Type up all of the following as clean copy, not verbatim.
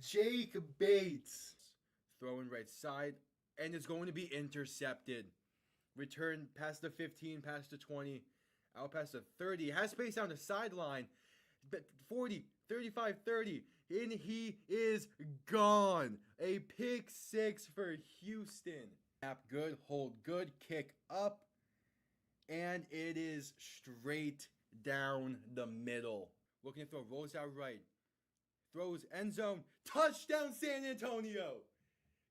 Jake Bates. Throwing right side, and it's going to be intercepted. Return past the 15, past the 20, out past the 30. Has space down the sideline. 40, 35, 30. And he is gone. A pick six for Houston. Snap good, hold good, kick up. And it is straight down the middle. Looking to throw, rolls out right. Throws end zone. Touchdown San Antonio.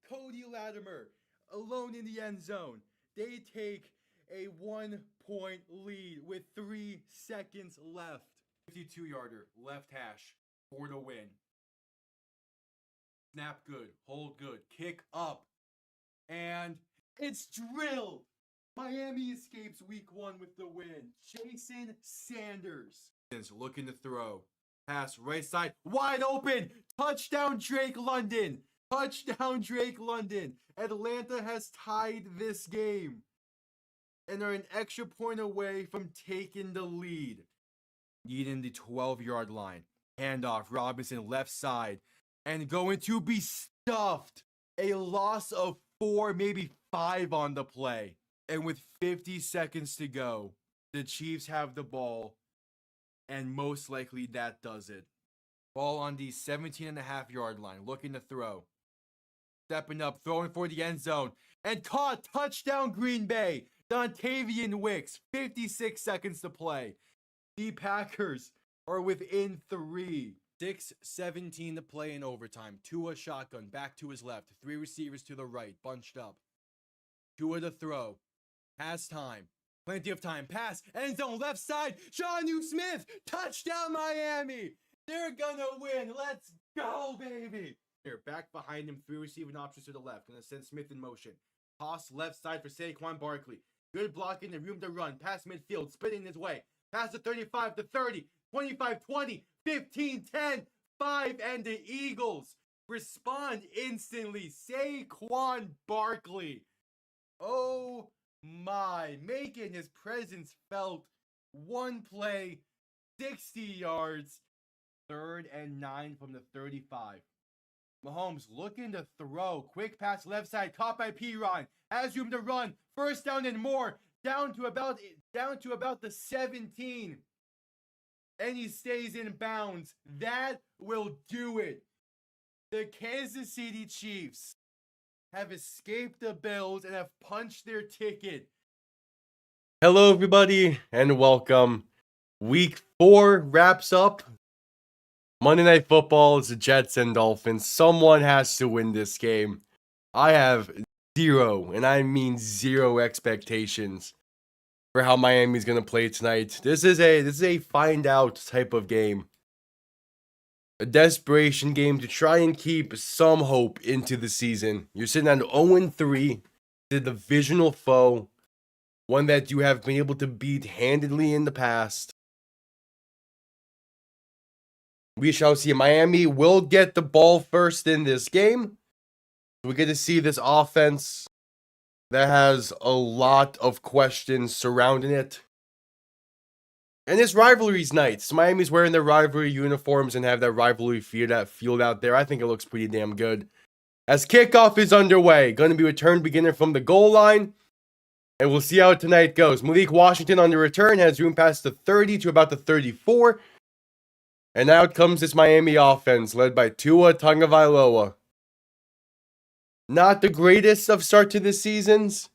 Cody Latimer alone in the end zone. They take a 1-point lead with 3 seconds left. 52-yarder, left hash for the win. Snap good, hold good, kick up, and it's drilled. Miami escapes week 1 with the win. Jason Sanders is looking to throw. Pass right side, wide open. Touchdown Drake London. Touchdown Drake London. Atlanta has tied this game and are an extra point away from taking the lead. Needing the 12-yard line. Handoff, Robinson left side. And going to be stuffed. A loss of 4, maybe 5 on the play. And with 50 seconds to go, the Chiefs have the ball. And most likely that does it. Ball on the 17.5-yard line. Looking to throw. Stepping up, throwing for the end zone. And caught. Touchdown Green Bay. Dontavian Wicks. 56 seconds to play. The Packers are within 3. 6:17 to play in overtime. Tua shotgun, back to his left. 3 receivers to the right, bunched up. Tua to throw. Pass time. Plenty of time. Pass. End zone, left side. Jonnu Smith. Touchdown Miami. They're gonna win. Let's go, baby. Here, back behind him. 3 receiving options to the left. Gonna send Smith in motion. Toss left side for Saquon Barkley. Good blocking and room to run. Pass midfield, spinning his way. Pass to 35 to 30, 25, 20, 15, 10, 5, and the Eagles respond instantly. Saquon Barkley. Oh my, making his presence felt. 1 play, 60 yards, 3rd and 9 from the 35. Mahomes looking to throw. Quick pass left side, caught by Piron. Has room to run. First down and more. Down to about the 17. And he stays in bounds. That will do it. The Kansas City Chiefs have escaped the Bills and have punched their ticket. Hello, everybody, and welcome. Week 4 wraps up. Monday Night Football is the Jets and Dolphins. Someone has to win this game. I have 0, and I mean 0 expectations for how Miami's going to play tonight. This is a find out type of game. A desperation game to try and keep some hope into the season. You're sitting at 0-3, the divisional foe, one that you have been able to beat handedly in the past. We shall see. Miami will get the ball first in this game. We get to see this offense that has a lot of questions surrounding it. And it's rivalries night. So Miami's wearing their rivalry uniforms and have that rivalry field out there. I think it looks pretty damn good. As kickoff is underway, going to be return beginner from the goal line. And we'll see how tonight goes. Malik Washington on the return has room past the 30 to about the 34. And out comes this Miami offense led by Tua Tagovailoa. Not the greatest of start to the seasons,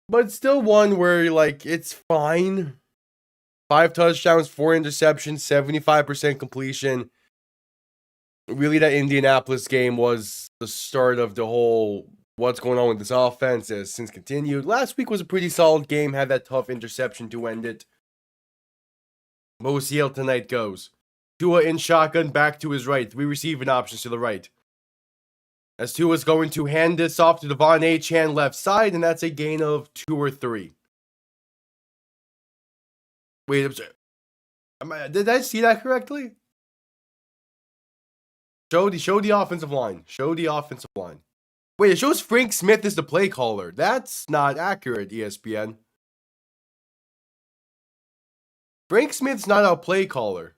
but still one where, like, it's fine. 5 touchdowns, 4 interceptions, 75% completion. Really, that Indianapolis game was the start of the whole what's going on with this offense has since continued. Last week was a pretty solid game, had that tough interception to end it. But we'll see how tonight goes. Tua in shotgun, back to his right. 3 receiving options to the right. As Tua's going to hand this off to Devon Achane left side, and that's a gain of 2 or 3. Wait, did I see that correctly? Show the offensive line. Show the offensive line. Wait, it shows Frank Smith is the play caller. That's not accurate, ESPN. Frank Smith's not our play caller.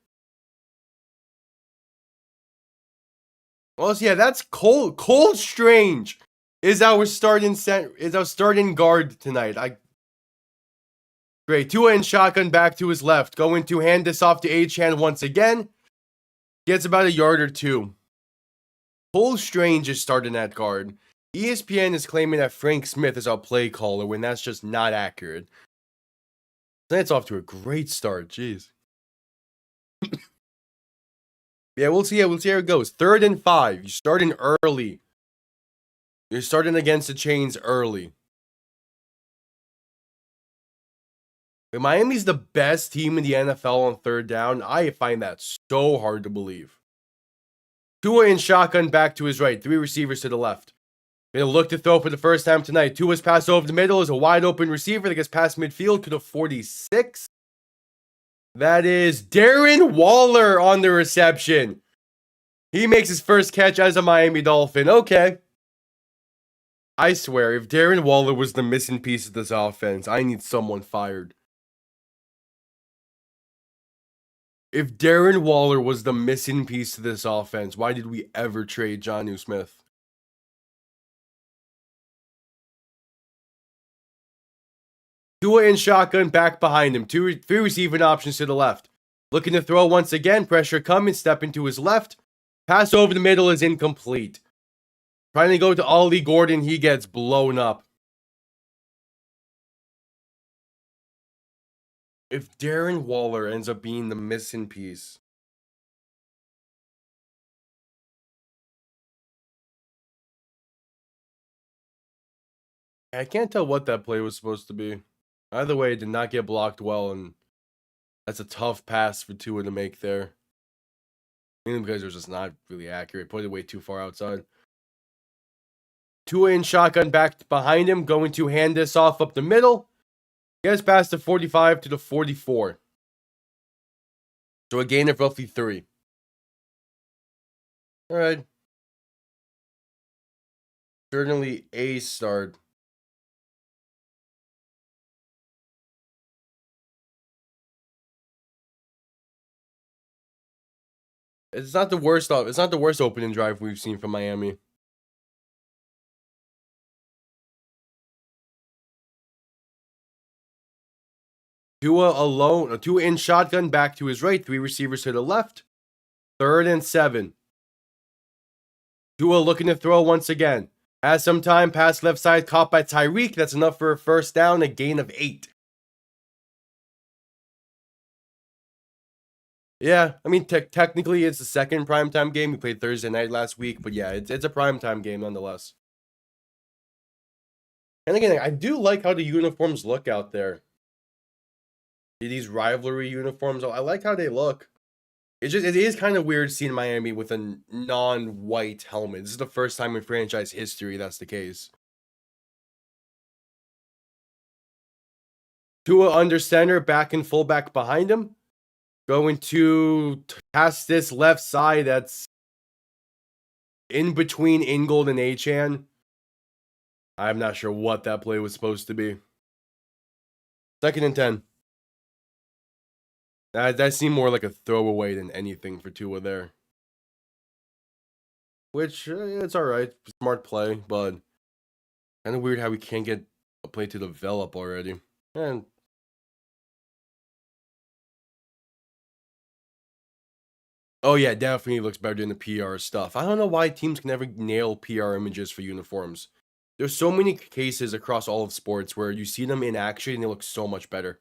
Well, yeah, that's Cole Strange is our starting guard tonight. Great. Tua in shotgun back to his left. Going to hand this off to Achane once again. Gets about a yard or two. Cole Strange is starting at guard. ESPN is claiming that Frank Smith is our play caller when that's just not accurate. That's off to a great start. Jeez. Yeah, we'll see how it goes. 3rd and 5. You're starting early. You're starting against the chains early. If Miami's the best team in the NFL on 3rd down, I find that so hard to believe. Tua in shotgun back to his right. 3 receivers to the left. Gonna look to throw for the first time tonight. Tua's pass over the middle is a wide open receiver that gets past midfield to the 46. That is Darren Waller on the reception. He makes his first catch as a Miami Dolphin. Okay. I swear, if Darren Waller was the missing piece of this offense, I need someone fired. If Darren Waller was the missing piece of this offense, why did we ever trade Jonnu Smith? Tua in shotgun, back behind him. 3 receiving options to the left. Looking to throw once again. Pressure coming. Step into his left. Pass over the middle is incomplete. Trying to go to Ollie Gordon. He gets blown up. If Darren Waller ends up being the missing piece. I can't tell what that play was supposed to be. Either way, it did not get blocked well, and that's a tough pass for Tua to make there. Mainly because it was just not really accurate. Put it way too far outside. Tua in shotgun back behind him, going to hand this off up the middle. Gets past the 45 to the 44. So a gain of roughly 3. All right. Certainly a start. It's not the worst opening drive we've seen from Miami. Tua in shotgun back to his right. 3 receivers to the left. 3rd and 7. Tua looking to throw once again. Has some time, pass left side, caught by Tyreek. That's enough for a first down, a gain of 8. Yeah, I mean, technically it's the second primetime game. We played Thursday night last week, but yeah, it's a primetime game nonetheless. And again, I do like how the uniforms look out there. These rivalry uniforms, I like how they look. It is kind of weird seeing Miami with a non-white helmet. This is the first time in franchise history that's the case. Tua under center, back and fullback behind him. Going to pass this left side that's in between Ingold and Achane. I'm not sure what that play was supposed to be. 2nd and 10. That seemed more like a throwaway than anything for Tua there. Which, it's alright. Smart play, but kind of weird how we can't get a play to develop already. And oh yeah, definitely looks better than the PR stuff. I don't know why teams can never nail PR images for uniforms. There's so many cases across all of sports where you see them in action and they look so much better.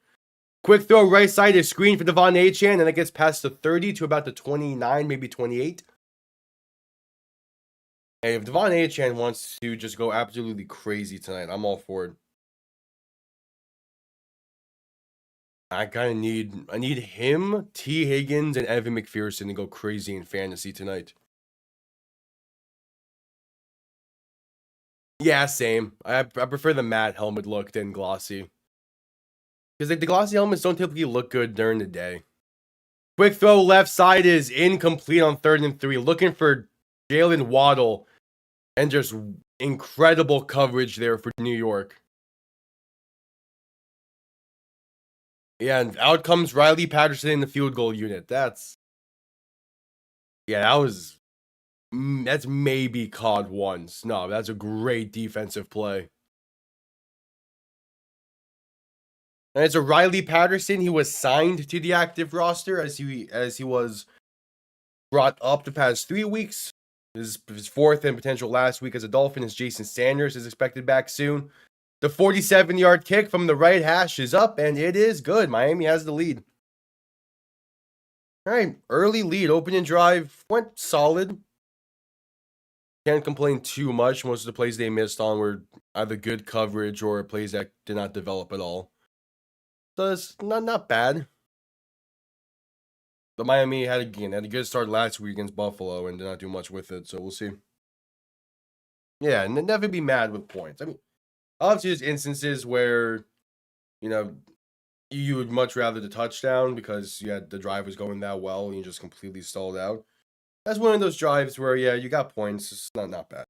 Quick throw right side is screen for Devon Achane, and it gets past the 30 to about the 29, maybe 28. Hey, if Devon Achane wants to just go absolutely crazy tonight, I'm all for it. I need him, T. Higgins, and Evan McPherson to go crazy in fantasy tonight. Yeah, same. I prefer the matte helmet look than glossy. Because the glossy helmets don't typically look good during the day. Quick throw left side is incomplete on 3rd and 3. Looking for Jalen Waddle. And just incredible coverage there for New York. Yeah, and out comes Riley Patterson in the field goal unit. Yeah, that was That's maybe caught once. No, that's a great defensive play. And it's a Riley Patterson. He was signed to the active roster as he was brought up the past 3 weeks. His fourth and potential last week as a Dolphin is Jason Sanders is expected back soon. The 47-yard kick from the right hash is up, and it is good. Miami has the lead. All right, early lead, opening drive went solid. Can't complain too much. Most of the plays they missed on were either good coverage or plays that did not develop at all. So it's not bad. The Miami had a good start last week against Buffalo and did not do much with it, so we'll see. Yeah, and never be mad with points. I mean, obviously there's instances where, you would much rather the touchdown because the drive was going that well and you just completely stalled out. That's one of those drives where, you got points. It's not bad.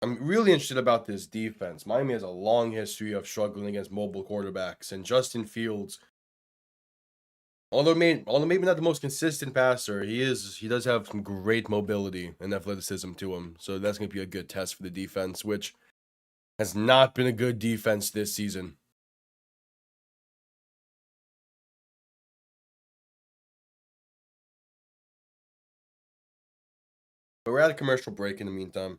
I'm really interested about this defense. Miami has a long history of struggling against mobile quarterbacks, and Justin Fields, although maybe not the most consistent passer, he does have some great mobility and athleticism to him. So that's going to be a good test for the defense, which has not been a good defense this season. But we're at a commercial break in the meantime.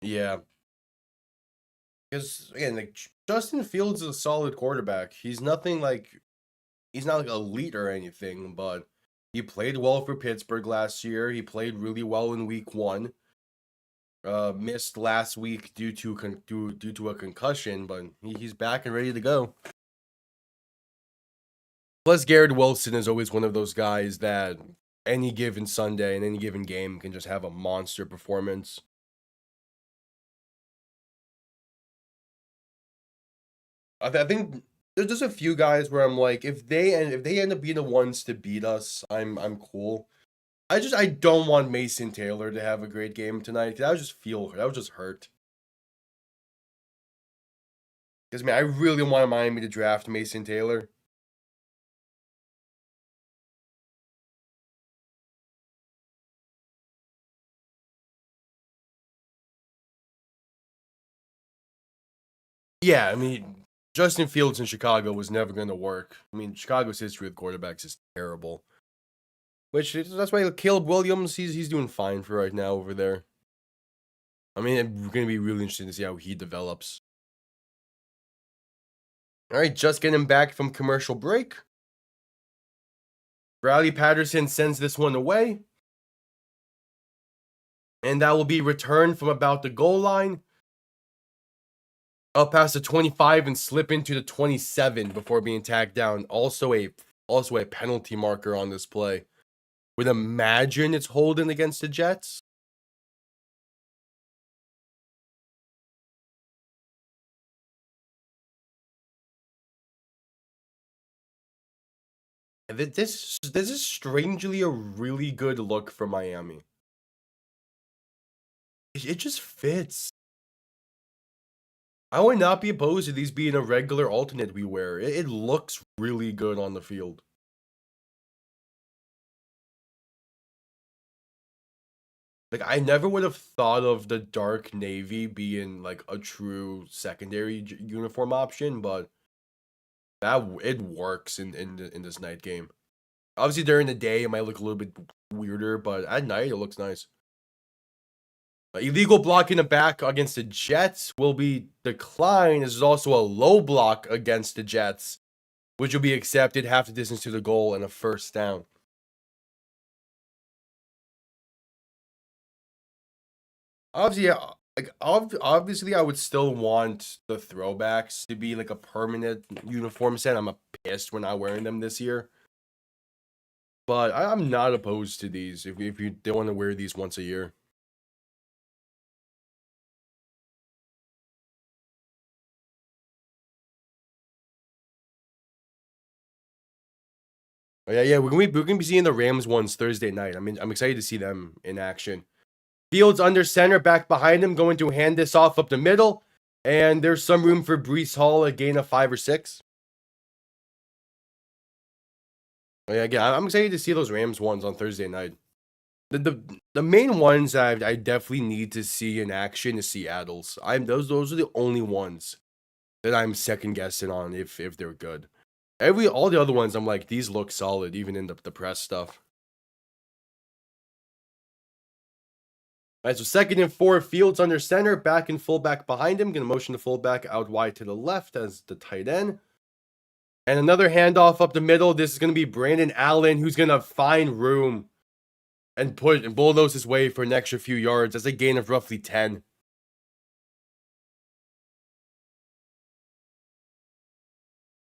Yeah. Because, again, Justin Fields is a solid quarterback. He's not like elite or anything, but he played well for Pittsburgh last year. He played really well in week 1. Missed last week due to a concussion, but he's back and ready to go. Plus, Garrett Wilson is always one of those guys that any given Sunday and any given game can just have a monster performance. I think there's just a few guys where I'm like, if they end up being the ones to beat us, I'm cool. I don't want Mason Taylor to have a great game tonight. That would just hurt. Because I really want Miami to draft Mason Taylor. Yeah, Justin Fields in Chicago was never going to work. Chicago's history with quarterbacks is terrible. That's why Caleb Williams, he's doing fine for right now over there. It's going to be really interesting to see how he develops. All right, just getting back from commercial break. Riley Patterson sends this one away. And that will be returned from about the goal line. Up past the 25 and slip into the 27 before being tagged down. Also a penalty marker on this play. Would imagine it's holding against the Jets. This is strangely a really good look for Miami. It just fits. I would not be opposed to these being a regular alternate we wear. It looks really good on the field. I never would have thought of the dark navy being a true secondary uniform option, but it works in this night game. Obviously, during the day it might look a little bit weirder, but at night it looks nice. Illegal block in the back against the Jets will be declined. This is also a low block against the Jets, which will be accepted half the distance to the goal and a first down. Obviously, I would still want the throwbacks to be a permanent uniform set. I'm pissed we're not wearing them this year. But I'm not opposed to these if you don't want to wear these once a year. Oh, yeah, we're gonna be seeing the Rams ones Thursday night. I'm excited to see them in action. Fields under center, back behind him, going to hand this off up the middle, and there's some room for Brees Hall, a gain of 5 or 6. Oh, yeah, again, I'm excited to see those Rams ones on Thursday night. The main ones I definitely need to see in action is Seattle's. Those are the only ones that I'm second guessing on if they're good. All the other ones I'm like, these look solid even in the press stuff. All right, so 2nd and 4, Fields under center, back and fullback behind him. Gonna motion the fullback out wide to the left as the tight end. And another handoff up the middle. This is gonna be Brandon Allen, who's gonna find room and bulldoze his way for an extra few yards. That's a gain of roughly 10.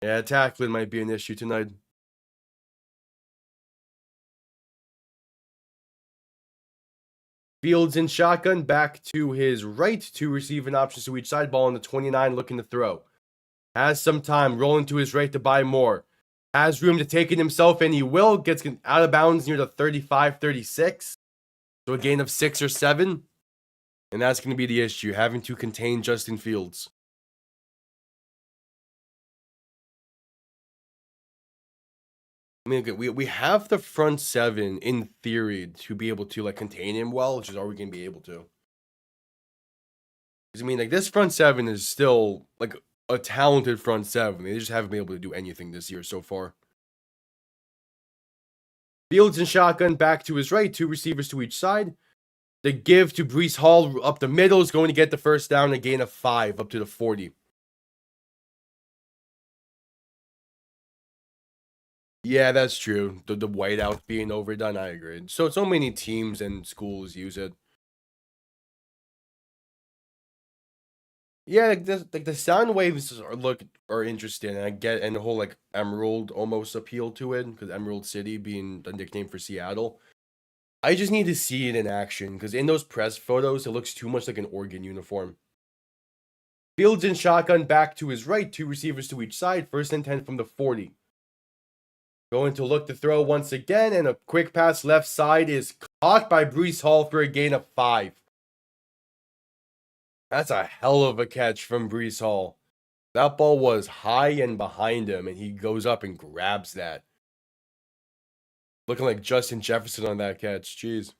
Yeah, tackling might be an issue tonight. Fields in shotgun, back to his right, 2 receiving options to each side. Ball on the 29, looking to throw. Has some time, rolling to his right to buy more. Has room to take it himself, and he will. Gets out of bounds near the 35-36. So a gain of 6 or 7. And that's going to be the issue, having to contain Justin Fields. I mean, we have the front 7 in theory to be able to contain him well, which is are we going to be able to? Because I mean, this front 7 is still a talented front 7. They just haven't been able to do anything this year so far. Fields in shotgun, back to his right, 2 receivers to each side. The give to Brees Hall up the middle is going to get the first down, a gain of 5 up to the 40. Yeah, that's true. The whiteout being overdone, I agree. So many teams and schools use it. Yeah, the sound waves are interesting, and I get, and the whole Emerald almost appeal to it because Emerald City being the nickname for Seattle. I just need to see it in action because in those press photos, it looks too much like an Oregon uniform. Fields in shotgun, back to his right, 2 receivers to each side. 1st and 10 from the 40. Going to look to throw once again, and a quick pass left side is caught by Brees Hall for a gain of 5. That's a hell of a catch from Brees Hall. That ball was high and behind him, and he goes up and grabs that. Looking like Justin Jefferson on that catch. Jeez.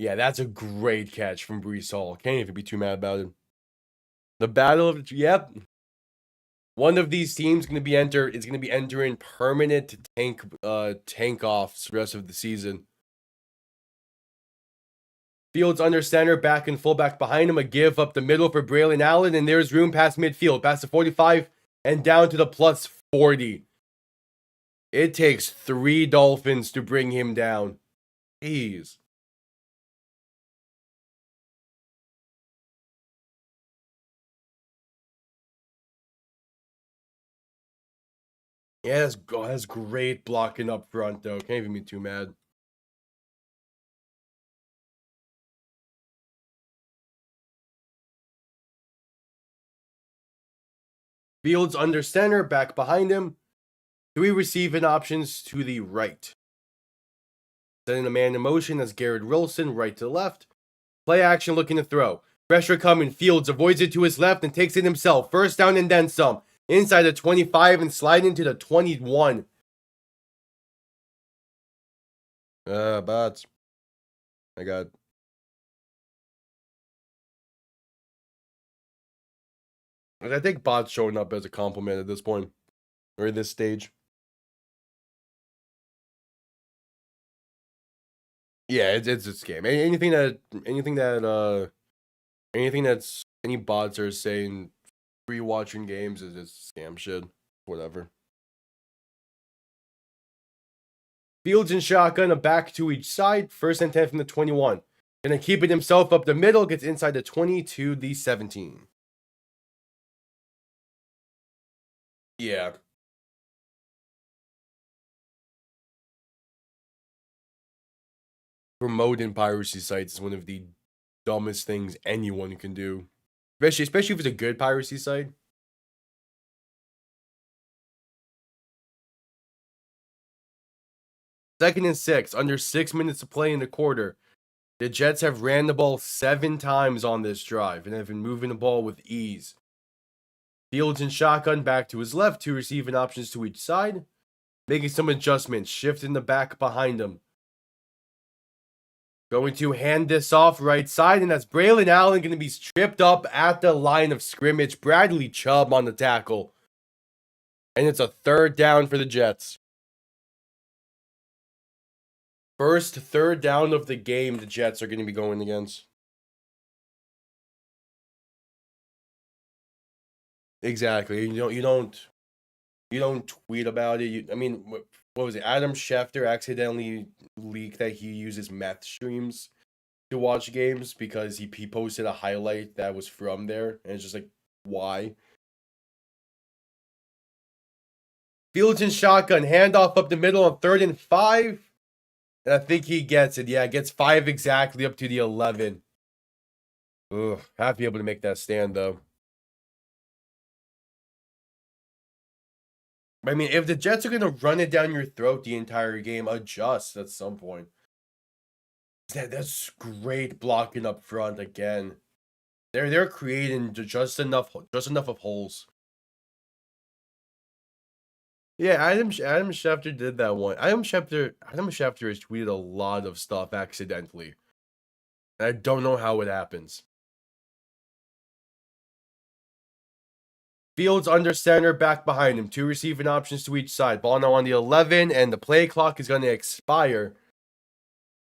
Yeah, that's a great catch from Brees Hall. Can't even be too mad about it. The battle of yep. One of these teams is going to be entering permanent tank offs the rest of the season. Fields under center, back and fullback behind him. A give up the middle for Braylon Allen, and there's room past midfield, past the 45 and down to the plus 40. It takes 3 Dolphins to bring him down. Jeez. Yeah, that's great blocking up front, though. Can't even be too mad. Fields under center, back behind him. 3 receiving options to the right. Setting a man in motion as Garrett Wilson, right to left. Play action looking to throw. Pressure coming. Fields avoids it to his left and takes it himself. 1st down and then some. Inside the 25 and sliding to the 21. Bots. I got. I think bots showing up as a compliment at this point. Or at this stage. Yeah, it's a scam. Anything that's any bots are saying rewatching games is just scam shit. Whatever. Fields in shotgun, a back to each side. 1st and 10 from the 21. Gonna keep it himself up the middle. Gets inside the 20 to the 17. Yeah. Promoting piracy sites is one of the dumbest things anyone can do. Especially if it's a good piracy site. 2nd and 6, under 6 minutes to play in the quarter. The Jets have ran the ball 7 times on this drive and have been moving the ball with ease. Fields in shotgun back to his left, 2 receiving options to each side. Making some adjustments, shifting the back behind him. Going to hand this off right side, and that's Braylon Allen going to be stripped up at the line of scrimmage. Bradley Chubb on the tackle. And it's a 3rd down for the Jets. First 3rd down of the game the Jets are going to be going against. Exactly. You don't tweet about it. I mean, what was it? Adam Schefter accidentally leaked that he uses meth streams to watch games because he posted a highlight that was from there, and it's just like, why? Fields in shotgun, handoff up the middle on 3rd and 5. And I think he gets it. Yeah, gets 5 exactly up to the 11. Ugh, have to be able to make that stand, though. I mean, if the Jets are going to run it down your throat the entire game, adjust at some point. That's great blocking up front again. They're creating just enough of holes. Yeah, Adam Schefter did that one. Adam Schefter has tweeted a lot of stuff accidentally. And I don't know how it happens. Fields under center, back behind him. 2 receiving options to each side. Ball now on the 11, and the play clock is going to expire.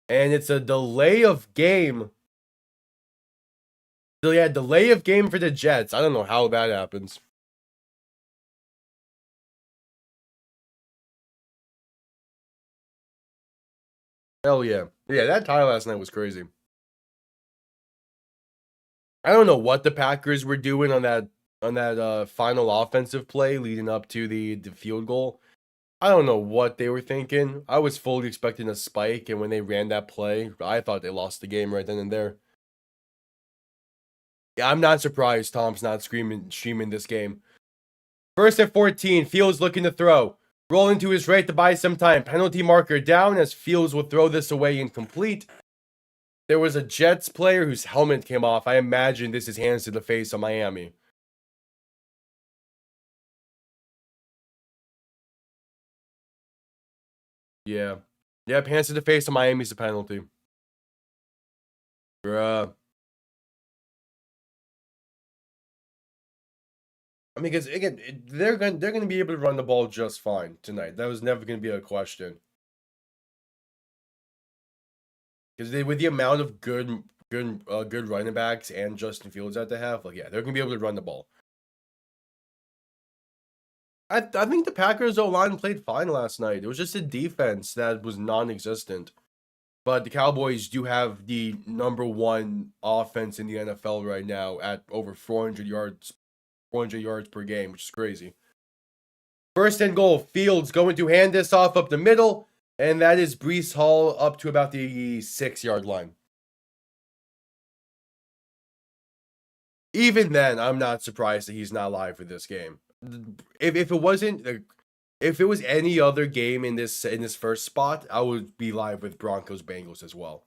And it's a delay of game. So yeah, delay of game for the Jets. I don't know how that happens. Hell yeah. Yeah, that tie last night was crazy. I don't know what the Packers were doing on that final offensive play leading up to the field goal. I don't know what they were thinking. I was fully expecting a spike, and when they ran that play, I thought they lost the game right then and there. Yeah, I'm not surprised Tom's not streaming this game. 1st and 14, Fields looking to throw. Rolling to his right to buy some time. Penalty marker down as Fields will throw this away incomplete. There was a Jets player whose helmet came off. I imagine this is hands to the face of Miami. Yeah. Yep, hands to the face of Miami's a penalty. Bruh. I mean, because again, they're gonna be able to run the ball just fine tonight. That was never gonna be a question. Because with the amount of good running backs and Justin Fields that they have, like, yeah, they're gonna be able to run the ball. I think the Packers O-line played fine last night. It was just a defense that was non-existent. But the Cowboys do have the #1 offense in the NFL right now at over 400 yards per game, which is crazy. 1st and goal, Fields going to hand this off up the middle, and that is Breece Hall up to about the 6-yard line. Even then, I'm not surprised that he's not live for this game. If it was any other game in this first spot, I would be live with Broncos Bengals as well.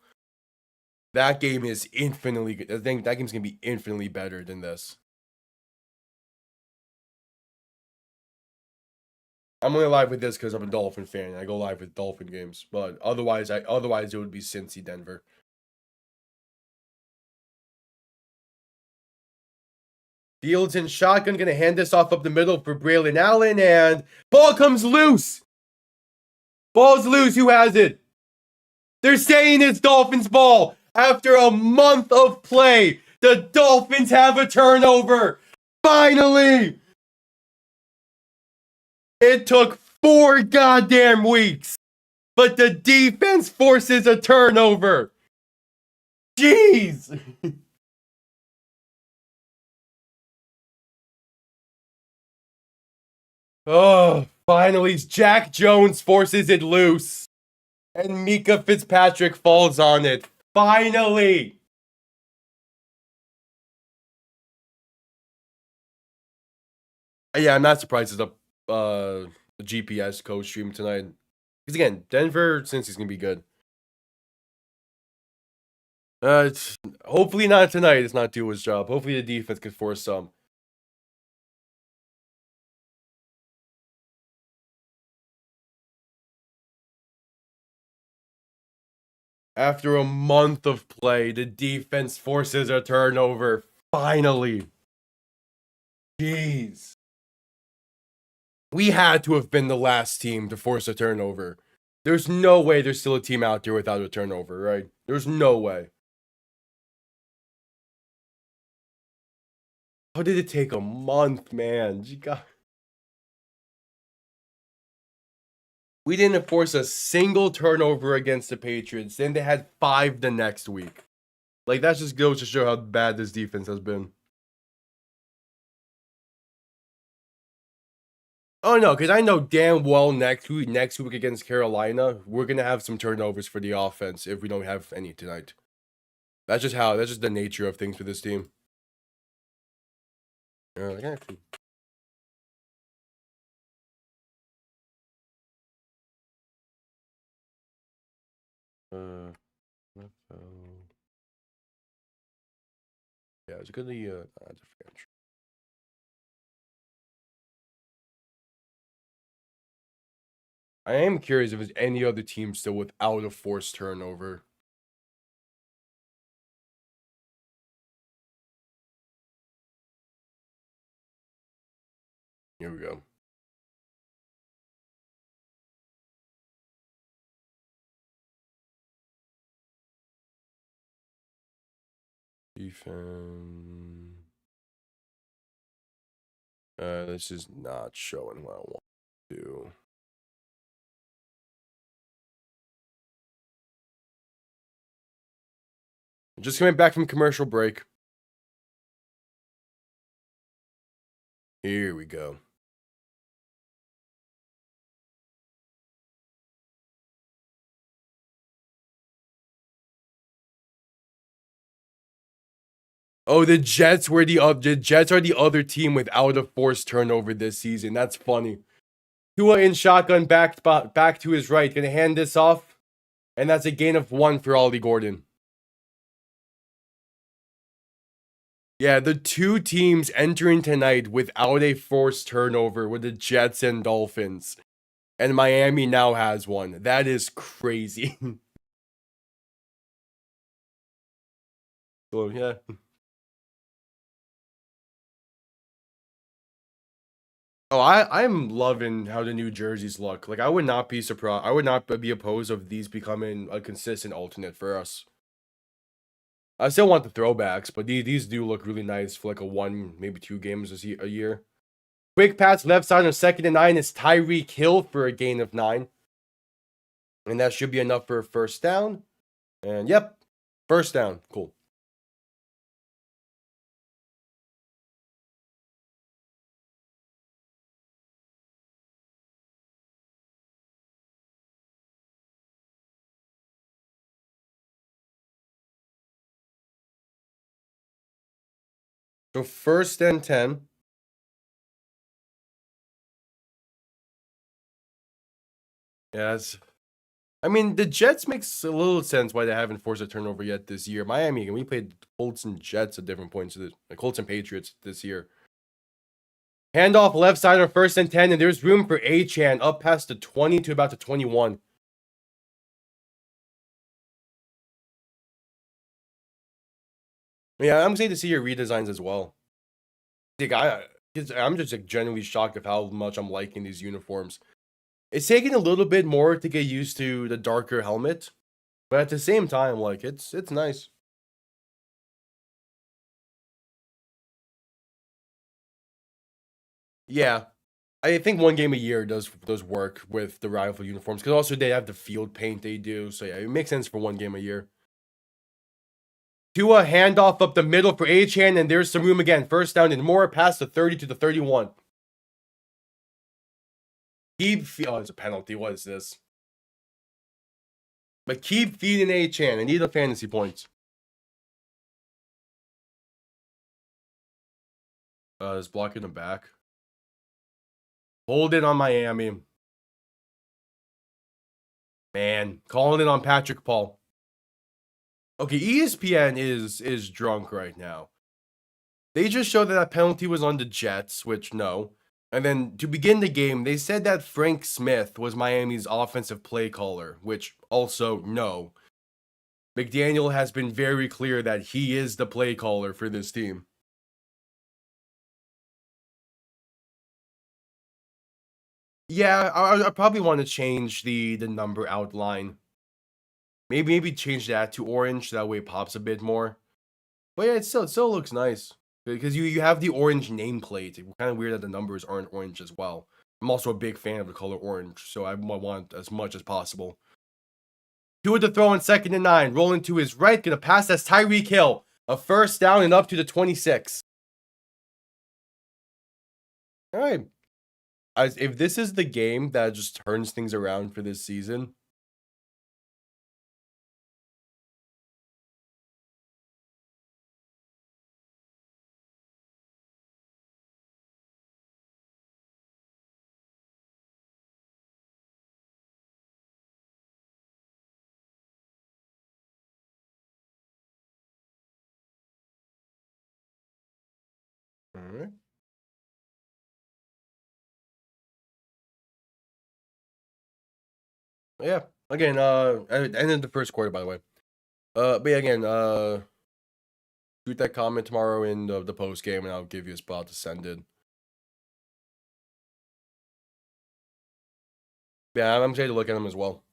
That game is infinitely good. I think that game's gonna be infinitely better than this. I'm only live with this because I'm a Dolphin fan and I go live with Dolphin games. But otherwise it would be Cincy Denver. Fields in shotgun, gonna hand this off up the middle for Braylon Allen, and ball comes loose. Ball's loose. Who has it? They're saying it's Dolphins ball. After a month of play, the Dolphins have a turnover. Finally! It took 4 goddamn weeks, but the defense forces a turnover. Jeez! Oh, finally, Jack Jones forces it loose. And Mika Fitzpatrick falls on it. Finally! Yeah, I'm not surprised it's a GPS coach stream tonight. Because again, Denver, since he's going to be good. Hopefully not tonight. It's not Tua's job. Hopefully the defense can force some. After a month of play, the defense forces a turnover. Finally. Jeez. We had to have been the last team to force a turnover. There's no way there's still a team out there without a turnover, right? There's no way. How did it take a month, man? We didn't force a single turnover against the Patriots. Then they had 5 the next week. Like, that just goes to show how bad this defense has been. Oh, no, because I know damn well next week against Carolina, we're going to have some turnovers for the offense if we don't have any tonight. That's just the nature of things for this team. Yeah, it's good to I am curious if there's any other team still without a forced turnover. Here we go. Defense. This is not showing what I want to do. Just coming back from commercial break. Here we go. Oh, the Jets are the other team without a forced turnover this season. That's funny. Tua in shotgun back to his right. Gonna hand this off. And that's a gain of 1 for Ollie Gordon. Yeah, the 2 teams entering tonight without a forced turnover were the Jets and Dolphins. And Miami now has one. That is crazy. So, yeah. Oh, I'm loving how the New Jerseys look. Like, I would not be surprised. I would not be opposed of these becoming a consistent alternate for us. I still want the throwbacks, but these do look really nice for like a 1, maybe 2 games a year. Quick pass left side on 2nd and 9 is Tyreek Hill for a gain of 9. And that should be enough for a first down. And yep, first down. Cool. So 1st and 10. Yes. I mean, the Jets makes a little sense why they haven't forced a turnover yet this year. Miami, and we played Colts and Jets at different points of the Colts and Patriots this year. Handoff left side on 1st and 10, and there's room for Achane up past the 20 to about the 21. Yeah, I'm excited to see your redesigns as well. Like, I'm just like genuinely shocked of how much I'm liking these uniforms. It's taking a little bit more to get used to the darker helmet, but at the same time, like it's nice. Yeah, I think 1 game a year does work with the rival uniforms because also they have the field paint they do. So yeah, it makes sense for 1 game a year. Tua handoff up the middle for Achane, and there's some room again. First down and more, past the 30 to the 31. Oh, it's a penalty. What is this? But keep feeding Achane. I need the fantasy points. Is blocking him back. Hold it on Miami. Man, calling it on Patrick Paul. Okay, ESPN is drunk right now. They just showed that that penalty was on the Jets, which no. And then to begin the game, they said that Frank Smith was Miami's offensive play caller, which also no. McDaniel has been very clear that he is the play caller for this team. Yeah, I probably want to change the number outline. Maybe change that to orange, that way it pops a bit more. But yeah, it still looks nice. Because you have the orange nameplate. It's kind of weird that the numbers aren't orange as well. I'm also a big fan of the color orange, so I want as much as possible. Two at the throw on 2nd and 9. Rolling to his right, gonna pass. That's Tyreek Hill. A first down and up to the 26. All right. If this is the game that just turns things around for this season, all right. Yeah. Again, I ended the first quarter, by the way. But yeah, again, shoot that comment tomorrow in the post game, and I'll give you a spot to send it. Yeah, I'm excited to look at them as well.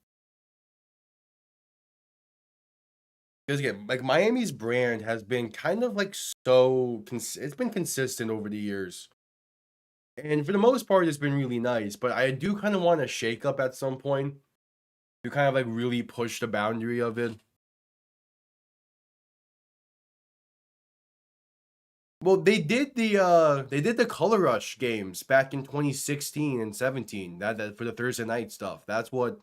Because again, like Miami's brand has been kind of like it's been consistent over the years. And for the most part, it's been really nice. But I do kind of want to shake up at some point to kind of like really push the boundary of it. Well, they did the Color Rush games back in 2016 and 17. That for the Thursday night stuff. That's what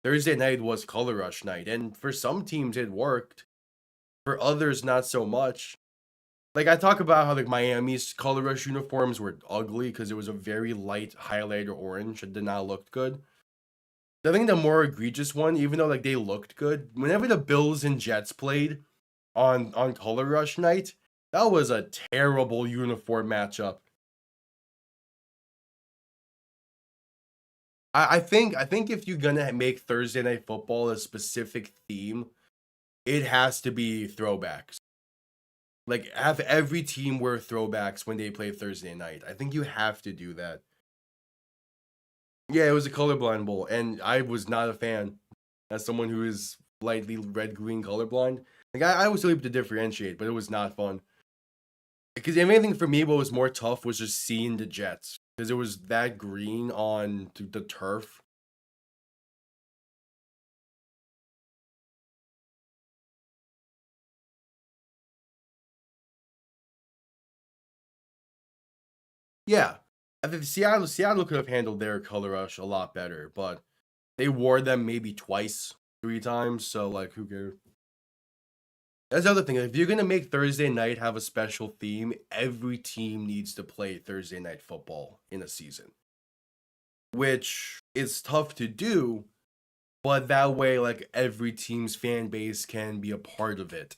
Thursday night was, Color Rush night. And for some teams it worked. For others not so much. Like I talk about how like Miami's Color Rush uniforms were ugly because it was a very light highlighter orange. It did not look good. I think the more egregious one, even though like they looked good, whenever the Bills and Jets played on Color Rush night, that was a terrible uniform matchup. I think if you're gonna make Thursday night football a specific theme, it has to be throwbacks. Like have every team wear throwbacks when they play Thursday night. I think you have to do that. Yeah, it was a colorblind bowl, and I was not a fan. As someone who is lightly red green colorblind, like I was able to differentiate, but it was not fun. Because if anything for me, what was more tough was just seeing the Jets because it was that green on the turf. Yeah, I think Seattle could have handled their color rush a lot better, but they wore them maybe twice, 3 times. So like, who cares? That's the other thing. If you're gonna make Thursday night have a special theme, every team needs to play Thursday night football in a season, which is tough to do. But that way, like every team's fan base can be a part of it.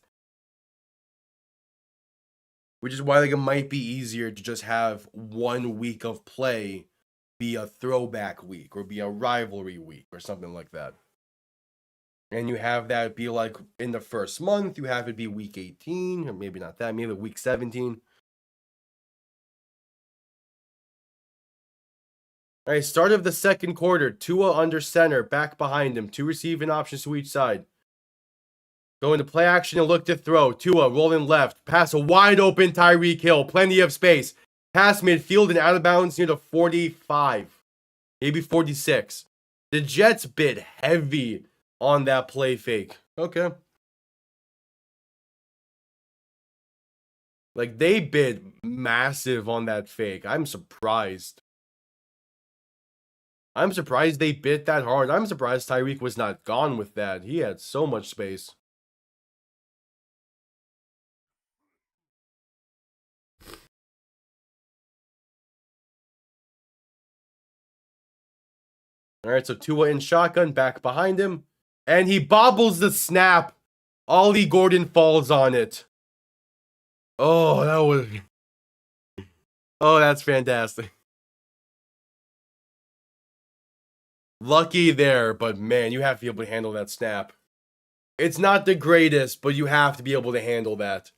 Which is why like it might be easier to just have 1 week of play be a throwback week or be a rivalry week or something like that. And you have that be like in the first month, you have it be week 18, or maybe not that, maybe week 17. All right, start of the second quarter. Tua under center, back behind him. 2 receiving options to each side. Going to play action and look to throw. Tua rolling left. Pass a wide open Tyreek Hill. Plenty of space. Pass midfield and out of bounds near the 45. Maybe 46. The Jets bit heavy on that play fake. Okay. Like they bid massive on that fake. I'm surprised. I'm surprised they bit that hard. I'm surprised Tyreek was not gone with that. He had so much space. All right, so Tua in shotgun, back behind him. And he bobbles the snap. Ollie Gordon falls on it. Oh, that was... Oh, that's fantastic. Lucky there, but man, you have to be able to handle that snap. It's not the greatest, but you have to be able to handle that.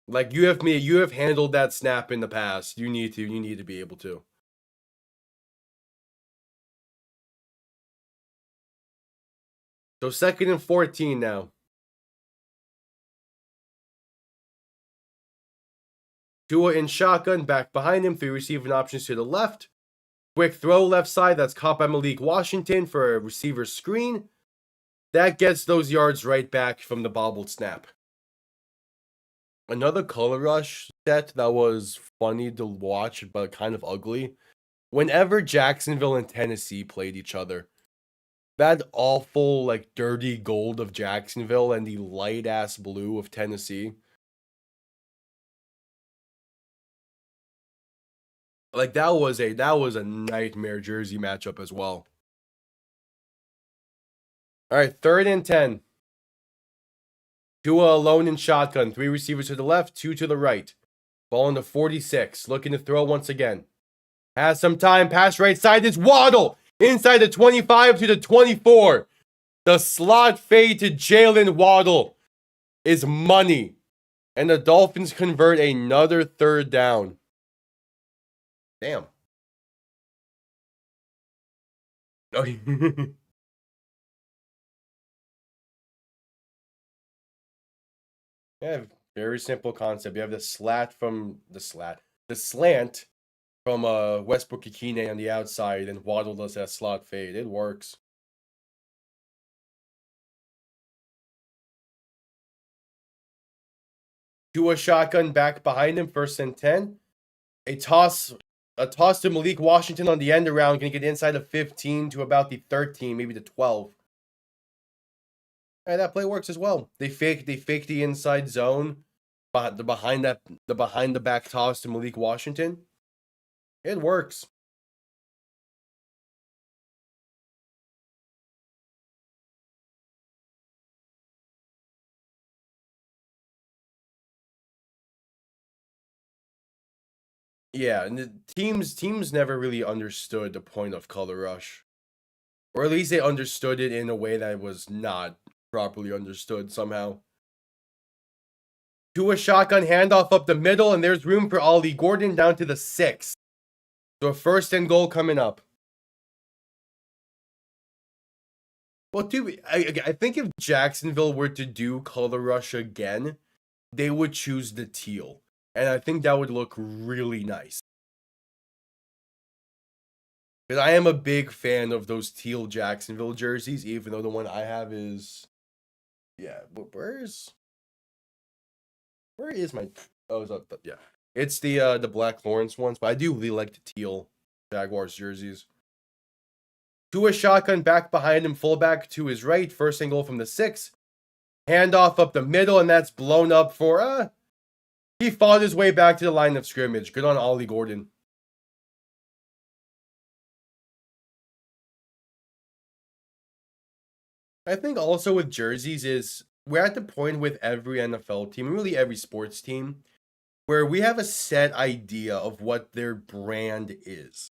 Like you have handled that snap in the past. You need to be able to. So 2nd and 14 now. Tua in shotgun, back behind him, 3 receiving options to the left. Quick throw left side, that's caught by Malik Washington for a receiver screen. That gets those yards right back from the bobbled snap. Another color rush set that was funny to watch, but kind of ugly. Whenever Jacksonville and Tennessee played each other, that awful, like, dirty gold of Jacksonville and the light-ass blue of Tennessee. Like, that was a nightmare jersey matchup as well. All right, 3rd and 10. Tua alone in shotgun. 3 receivers to the left, 2 to the right. Ball in the 46. Looking to throw once again. Has some time. Pass right side. It's Waddle. Inside the 25 to the 24. The slot fade to Jalen Waddle is money. And the Dolphins convert another 3rd down. Damn. Okay. Yeah, very simple concept. You have the slant from Westbrook Ikine on the outside, and Waddle does that slot fade. It works. Tua shotgun back behind him, 1st and 10. A toss to Malik Washington on the end around, gonna get inside of 15 to about the 13, maybe the 12. And that play works as well. They fake the inside zone, but the behind the back toss to Malik Washington. It works. Yeah, and the teams never really understood the point of color rush. Or at least they understood it in a way that was not properly understood somehow. To a shotgun handoff up the middle, and there's room for Ollie Gordon down to the 6. So a 1st and goal coming up. Well, I think if Jacksonville were to do color rush again, they would choose the teal. And I think that would look really nice. Because I am a big fan of those teal Jacksonville jerseys, even though the one I have is... Yeah, but where is my... Oh, it's up, yeah. It's the Black Lawrence ones, but I do really like the teal Jaguars jerseys. To a shotgun back behind him, fullback to his right, 1st and goal from the 6. Handoff up the middle, and that's blown up for... He fought his way back to the line of scrimmage. Good on Ollie Gordon. I think also with jerseys is we're at the point with every NFL team, really every sports team, where we have a set idea of what their brand is.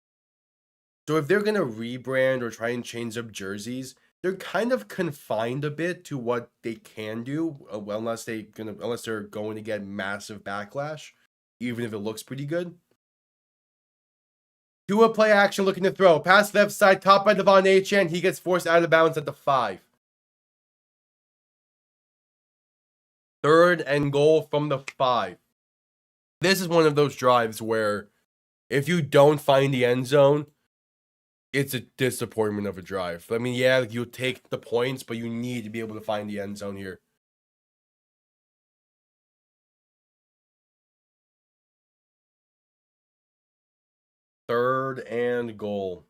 So if they're going to rebrand or try and change up jerseys, they're kind of confined a bit to what they can do, unless they're going to get massive backlash, even if it looks pretty good. Do a play action looking to throw. Pass left side, top by Devon Achane. He gets forced out of bounds at the 5. 3rd and goal from the 5. This is one of those drives where if you don't find the end zone, it's a disappointment of a drive. I mean, yeah, you'll take the points, but you need to be able to find the end zone here. Third and goal.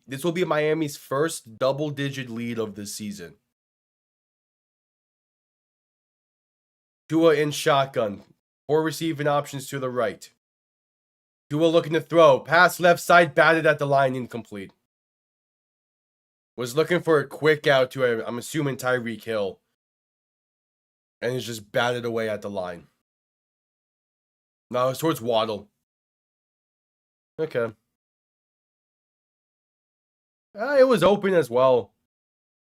This will be Miami's first double-digit lead of the season. Tua in shotgun. 4 receiving options to the right. Tua looking to throw. Pass left side, batted at the line, incomplete. Was looking for a quick out to, I'm assuming, Tyreek Hill. And he's just batted away at the line. No, it's towards Waddle. Okay. It was open as well.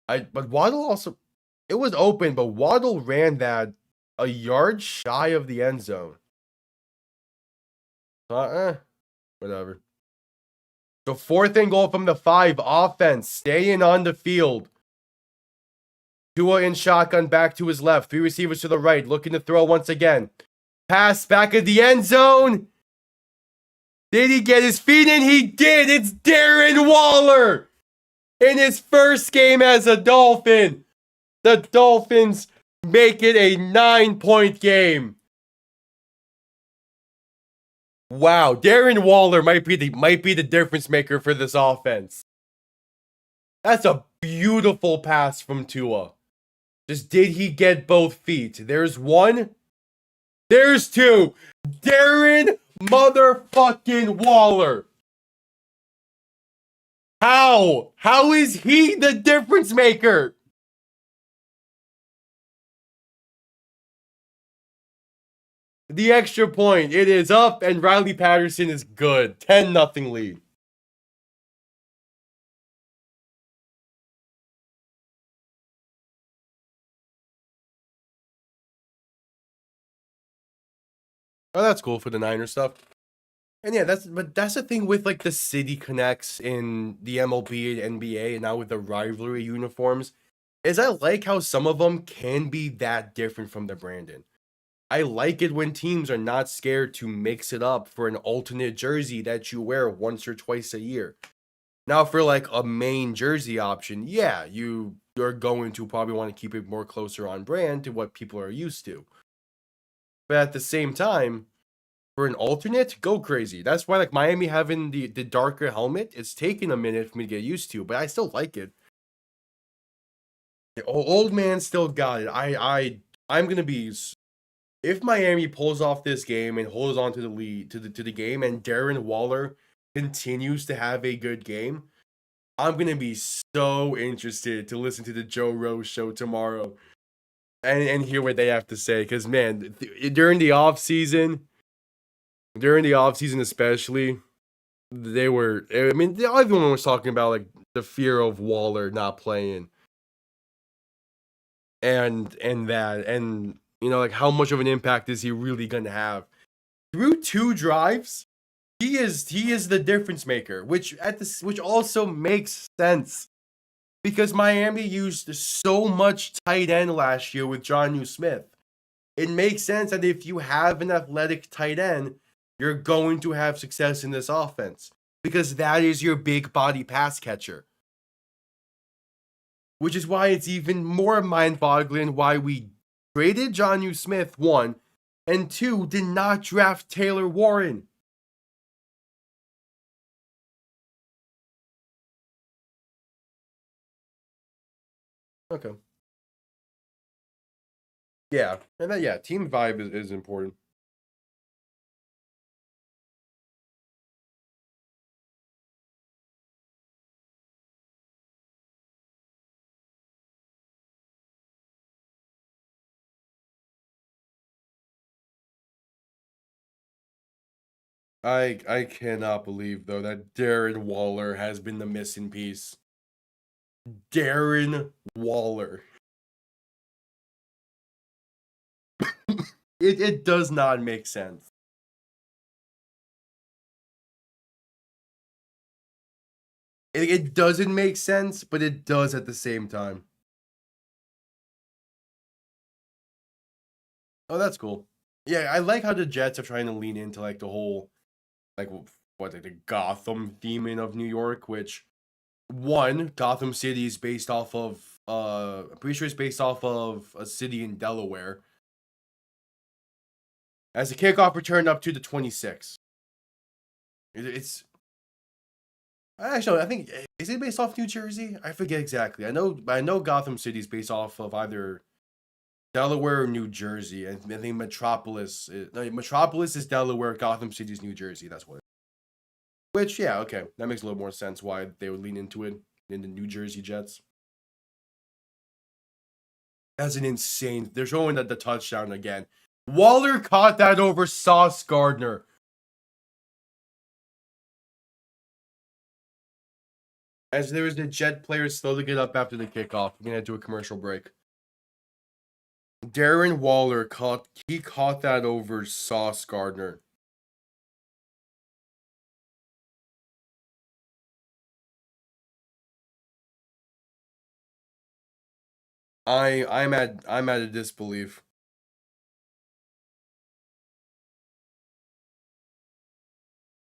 But Waddle also... It was open, but Waddle ran that a yard shy of the end zone. Whatever. So 4th and goal from the 5. Offense staying on the field. Tua in shotgun back to his left. 3 receivers to the right. Looking to throw once again. Pass back of the end zone. Did he get his feet in? He did. It's Darren Waller. In his first game as a Dolphin. The Dolphins make it a 9-point game. Wow, Darren Waller might be the difference maker for this offense. That's a beautiful pass from Tua. Just did he get both feet? There's 1. There's 2. Darren motherfucking Waller. How? How is he the difference maker? The extra point. It is up, and Riley Patterson is good. 10-0 lead. Oh, that's cool for the Niners stuff. And yeah, that's the thing with like the city connects in the MLB and NBA, and now with the rivalry uniforms, is I like how some of them can be that different from the Brandon. I like it when teams are not scared to mix it up for an alternate jersey that you wear once or twice a year. Now, for like a main jersey option, yeah, you're going to probably want to keep it more closer on brand to what people are used to. But at the same time, for an alternate, go crazy. That's why like Miami having the darker helmet, it's taken a minute for me to get used to, but I still like it. The old man still got it. I'm gonna be... If Miami pulls off this game and holds on to the lead, to the game, and Darren Waller continues to have a good game, I'm going to be so interested to listen to the Joe Rose show tomorrow and hear what they have to say. Because, man, during the offseason especially, everyone was talking about, like, the fear of Waller not playing. And you know, like, how much of an impact is he really going to have? Through 2 drives, he is the difference maker, which also makes sense. Because Miami used so much tight end last year with Jonnu Smith. It makes sense that if you have an athletic tight end, you're going to have success in this offense. Because that is your big body pass catcher. Which is why it's even more mind-boggling why we traded Jonnu Smith, 1, and 2, did not draft Taylor Warren. Okay. Yeah, and then, team vibe is important. I cannot believe, though, that Darren Waller has been the missing piece. Darren Waller. It does not make sense. It doesn't make sense, but it does at the same time. Oh, that's cool. Yeah, I like how the Jets are trying to lean into like the whole, like the Gotham theming of New York, which Gotham City is based off of I'm pretty sure it's based off of a city in Delaware. As the kickoff return up to the 26. It's actually, I think, is it based off New Jersey? I forget exactly. I know Gotham City is based off of either Delaware or New Jersey. I think Metropolis is Delaware, Gotham City is New Jersey. That's what it is. Which, yeah, okay. That makes a little more sense why they would lean into it in the New Jersey Jets. That's an insane. They're showing that the touchdown again. Waller caught that over Sauce Gardner. As there is the Jet players slow to get up after the kickoff. We're gonna do a commercial break. Darren Waller caught that over Sauce Gardner. I'm at a disbelief.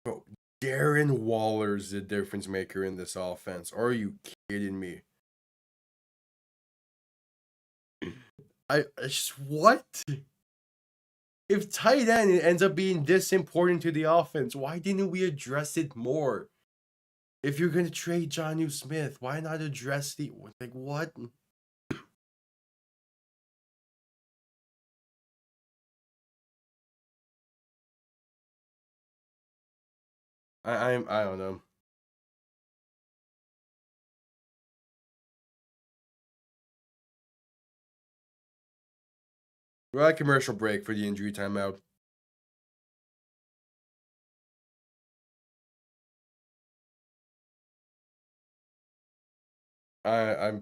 Bro, Darren Waller's the difference maker in this offense. Are you kidding me? I just what? If tight end ends up being this important to the offense, why didn't we address it more? If you're gonna trade Jonnu Smith, why not address the like what? I don't know. We're at commercial break for the injury timeout. I'm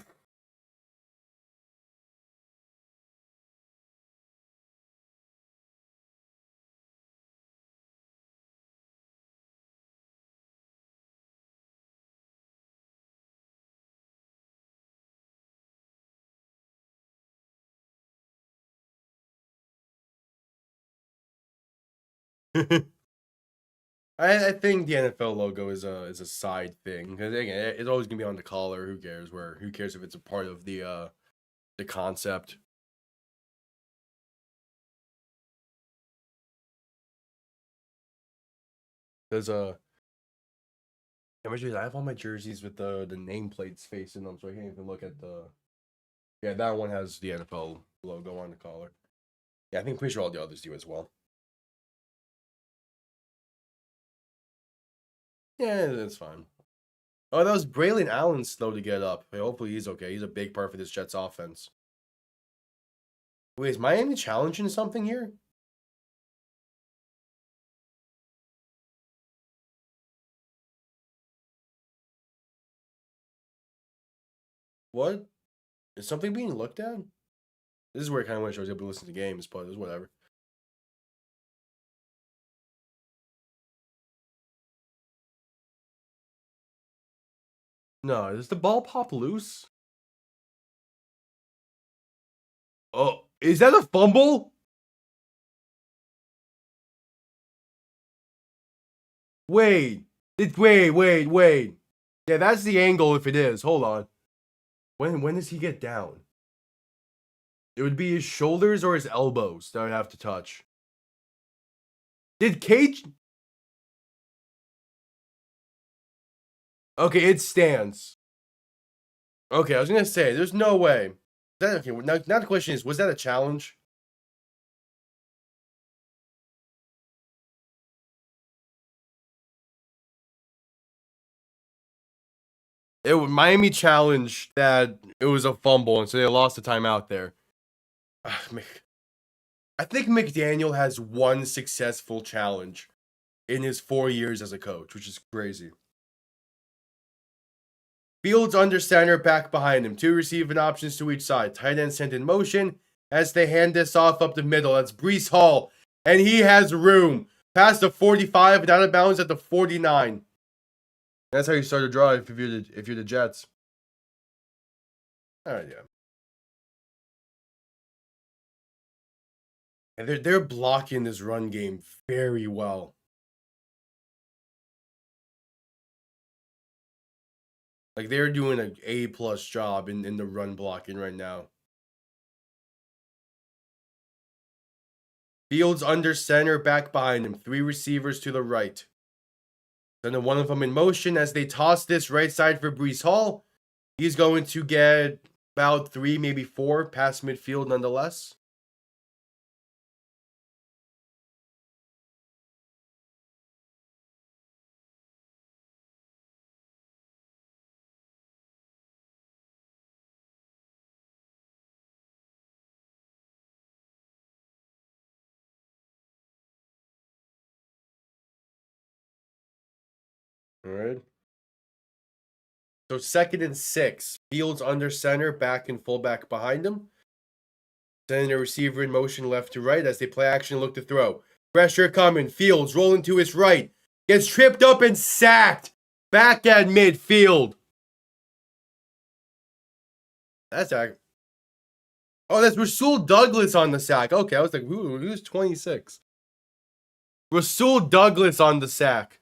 I think the NFL logo is a side thing because again it's always gonna be on the collar. Who cares where? Who cares if it's a part of the concept? There's a I have all my jerseys with the nameplates facing them, so I can't even look at the. Yeah, that one has the NFL logo on the collar. Yeah, I think pretty sure all the others do as well. Yeah, that's fine. Oh, that was Braylon Allen slow to get up. Hey, hopefully he's okay. He's a big part for this Jets offense. Wait, is Miami challenging something here? What? Is something being looked at? This is where I kind of wish I was able to listen to games, but it's whatever. No, does the ball pop loose? Oh, is that a fumble? Wait. Wait. Yeah, that's the angle if it is. Hold on. When does he get down? It would be his shoulders or his elbows that I would have to touch. Did Cage? Okay, it stands. Okay, I was gonna say, there's no way. That okay? Now the question is, was that a challenge? It was Miami challenged that it was a fumble, and so they lost the timeout there. I think McDaniel has one successful challenge in his 4 years as a coach, which is crazy. Fields under center, back behind him. 2 receiving options to each side. Tight end sent in motion as they hand this off up the middle. That's Breece Hall, and he has room. Past the 45 and out of bounds at the 49. That's how you start a drive if you're the Jets. All right, yeah. And they're blocking this run game very well. Like they're doing an A+ job in the run blocking right now. Fields under center, back behind him. 3 receivers to the right. Then one of them in motion as they toss this right side for Breece Hall. He's going to get about 3, maybe 4 past midfield nonetheless. All right. So 2nd and 6. Fields under center, back and fullback behind him. Sending a receiver in motion left to right as they play action, look to throw. Pressure coming. Fields rolling to his right. Gets tripped up and sacked. Back at midfield. That's Rasul Douglas on the sack. Okay, I was like, who's 26? Rasul Douglas on the sack.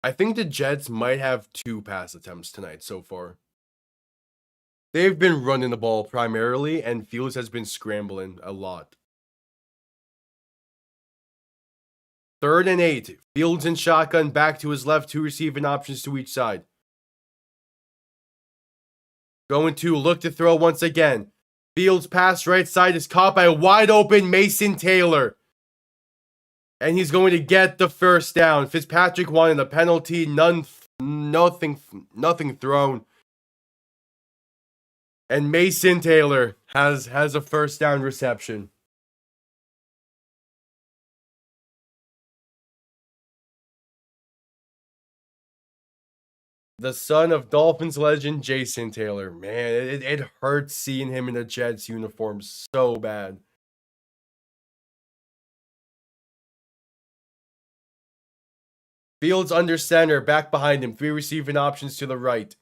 I think the Jets might have 2 pass attempts tonight so far. They've been running the ball primarily, and Fields has been scrambling a lot. 3rd and 8. Fields in shotgun, back to his left, 2 receiving options to each side. Going to look to throw once again. Fields pass right side is caught by a wide open Mason Taylor. And he's going to get the first down. Fitzpatrick wanted a penalty. Nothing thrown. And Mason Taylor has a first down reception. The son of Dolphins legend Jason Taylor. Man, it hurts seeing him in a Jets uniform so bad. Fields under center, back behind him. 3 receiving options to the right.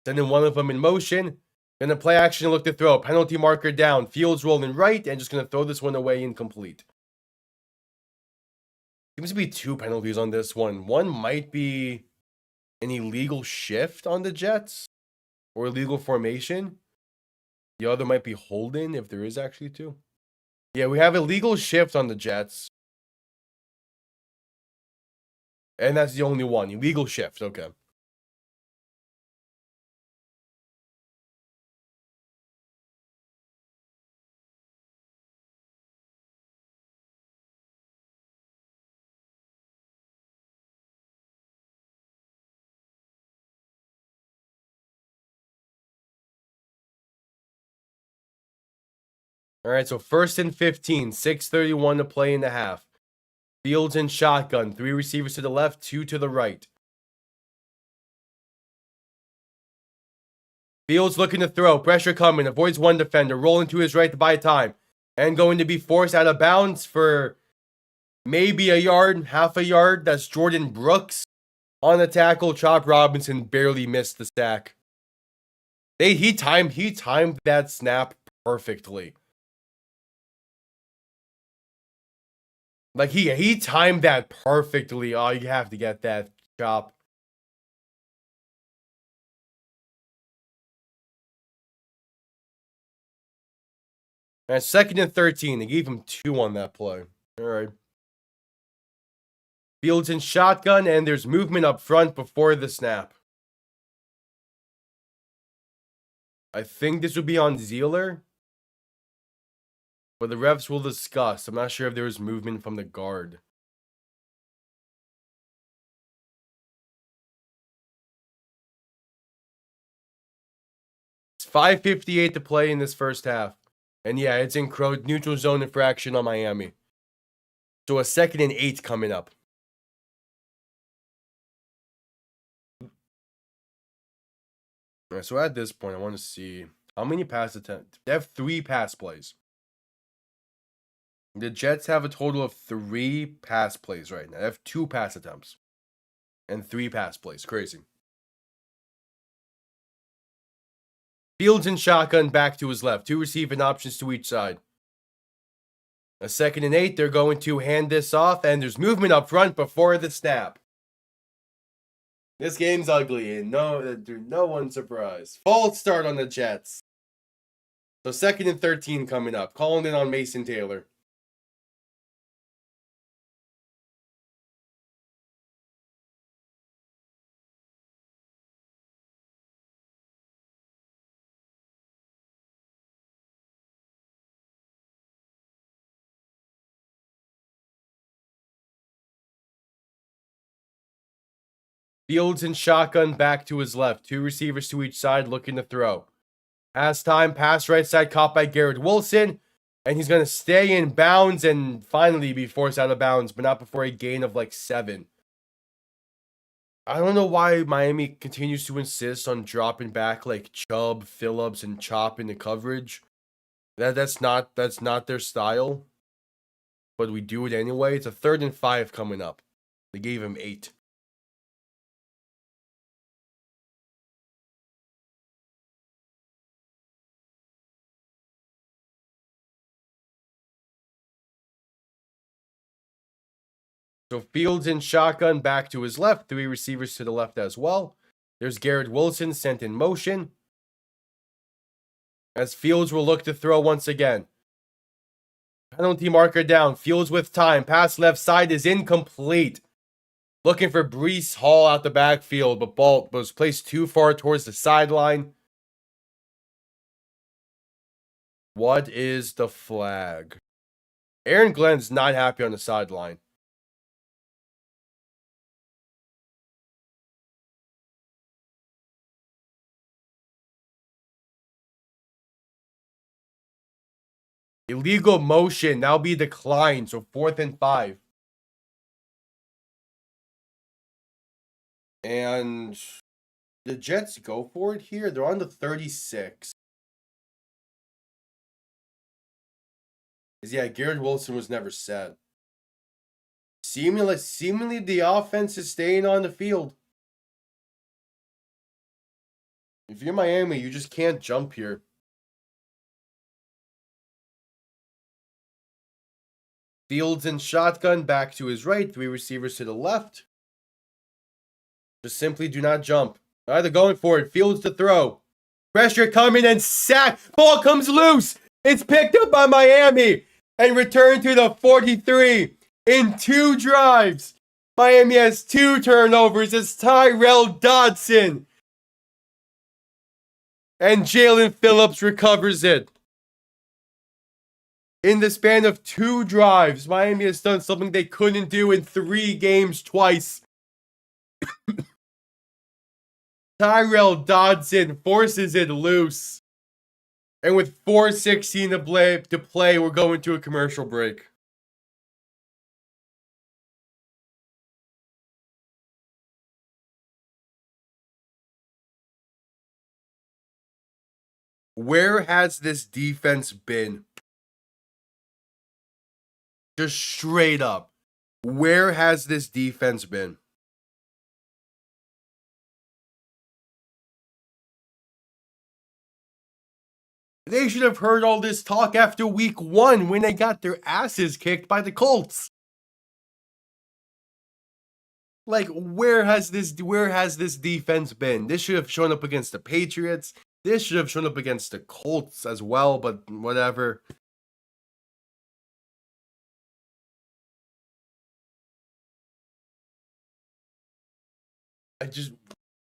Sending one of them in motion. Gonna play action and look to throw. Penalty marker down. Fields rolling right and just gonna throw this one away incomplete. Seems to be 2 penalties on this one. One might be an illegal shift on the Jets or illegal formation. The other might be holding if there is actually 2. Yeah, we have illegal shift on the Jets. And that's the only one. Illegal shift. Okay. All right, so 1st and 15, 6:31 to play in the half. Fields in shotgun, 3 receivers to the left, 2 to the right. Fields looking to throw, pressure coming, avoids one defender, rolling to his right to buy time, and going to be forced out of bounds for maybe a yard, half a yard. That's Jordan Brooks on the tackle. Chop Robinson barely missed the sack. He timed that snap perfectly. Like, he timed that perfectly. Oh, you have to get that, Chop. And 2nd and 13. They gave him 2 on that play. All right. Fields in shotgun, and there's movement up front before the snap. I think this would be on Zeeler. But the refs will discuss. I'm not sure if there was movement from the guard. It's 5:58 to play in this first half. And yeah, it's in neutral zone infraction on Miami. So a 2nd and 8 coming up. All right, so at this point, I want to see how many pass attempts. They have 3 pass plays. The Jets have a total of 3 pass plays right now. They have 2 pass attempts and 3 pass plays. Crazy. Fields in shotgun, back to his left. 2 receiving options to each side. A 2nd and 8. They're going to hand this off, and there's movement up front before the snap. This game's ugly, and no one's surprised. False start on the Jets. So 2nd and 13 coming up. Calling in on Mason Taylor. Fields in shotgun, back to his left. 2 receivers to each side looking to throw. Has time, pass right side, caught by Garrett Wilson. And he's going to stay in bounds and finally be forced out of bounds, but not before a gain of like 7. I don't know why Miami continues to insist on dropping back like Chubb, Phillips, and Chop in the coverage. That's not their style. But we do it anyway. It's a 3rd and 5 coming up. They gave him 8. So Fields in shotgun back to his left. 3 receivers to the left as well. There's Garrett Wilson sent in motion. As Fields will look to throw once again. Penalty marker down. Fields with time. Pass left side is incomplete. Looking for Breece Hall out the backfield, but ball was placed too far towards the sideline. What is the flag? Aaron Glenn's not happy on the sideline. Illegal motion now be declined, so 4th and 5. And the Jets go for it here. They're on the 36. Yeah, Garrett Wilson was never set. Seemingly the offense is staying on the field. If you're Miami, you just can't jump here. Fields in shotgun back to his right. 3 receivers to the left. Just simply do not jump. All right, they're going for it. Fields to throw. Pressure coming and sack. Ball comes loose. It's picked up by Miami and returned to the 43 in 2 drives. Miami has 2 turnovers. It's Tyrell Dodson. And Jalen Phillips recovers it. In the span of 2 drives, Miami has done something they couldn't do in 3 games twice. Tyrell Dodson forces it loose. And with 4:16 to play, we're going to a commercial break. Where has this defense been? Just straight up. Where has this defense been? They should have heard all this talk after week 1 when they got their asses kicked by the Colts. Like, where has this defense been? This should have shown up against the Patriots. This should have shown up against the Colts as well, but whatever.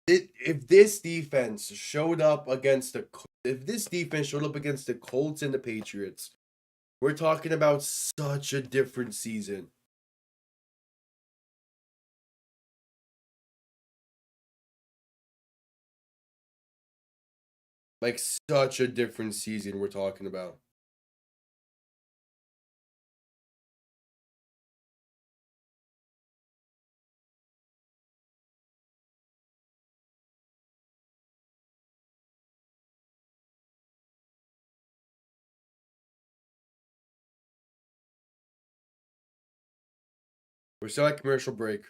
If this defense showed up against the Colts and the Patriots, we're talking about such a different season. Like, such a different season we're talking about. We're still at commercial break.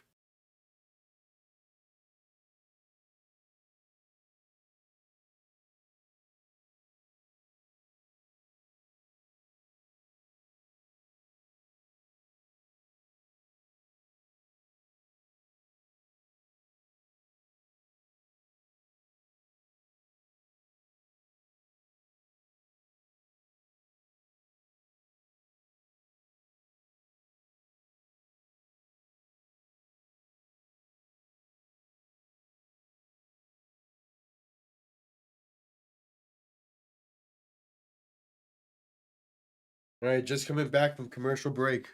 All right, just coming back from commercial break.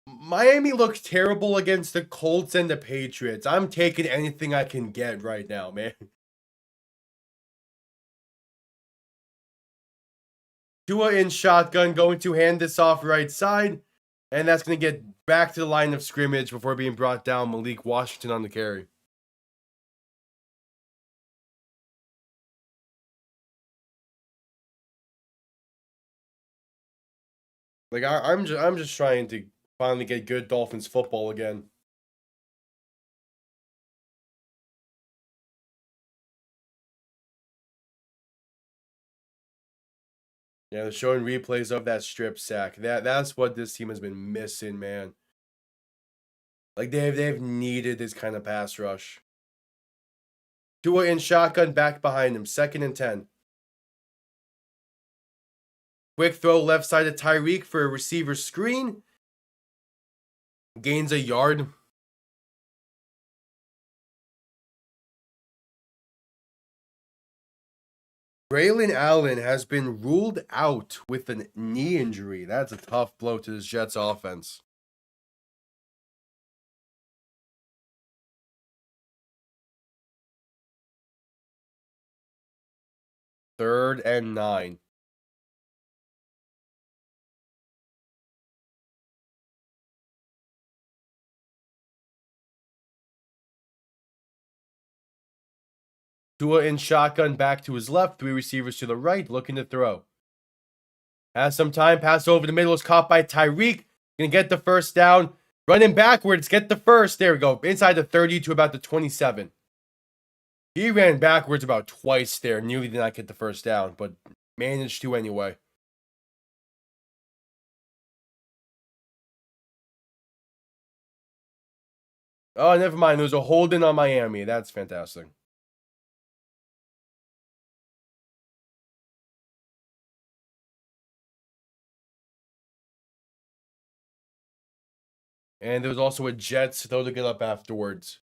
Miami looks terrible against the Colts and the Patriots. I'm taking anything I can get right now, man. Tua in shotgun, going to hand this off right side. And that's going to get back to the line of scrimmage before being brought down. Malik Washington on the carry. Like I'm just trying to finally get good Dolphins football again. Yeah, they're showing replays of that strip sack. That's what this team has been missing, man. Like they've needed this kind of pass rush. Tua in shotgun, back behind him, 2nd and 10. Quick throw left side of Tyreek for a receiver screen. Gains a yard. Braylon Allen has been ruled out with a knee injury. That's a tough blow to the Jets offense. Third and 9. Tua in shotgun, back to his left. 3 receivers to the right, looking to throw. Has some time. Pass over the middle is caught by Tyreek. Gonna get the first down. Running backwards. Get the first. There we go. Inside the 30 to about the 27. He ran backwards about twice there. Nearly did not get the first down, but managed to anyway. Oh, never mind. There was a holding on Miami. That's fantastic. And there was also a Jets throw to get up afterwards.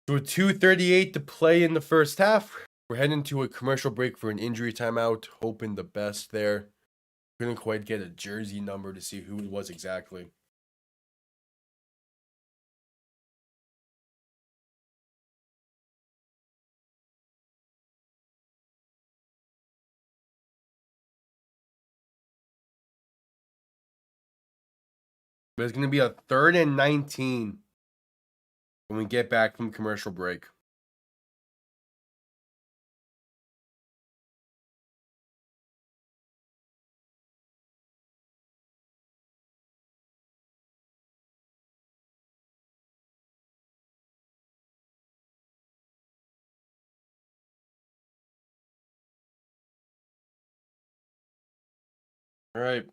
So with 2:38 to play in the first half, we're heading to a commercial break for an injury timeout. Hoping the best there. Couldn't quite get a jersey number to see who it was exactly. But it's going to be a 3rd and 19 when we get back from commercial break. All right.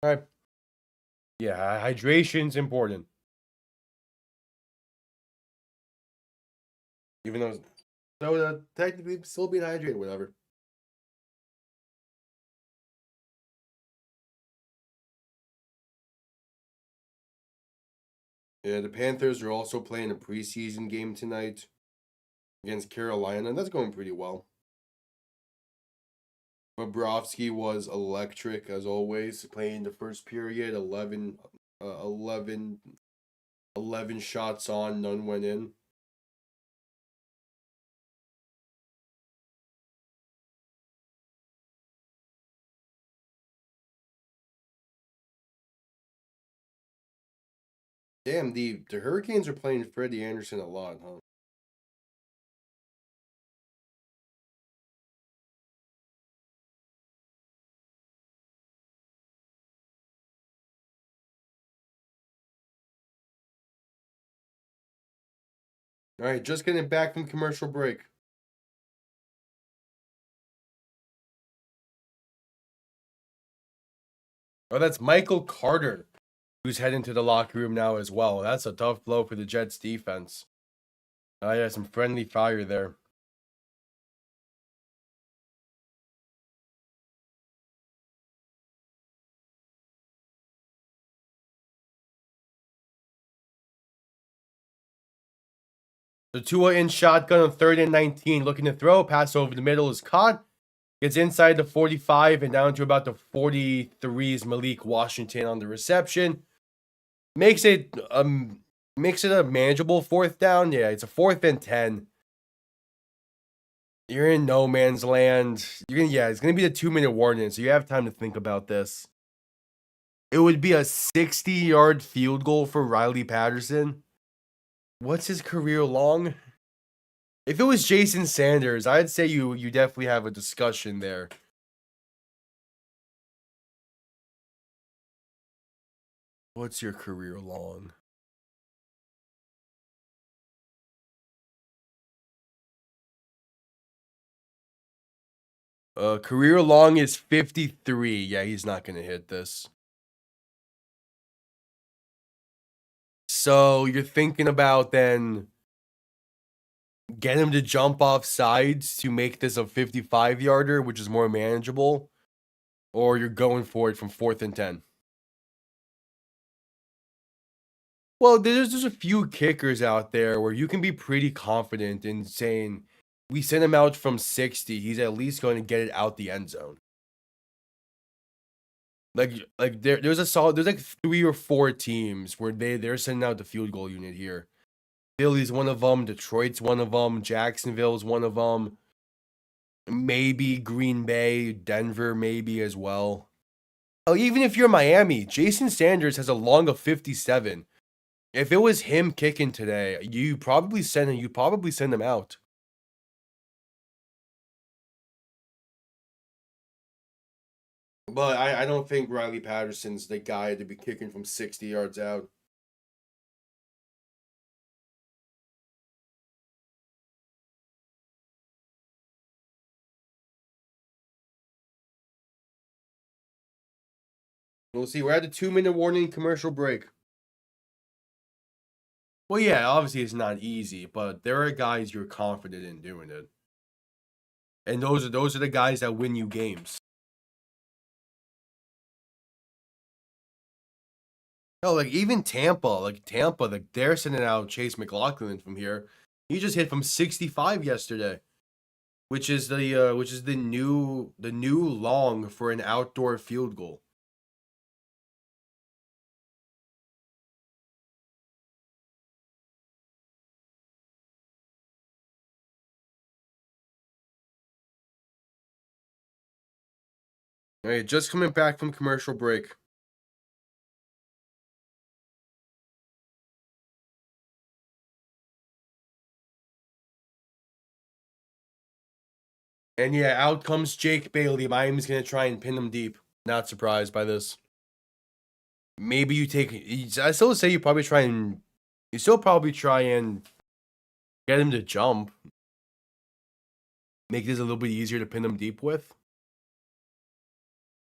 All right. Yeah, hydration's important. Even though soda technically still being hydrated, whatever. Yeah, the Panthers are also playing a preseason game tonight against Carolina, and that's going pretty well. Bobrovsky was electric as always, playing the first period, 11 shots on, none went in. Damn, the Hurricanes are playing Freddie Anderson a lot, huh? All right, just getting back from commercial break. Oh, that's Michael Carter, who's heading to the locker room now as well. That's a tough blow for the Jets defense. Yeah, some friendly fire there. So Tua in shotgun on 3rd and 19, looking to throw. Pass over the middle is caught. Gets inside the 45 and down to about the 43's Malik Washington on the reception. Makes it a manageable 4th down. Yeah, it's a 4th and 10. You're in no man's land. It's gonna be the 2-minute warning, so you have time to think about this. It would be a 60-yard field goal for Riley Patterson. What's his career long? If it was Jason Sanders, I'd say you definitely have a discussion there. What's your career long? Career long is 53. Yeah, he's not going to hit this. So you're thinking about then get him to jump off sides to make this a 55-yarder, which is more manageable, or you're going for it from 4th and 10. Well, there's a few kickers out there where you can be pretty confident in saying, we sent him out from 60, he's at least going to get it out the end zone. Like there's like 3 or 4 teams where they're sending out the field goal unit here. Philly's one of them, Detroit's one of them, Jacksonville's one of them. Maybe Green Bay, Denver maybe as well. Oh, even if you're Miami, Jason Sanders has a long of 57. If it was him kicking today, you probably send him out. But I don't think Riley Patterson's the guy to be kicking from 60 yards out. We'll see. We're at the 2-minute warning commercial break. Well, yeah, obviously it's not easy, but there are guys you're confident in doing it. And those are the guys that win you games. No, like even Tampa, they're sending out Chase McLaughlin from here. He just hit from 65 yesterday, which is the new long for an outdoor field goal. All right, just coming back from commercial break. And yeah, out comes Jake Bailey. Miami's going to try and pin him deep. Not surprised by this. Maybe you take... I still say you still probably try and get him to jump. Make this a little bit easier to pin him deep with.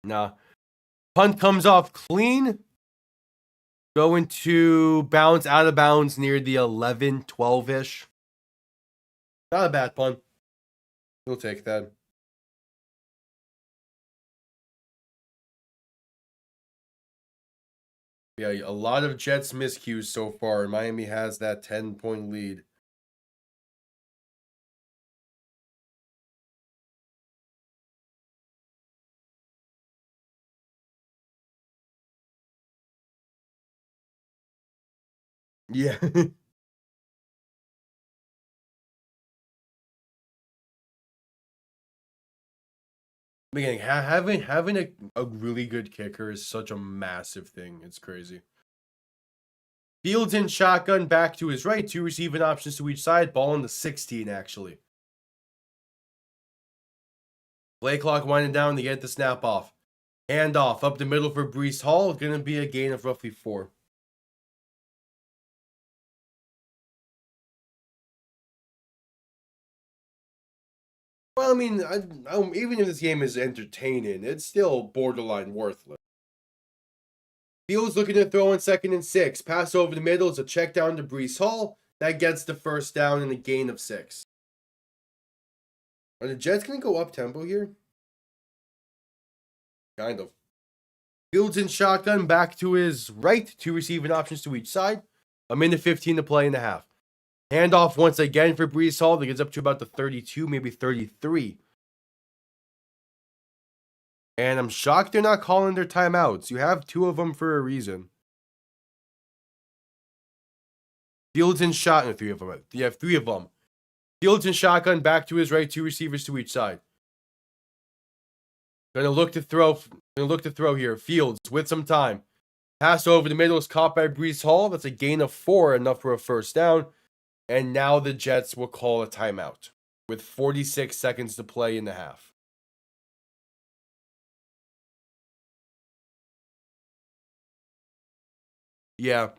Nah. Punt comes off clean. Going to bounce out of bounds near the 11, 12-ish. Not a bad punt. We'll take that. Yeah, a lot of Jets miscues so far. Miami has that 10-point lead. Yeah. Again, having a really good kicker is such a massive thing. It's crazy. Fields in shotgun, back to his right. 2 receiving options to each side. Ball in the 16, actually. Play clock winding down to get the snap off. Hand off up the middle for Breece Hall. Going to be a gain of roughly 4. Well, I mean, even if this game is entertaining, it's still borderline worthless. Fields looking to throw in 2nd and 6. Pass over the middle. It's a check down to Breece Hall. That gets the first down and a gain of 6. Are the Jets going to go up tempo here? Kind of. Fields in shotgun, back to his right. 2 receiving options to each side. A minute 15 to play in the half. Handoff once again for Brees Hall. That gets up to about the 32, maybe 33. And I'm shocked they're not calling their timeouts. You have 2 of them for a reason. Fields and shotgun, 3 of them. You have 3 of them. Fields and shotgun, back to his right, 2 receivers to each side. Gonna look to throw here. Fields with some time. Pass over the middle is caught by Brees Hall. That's a gain of 4, enough for a first down. And now the Jets will call a timeout with 46 seconds to play in the half. Yeah.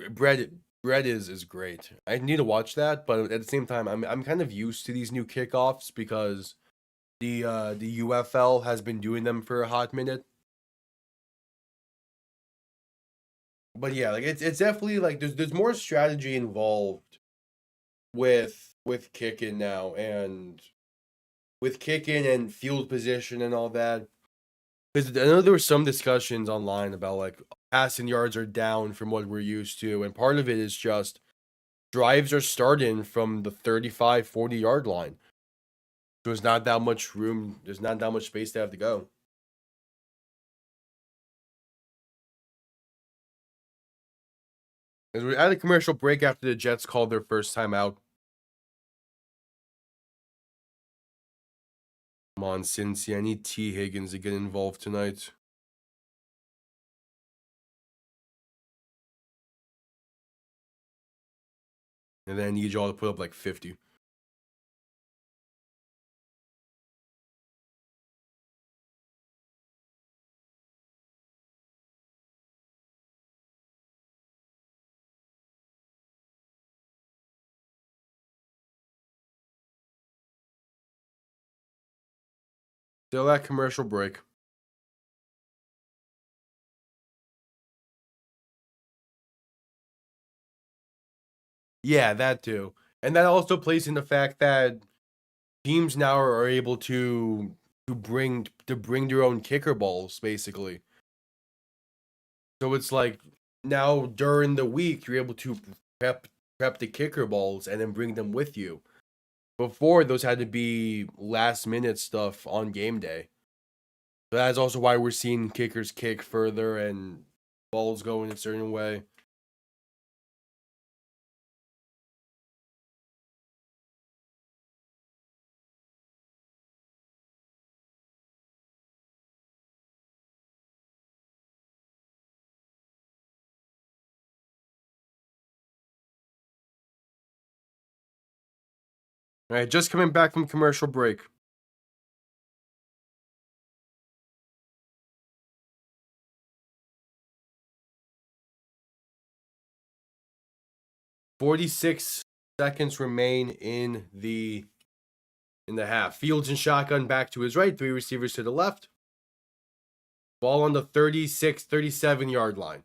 Bread is great. I need to watch that, but at the same time, I'm kind of used to these new kickoffs because the UFL has been doing them for a hot minute. But yeah, like it's definitely like there's more strategy involved with kicking now, and with kicking and field position and all that. Because I know there were some discussions online about like passing yards are down from what we're used to, and part of it is just drives are starting from the 35, 40-yard line. There's not that much room. There's not that much space to have to go. As we're at a commercial break after the Jets called their first time out. Come on, Cincy. I need T. Higgins to get involved tonight. And then I need y'all to put up like 50. Still at commercial break. Yeah, that too. And that also plays in the fact that teams now are able to bring their own kicker balls, basically. So it's like now during the week you're able to prep the kicker balls and then bring them with you. Before those had to be last minute stuff on game day. So that's also why we're seeing kickers kick further and balls go in a certain way. All right, just coming back from commercial break. .46 seconds remain in the half. Fields and shotgun back to his right, 3 receivers to the left. Ball on the 36, 37-yard line.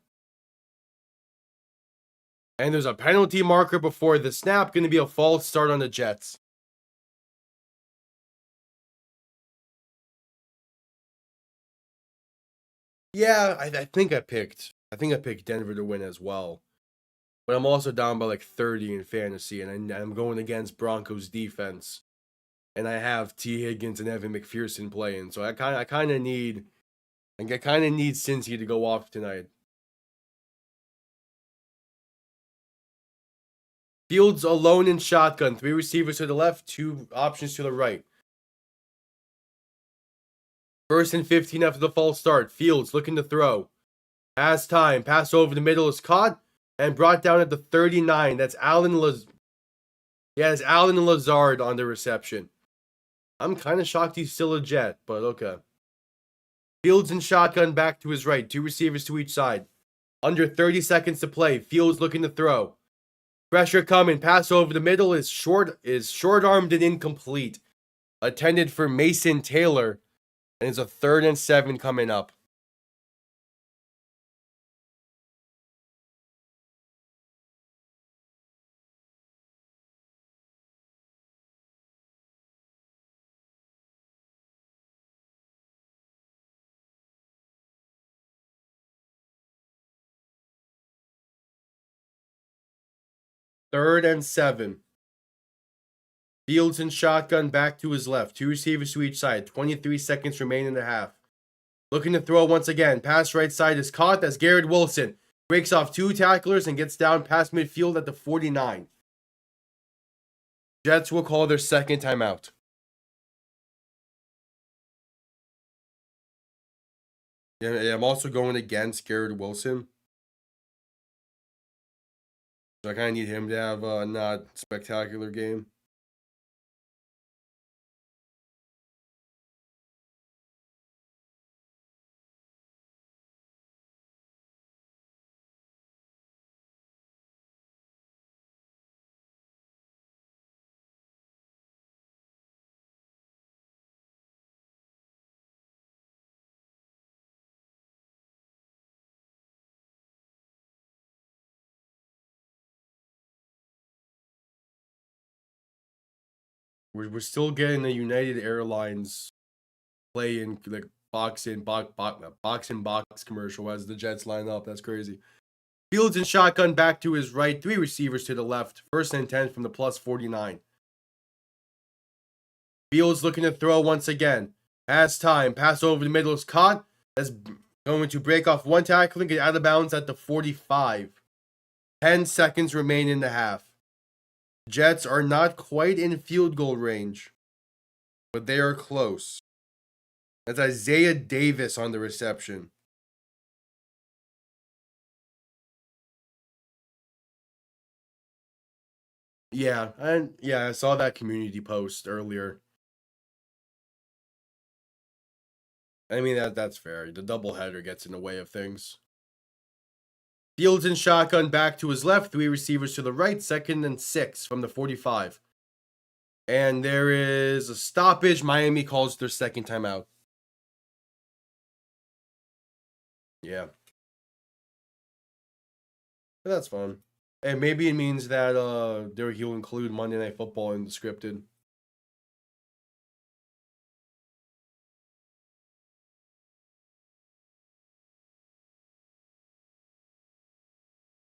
And there's a penalty marker before the snap. Going to be a false start on the Jets. Yeah, I think I picked Denver to win as well. But I'm also down by like 30 in fantasy, and I'm going against Broncos defense. And I have T. Higgins and Evan McPherson playing, so I kind of need Cincy to go off tonight. Fields alone in shotgun, 3 receivers to the left, 2 options to the right. First and 15 after the false start. Fields looking to throw. Has time. Pass over the middle is caught and brought down at the 39. That's Allen Lazard on the reception. I'm kind of shocked he's still a Jet, but okay. Fields in shotgun back to his right. 2 receivers to each side. Under 30 seconds to play. Fields looking to throw. Pressure coming. Pass over the middle is short-armed and incomplete. Intended for Mason Taylor. And it's a 3rd and 7 coming up. 3rd and 7. Fields in shotgun back to his left. 2 receivers to each side. 23 seconds remain in the half. Looking to throw once again. Pass right side is caught as Garrett Wilson breaks off 2 tacklers and gets down past midfield at the 49. Jets will call their second timeout. Yeah, I'm also going against Garrett Wilson. So I kind of need him to have a not spectacular game. We're still getting a United Airlines play in like box commercial as the Jets line up. That's crazy. Fields in shotgun back to his right. 3 receivers to the left. 1st and 10 from the plus 49. Fields looking to throw once again. Has time. Pass over the middle is caught. That's going to break off 1 tackle and get out of bounds at the 45. 10 seconds remain in the half. Jets are not quite in field goal range, but they are close. That's Isaiah Davis on the reception. Yeah, I saw that community post earlier. I mean, that's fair. The doubleheader gets in the way of things. Fields in shotgun back to his left. 3 receivers to the right. 2nd and 6 from the 45. And there is a stoppage. Miami calls their second timeout. Yeah. But that's fun. And maybe it means that he'll include Monday Night Football in the scripted.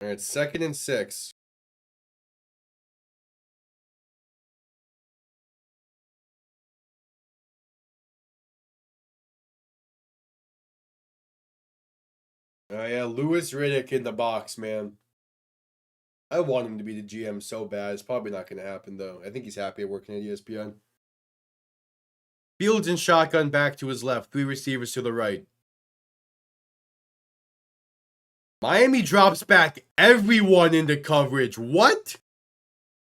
All right, 2nd and 6. Oh yeah, Louis Riddick in the box, man. I want him to be the GM so bad. It's probably not going to happen, though. I think he's happy working at ESPN. Fields in shotgun back to his left. 3 receivers to the right. Miami drops back everyone into coverage. What?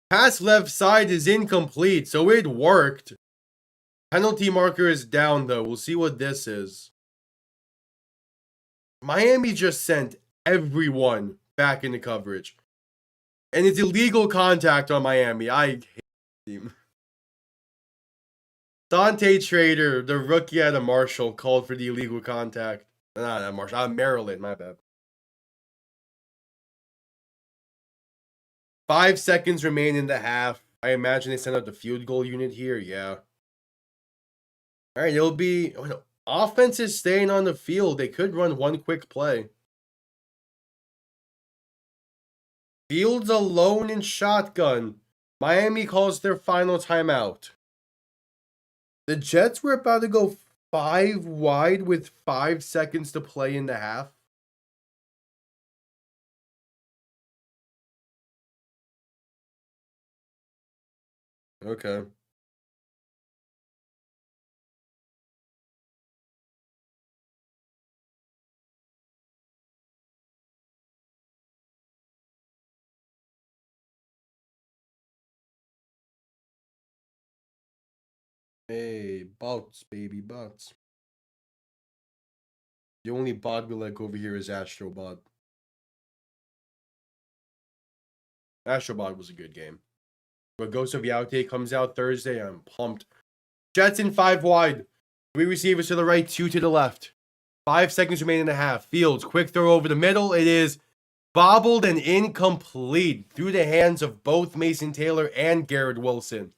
Pass left side is incomplete, so it worked. Penalty marker is down, though. We'll see what this is. Miami just sent everyone back into coverage. And it's illegal contact on Miami. I hate the team. Dante Trader, the rookie out of Marshall, called for the illegal contact. Not Marshall. Maryland, my bad. 5 seconds remain in the half. I imagine they sent out the field goal unit here. Yeah. All right, it'll be... Oh, no. Offense is staying on the field. They could run 1 quick play. Fields alone in shotgun. Miami calls their final timeout. The Jets were about to go 5 wide with 5 seconds to play in the half. Okay. Hey, bots, baby, bots. The only bot we like over here is Astrobot. Astrobot was a good game. But Ghost of Yaute comes out Thursday. I'm pumped. Jets in 5 wide. 3 receivers to the right, 2 to the left. 5 seconds remaining in the half. Fields, quick throw over the middle. It is bobbled and incomplete through the hands of both Mason Taylor and Garrett Wilson.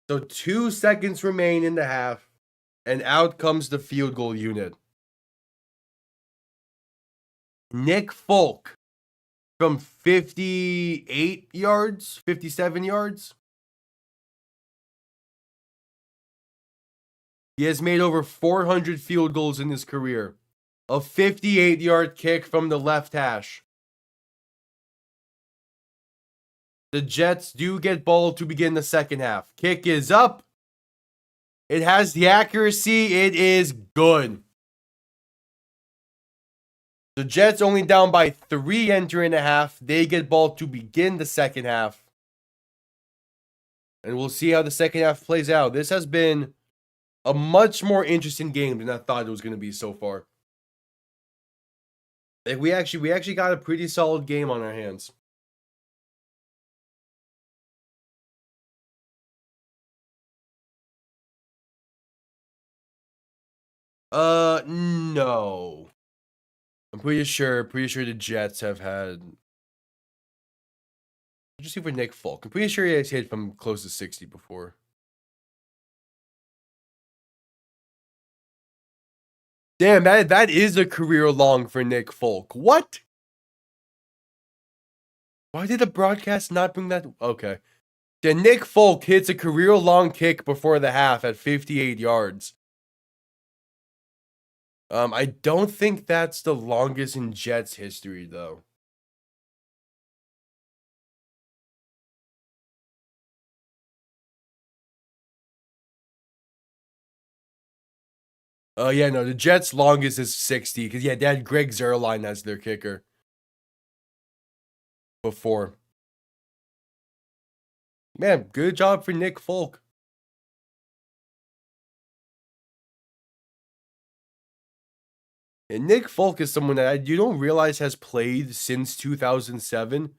So 2 seconds remain in the half, and out comes the field goal unit. Nick Folk from 58 yards, 57 yards. He has made over 400 field goals in his career. A 58-yard kick from the left hash. The Jets do get ball to begin the second half. Kick is up. It has the accuracy. It is good. The Jets only down by 3 entering the half. They get ball to begin the second half. And we'll see how the second half plays out. This has been a much more interesting game than I thought it was going to be so far. Like we actually got a pretty solid game on our hands. No. I'm pretty sure the Jets have had. Just see for Nick Folk. I'm pretty sure he has hit from close to 60 before. Damn, that is a career long for Nick Folk. What? Why did the broadcast not bring that? Okay. Then Nick Folk hits a career long kick before the half at 58 yards. I don't think that's the longest in Jets history, though. Yeah, no, the Jets' longest is 60, because, yeah, they had Greg Zuerlein as their kicker before. Man, good job for Nick Folk. And Nick Folk is someone that you don't realize has played since 2007.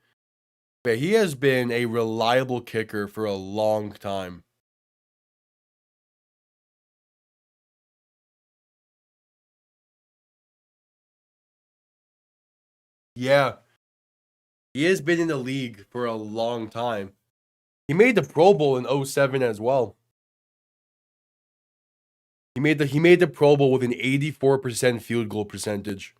But he has been a reliable kicker for a long time. Yeah. He has been in the league for a long time. He made the Pro Bowl in 07 as well. He made the Pro Bowl with an 84% field goal percentage.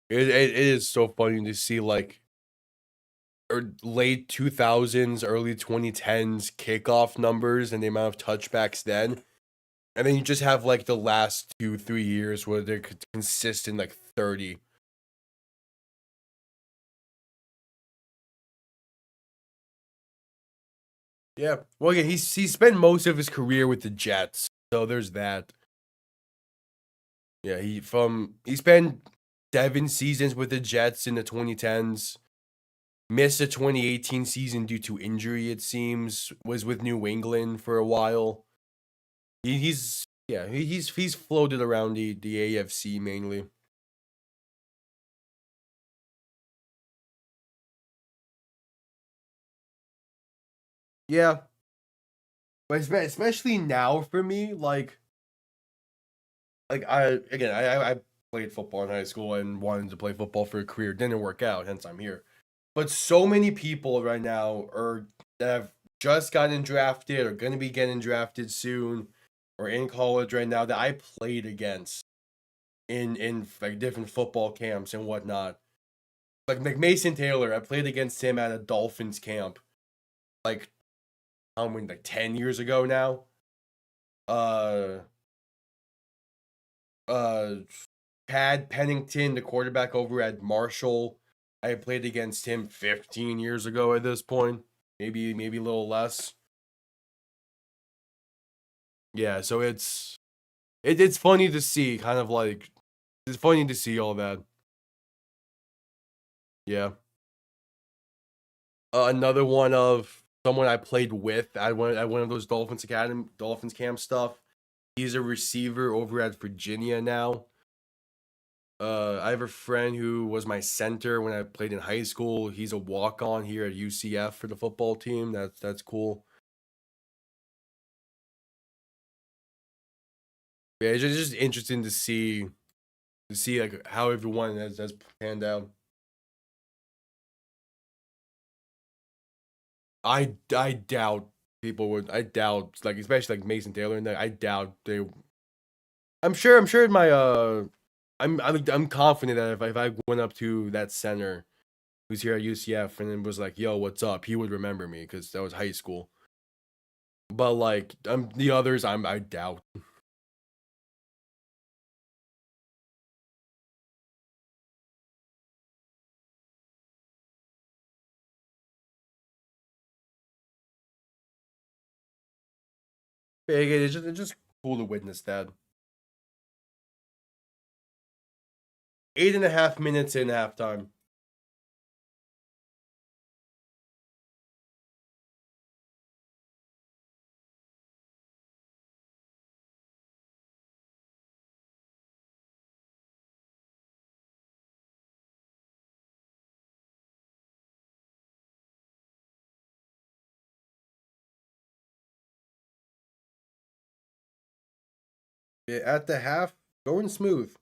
It is so funny to see like late 2000s, early 2010s kickoff numbers and the amount of touchbacks then. And then you just have like the last 2-3 years where they're consistent like 30. Yeah. Well, yeah, he spent most of his career with the Jets. So there's that. Yeah, he spent 7 seasons with the Jets in the 2010s. Missed the 2018 season due to injury, it seems. Was with New England for a while. He's floated around the AFC mainly. Yeah. But especially now for me, like I played football in high school and wanted to play football for a career. Didn't work out, hence I'm here. But so many people right now that have just gotten drafted or gonna be getting drafted soon or in college right now that I played against in like different football camps and whatnot. Like Mason Taylor, I played against him at a Dolphins camp. Like how many, like 10 years ago now? Uh Chad Pennington, the quarterback over at Marshall. I played against him 15 years ago at this point. Maybe a little less. Yeah, so it's funny to see, kind of like it's funny to see all that. Yeah. Another one of someone I played with at one of those Dolphins camp stuff. He's a receiver over at Virginia now. I have a friend who was my center when I played in high school. He's a walk-on here at UCF for the football team. That's cool. Yeah, it's just interesting to see like how everyone has panned out. I doubt people would. I doubt, like, especially like Mason Taylor and that. I doubt they. I'm sure. In my I'm confident that if I went up to that center who's here at UCF and then was like, "Yo, what's up?" he would remember me because that was high school. But like, the others, I doubt. It's just cool to witness that. 8.5 minutes in halftime. Yeah, at the half, going smooth.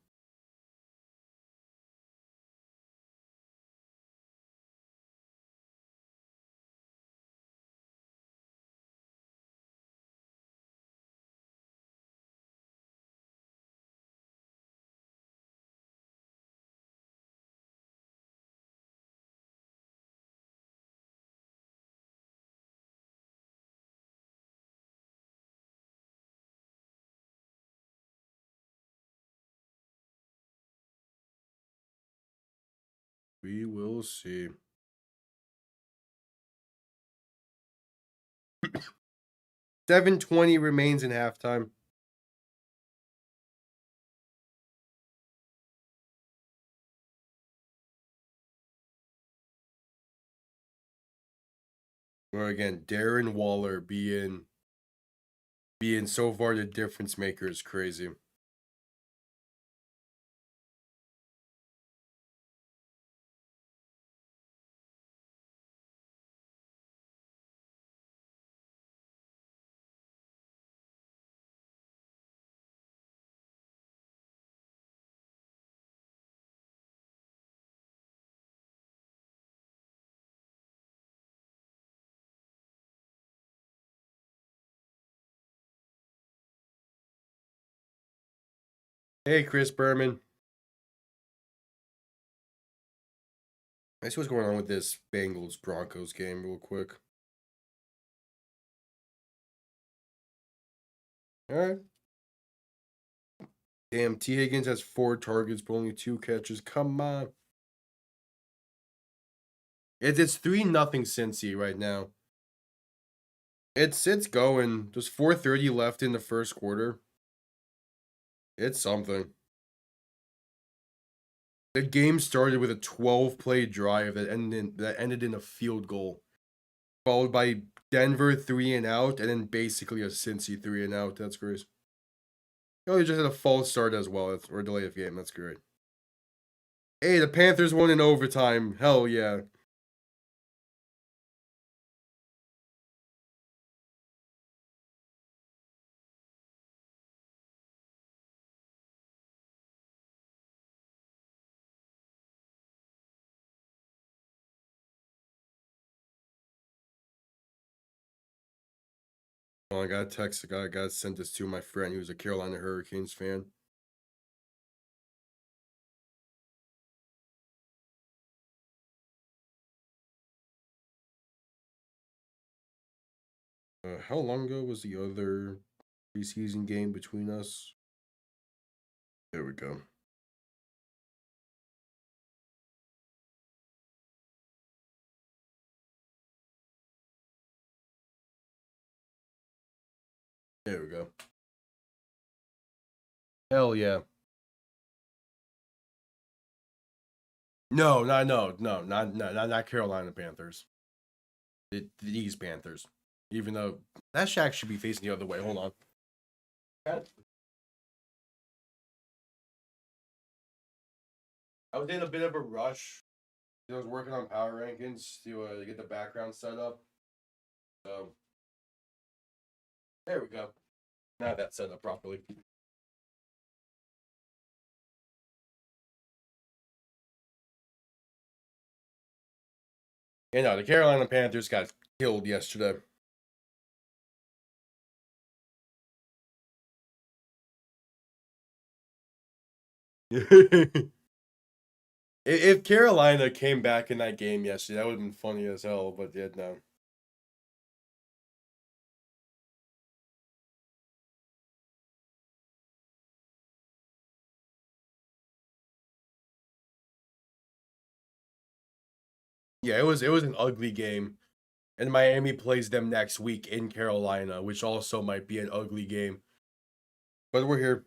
We will see. 7:20 remains in halftime. Where again, Darren Waller being so far the difference maker is crazy. Hey, Chris Berman. I see what's going on with this Bengals Broncos game real quick. All right. Damn, T. Higgins has 4 targets but only 2 catches. Come on. It's 3-0 Cincy right now. It's going. There's 4:30 left in the first quarter. It's something. The game started with a 12-play drive that ended in a field goal, followed by Denver 3-and-out, and then basically a Cincy 3-and-out. That's great. Oh, you just had a false start as well, or a delay of game. That's great. Hey, the Panthers won in overtime. Hell yeah. Oh, I got a text. I got sent this to my friend who's a Carolina Hurricanes fan. How long ago was the other preseason game between us? There we go. There we go. Hell yeah. No, not Carolina Panthers. These Panthers. Even though that Shaq should be facing the other way. Hold on. I was in a bit of a rush. I was working on power rankings to get the background set up. So there we go. Now that's set up properly. The Carolina Panthers got killed yesterday. If Carolina came back in that game yesterday, that would have been funny as hell, but yeah, no. Yeah, it was an ugly game. And Miami plays them next week in Carolina, which also might be an ugly game. But we're here.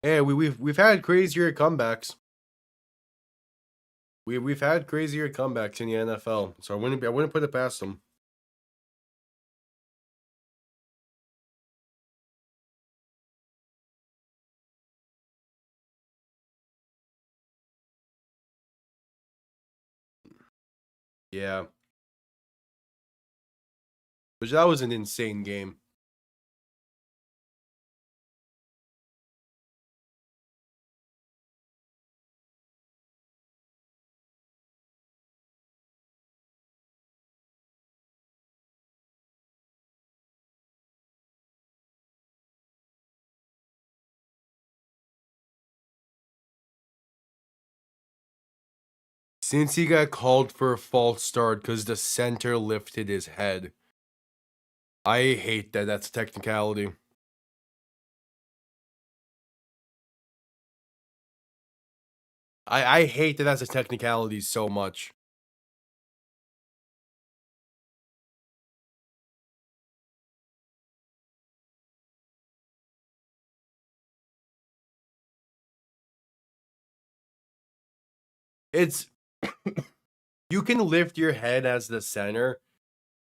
Yeah, we've had crazier comebacks. We've had crazier comebacks in the NFL, so I wouldn't put it past them. Yeah, but that was an insane game. Since he got called for a false start because the center lifted his head, I hate that. That's a technicality. I hate that that's a technicality so much. It's you can lift your head as the center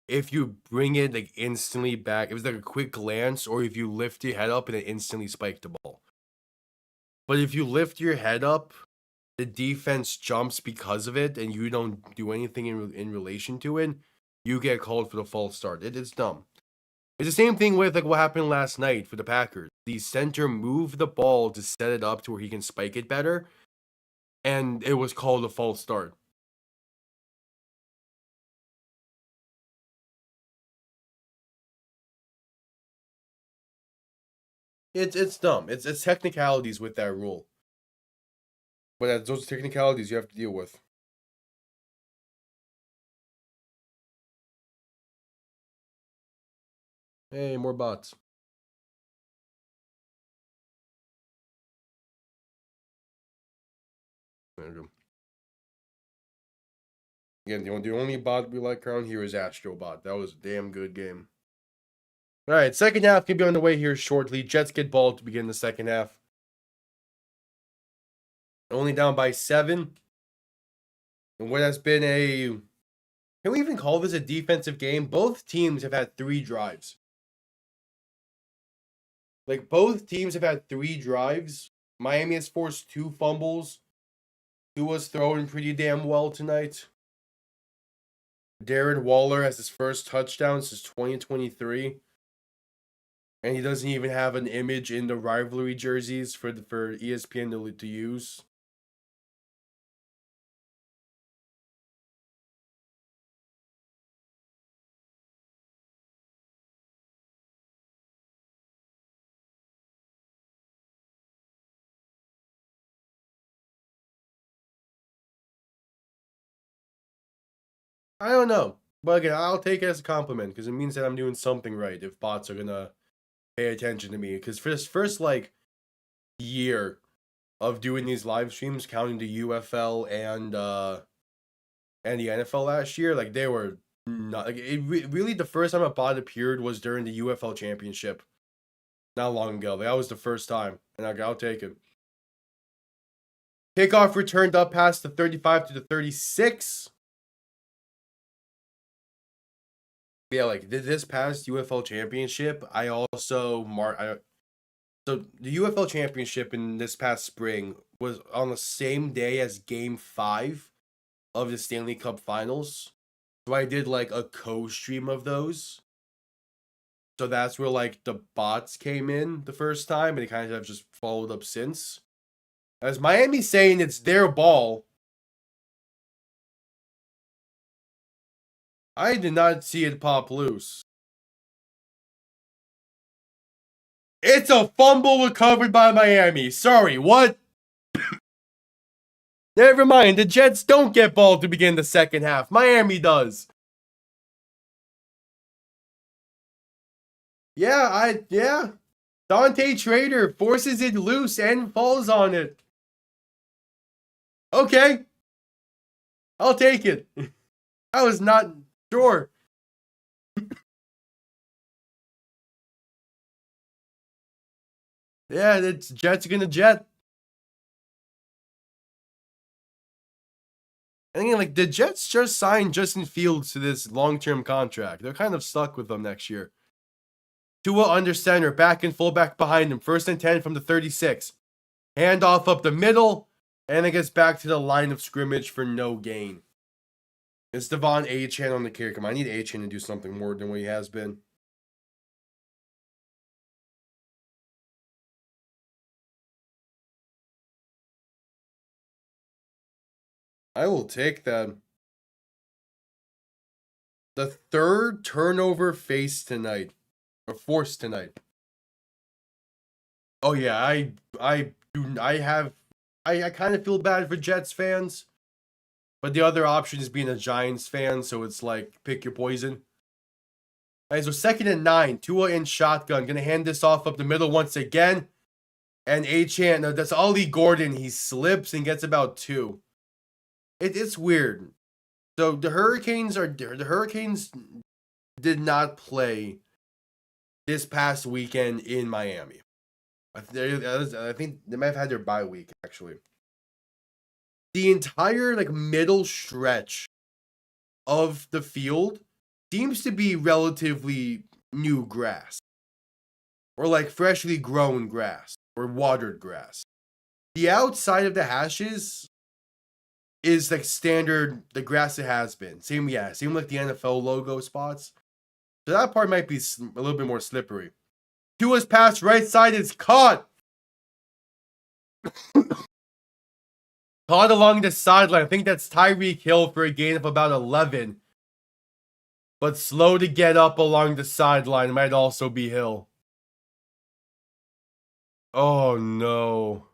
if you bring it like instantly back. It was like a quick glance, or if you lift your head up and it instantly spiked the ball. But if you lift your head up, the defense jumps because of it, and you don't do anything in relation to it, you get called for the false start. It's dumb. It's the same thing with like what happened last night for the Packers. The center moved the ball to set it up to where he can spike it better, and it was called a false start. It's dumb. It's technicalities with that rule. But that's those technicalities you have to deal with. Hey, more bots. There we go. Again, the only bot we like around here is Astrobot. That was a damn good game. All right, second half can be on the way here shortly. Jets get ball to begin the second half. Only down by 7. And what has been a... Can we even call this a defensive game? Both teams have had 3 drives. Like, both teams have had 3 drives. Miami has forced 2 fumbles. Tua's throwing pretty damn well tonight. Darren Waller has his first touchdown since 2023. And he doesn't even have an image in the rivalry jerseys for ESPN to use. I don't know. But again, I'll take it as a compliment because it means that I'm doing something right if bots are going to pay attention to me. Because for this first, like, year of doing these live streams, counting the UFL and the NFL last year, like, they were not... Like, really, the first time a bot appeared was during the UFL championship. Not long ago. That was the first time. And I'll take it. Kickoff returned up past the 35 to the 36. Yeah, like this past UFL championship, I also so the UFL championship in this past spring was on the same day as Game 5 of the Stanley Cup Finals. So I did like a co-stream of those. So that's where like the bots came in the first time, and they kind of have just followed up since. As Miami's saying it's their ball, I did not see it pop loose. It's a fumble recovered by Miami. Sorry, what? Never mind, the Jets don't get ball to begin the second half. Miami does. Yeah. Dante Trader forces it loose and falls on it. Okay. I'll take it. I was not sure. Yeah, it's Jets gonna jet. And again, like the Jets just signed Justin Fields to this long-term contract. They're kind of stuck with them next year. Tua under center, back and fullback behind him. 1st and 10 from the 36. Handoff up the middle, and it gets back to the line of scrimmage for no gain. It's Devon Achane on the kick. I need Achane to do something more than what he has been. I will take that. The third turnover faced tonight, or forced tonight. Oh yeah, I kind of feel bad for Jets fans, but the other option is being a Giants fan, so it's like pick your poison. All right, so 2nd and 9, Tua in shotgun, gonna hand this off up the middle once again, and Achane. No, that's Ollie Gordon. He slips and gets about 2. It's weird. So the Hurricanes did not play this past weekend in Miami. I think they might have had their bye week, actually. The entire like middle stretch of the field seems to be relatively new grass. Or like freshly grown grass. Or watered grass. The outside of the hashes is like standard, the grass it has been. Same like the NFL logo spots. So that part might be a little bit more slippery. Tua's pass right side is caught. Caught along the sideline. I think that's Tyreek Hill for a gain of about 11. But slow to get up along the sideline might also be Hill. Oh no.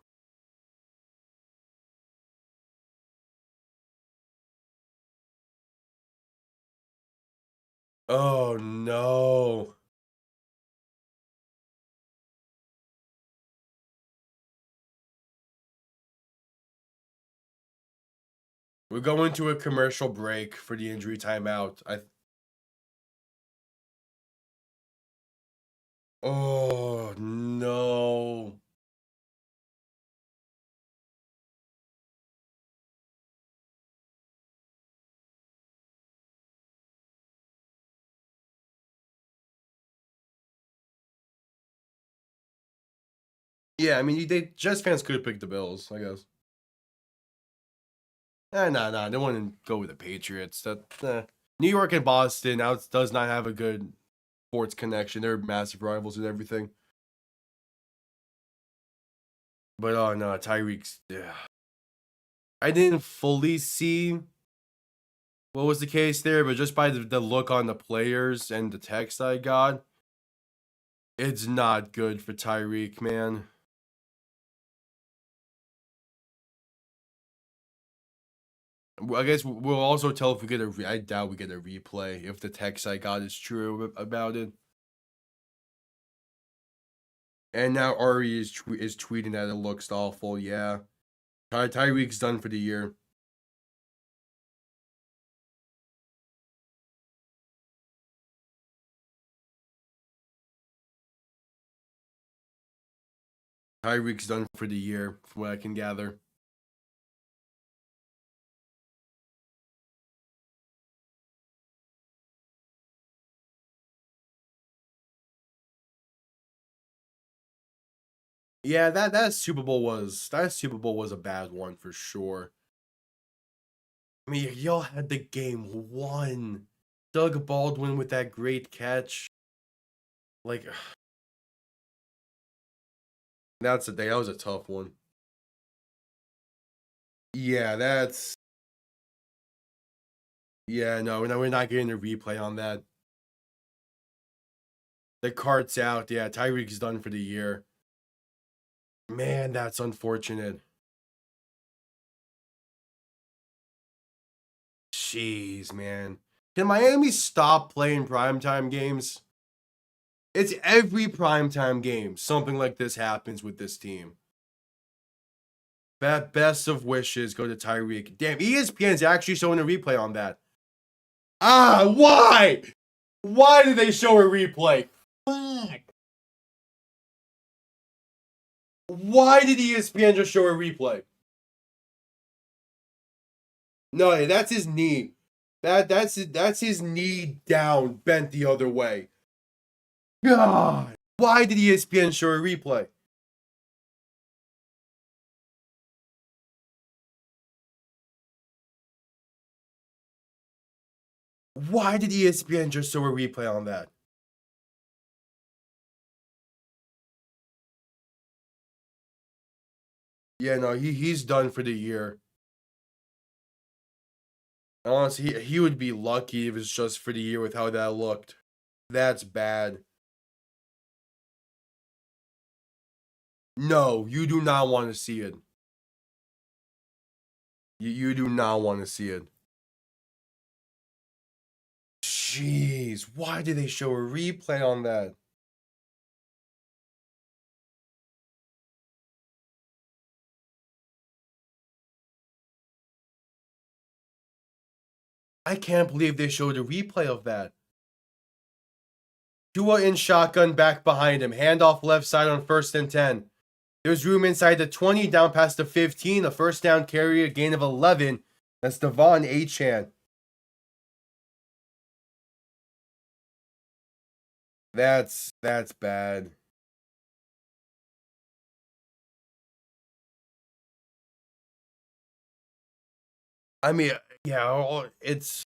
Oh no. We're going to a commercial break for the injury timeout. Oh no. Yeah, I mean, Jets fans could have picked the Bills, I guess. Nah. They want to go with the Patriots. New York and Boston now does not have a good sports connection. They're massive rivals and everything. But oh no, Tyreek's. Yeah. I didn't fully see what was the case there, but just by the look on the players and the text I got, it's not good for Tyreek, man. I guess we'll also tell if we get I doubt we get a replay if the text I got is true about it. And now Ari is tweeting that it looks awful. Yeah, Tyreek's done for the year. Tyreek's done for the year, from what I can gather. Yeah, that Super Bowl was a bad one for sure. I mean, y'all had the game won. Doug Baldwin with that great catch. Like, that's a day. That was a tough one. Yeah, that's. Yeah, no, we're not getting a replay on that. The cart's out. Yeah, Tyreek's done for the year. Man, that's unfortunate. Jeez, man. Can Miami stop playing primetime games? It's every primetime game. Something like this happens with this team. Best of wishes go to Tyreek. Damn, ESPN's actually showing a replay on that. Ah, why? Why did they show a replay? Fuck. Why did ESPN just show a replay? No, that's his knee. That's his knee down, bent the other way. God, why did ESPN show a replay? Why did ESPN just show a replay on that? Yeah, no, he's done for the year. Honestly, he would be lucky if it's just for the year with how that looked. That's bad. No, you do not want to see it. You do not want to see it. Jeez, why did they show a replay on that? I can't believe they showed a replay of that. Tua in shotgun back behind him. Handoff left side on 1st and 10. There's room inside the 20, down past the 15. A first down carry, a gain of 11. That's Devon Achane. That's bad. I mean, yeah, it's.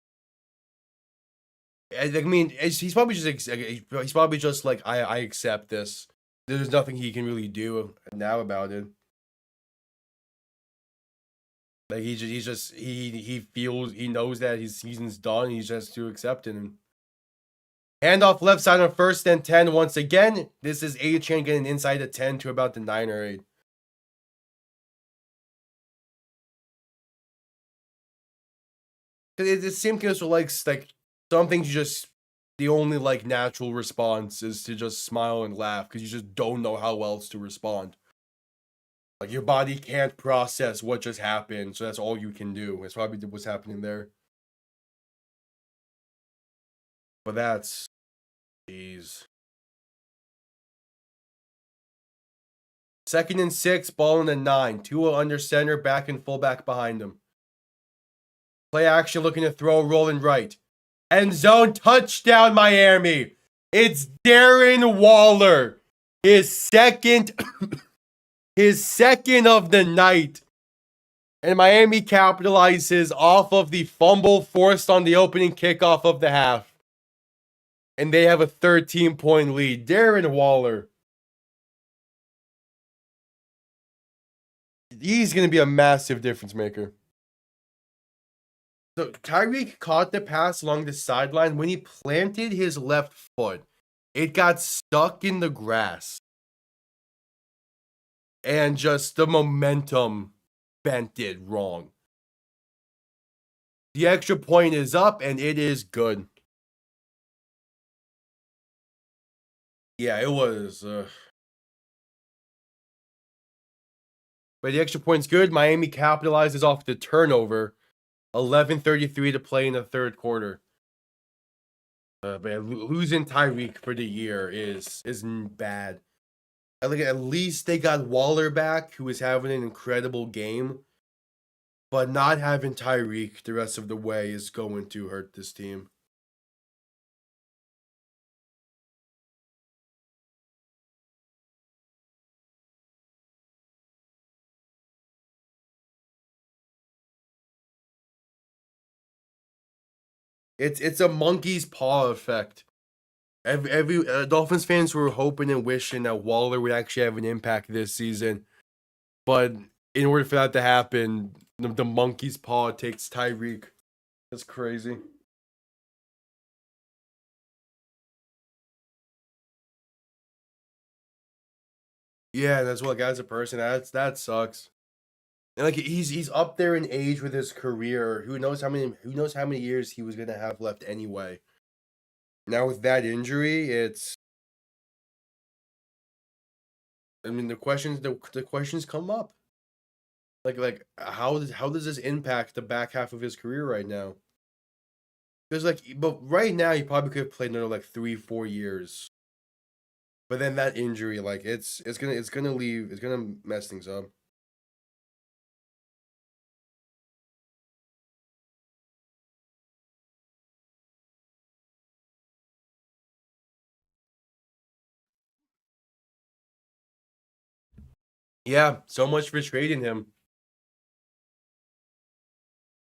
I mean, he's probably just like I accept this. There's nothing he can really do now about it. Like he knows that his season's done. He's just to accept it. And handoff left side on 1st and 10 once again. This is Achane getting inside the 10 to about the 9 or 8. It seems kind of like some things you just the only like natural response is to just smile and laugh because you just don't know how else to respond. Like your body can't process what just happened, so that's all you can do. That's probably what's happening there. But that's jeez. 2nd and 6, ball in the 9. Tua under center, back and fullback behind him. Play action, looking to throw, rolling right. End zone, touchdown, Miami. It's Darren Waller. His second of the night. And Miami capitalizes off of the fumble forced on the opening kickoff of the half. And they have a 13-point lead. Darren Waller. He's going to be a massive difference maker. So Tyreek caught the pass along the sideline. When he planted his left foot, it got stuck in the grass. And just the momentum bent it wrong. The extra point is up, and it is good. Yeah, it was. But the extra point's good. Miami capitalizes off the turnover. 11:33 to play in the third quarter. But losing Tyreek for the year is bad. I think at least they got Waller back, who is having an incredible game. But not having Tyreek the rest of the way is going to hurt this team. It's a monkey's paw effect. Every Dolphins fans were hoping and wishing that Waller would actually have an impact this season, but in order for that to happen, the monkey's paw takes Tyreek. That's crazy. Yeah, that's what guy's a person. That sucks. And like he's up there in age with his career. Who knows how many years he was gonna have left anyway. Now with that injury, I mean the questions come up. Like how does this impact the back half of his career right now? Because but right now he probably could have played another like 3-4 years. But then that injury, like it's gonna mess things up. Yeah, so much for trading him.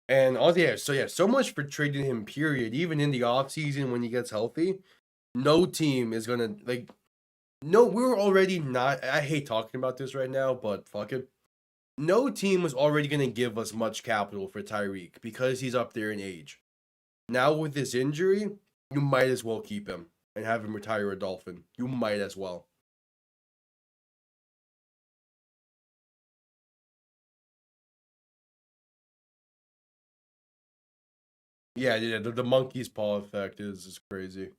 And also, so much for trading him, period. Even in the offseason when he gets healthy, no team is gonna like no, we're already not I hate talking about this right now, but fuck it. No team was already gonna give us much capital for Tyreek because he's up there in age. Now with this injury, you might as well keep him and have him retire a Dolphin. You might as well. Yeah, the monkey's paw effect is crazy.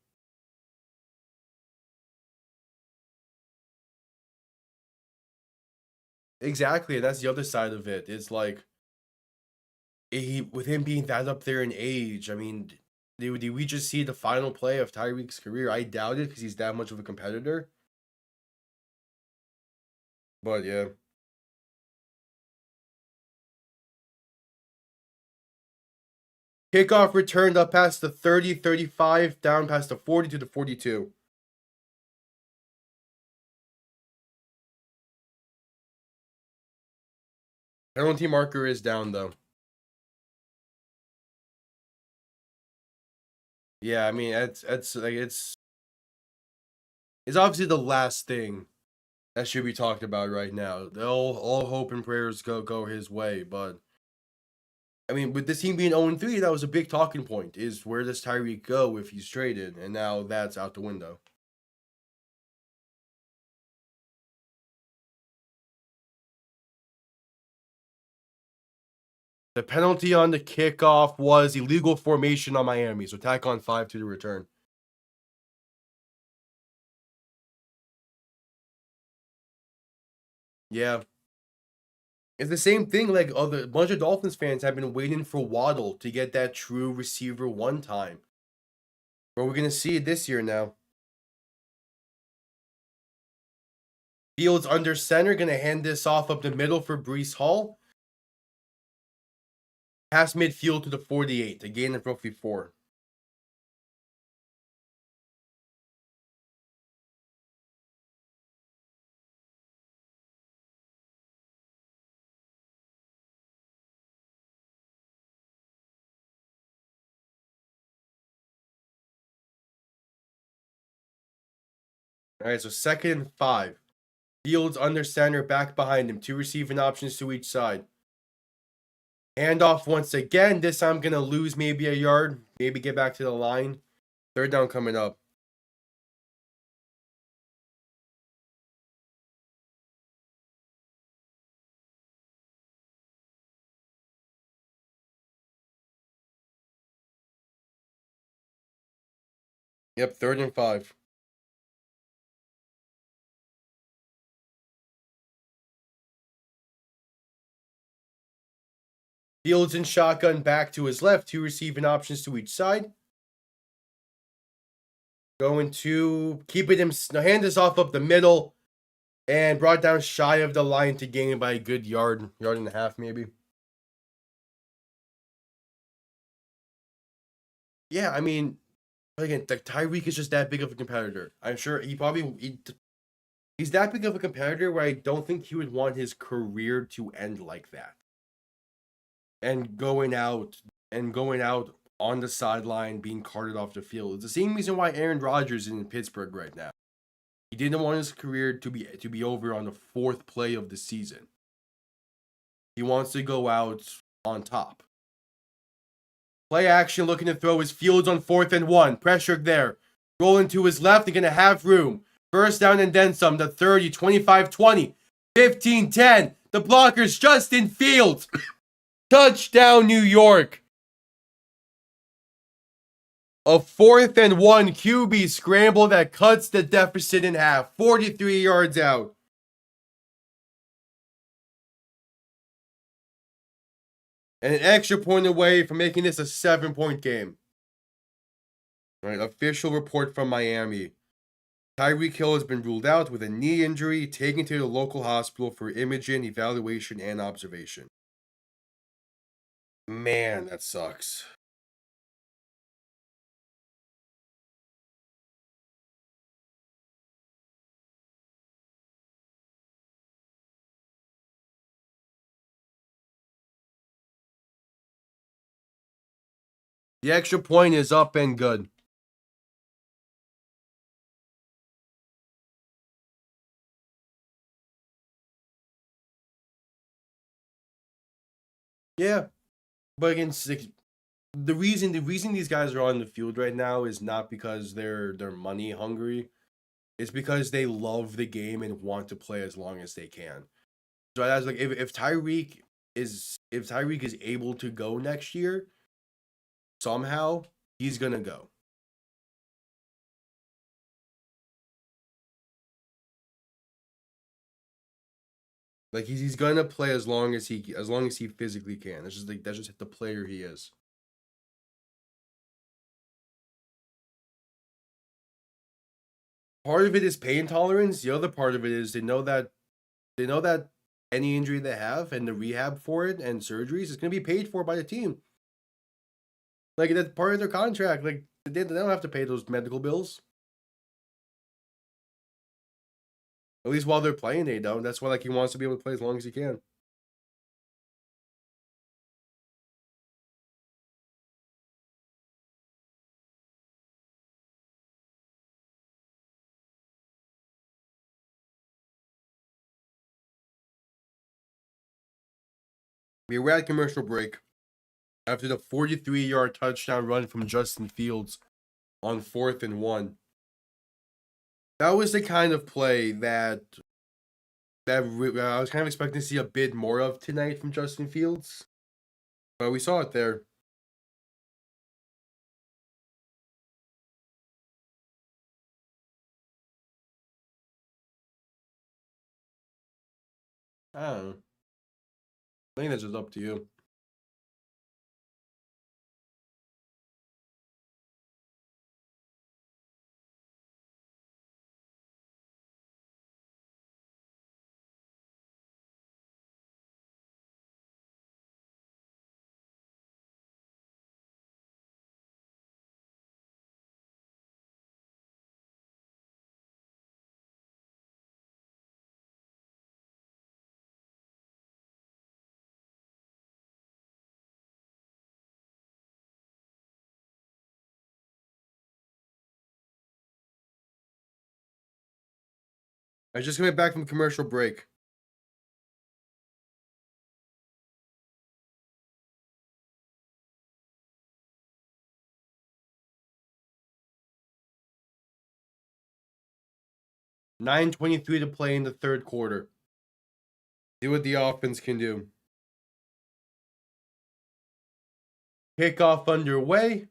Exactly, and that's the other side of it. It's like with him being that up there in age, I mean, did we just see the final play of Tyreek's career? I doubt it because he's that much of a competitor. But yeah. Kickoff returned up past the 30, 35, down past the 40 to the 42. Penalty marker is down though. Yeah, I mean it's obviously the last thing that should be talked about right now. All hope and prayers go his way, but I mean, with this team being 0-3, that was a big talking point. Is where does Tyreek go if he's traded? And now that's out the window. The penalty on the kickoff was illegal formation on Miami, so tack on 5 to the return. Yeah. It's the same thing. Like a bunch of Dolphins fans have been waiting for Waddle to get that true receiver one time. But we're gonna see it this year now. Fields under center, gonna hand this off up the middle for Brees Hall. Pass midfield to the 48, a gain of roughly 4. All right, so 2nd and 5. Fields under center, back behind him. 2 receiving options to each side. Handoff once again. This time gonna lose maybe a yard. Maybe get back to the line. 3rd down coming up. Yep, 3rd and 5. Fields in shotgun back to his left. 2 receiving options to each side. Going to keep it him. Hand this off up the middle. And brought down shy of the line to gain by a good yard and a half maybe. Yeah, I mean, again, Tyreek is just that big of a competitor. I'm sure he's that big of a competitor where I don't think he would want his career to end like that. And going out on the sideline being carted off the field. It's the same reason why Aaron Rodgers is in Pittsburgh right now. He didn't want his career to be over on the 4th play of the season. He wants to go out on top. Play action, looking to throw his Fields on 4th and 1. Pressure there. Rolling to his left, they're going to have room. First down and then some. The 30, 25, 20, 15, 10. The blockers, Justin Fields. Touchdown, New York. A 4th and 1 QB scramble that cuts the deficit in half. 43 yards out. And an extra point away from making this a 7-point game. All right, official report from Miami. Tyreek Hill has been ruled out with a knee injury, taken to the local hospital for imaging, evaluation, and observation. Man, that sucks. The extra point is up and good. Yeah, but again, the reason these guys are on the field right now is not because they're money hungry. It's because they love the game and want to play as long as they can. So that's like if Tyreek is able to go next year, somehow he's gonna go. Like he's gonna play as long as he physically can. That's just the player he is. Part of it is pain tolerance. The other part of it is they know that any injury they have and the rehab for it and surgeries is gonna be paid for by the team. Like that's part of their contract. Like they don't have to pay those medical bills. At least while they're playing, they don't. That's why he wants to be able to play as long as he can. We're at commercial break after the 43-yard touchdown run from Justin Fields on 4th and 1. That was the kind of play that I was kind of expecting to see a bit more of tonight from Justin Fields. But we saw it there. I don't know. I think that's just up to you. I just came back from commercial break. $9:23 to play in the third quarter. See what the offense can do. Kickoff underway.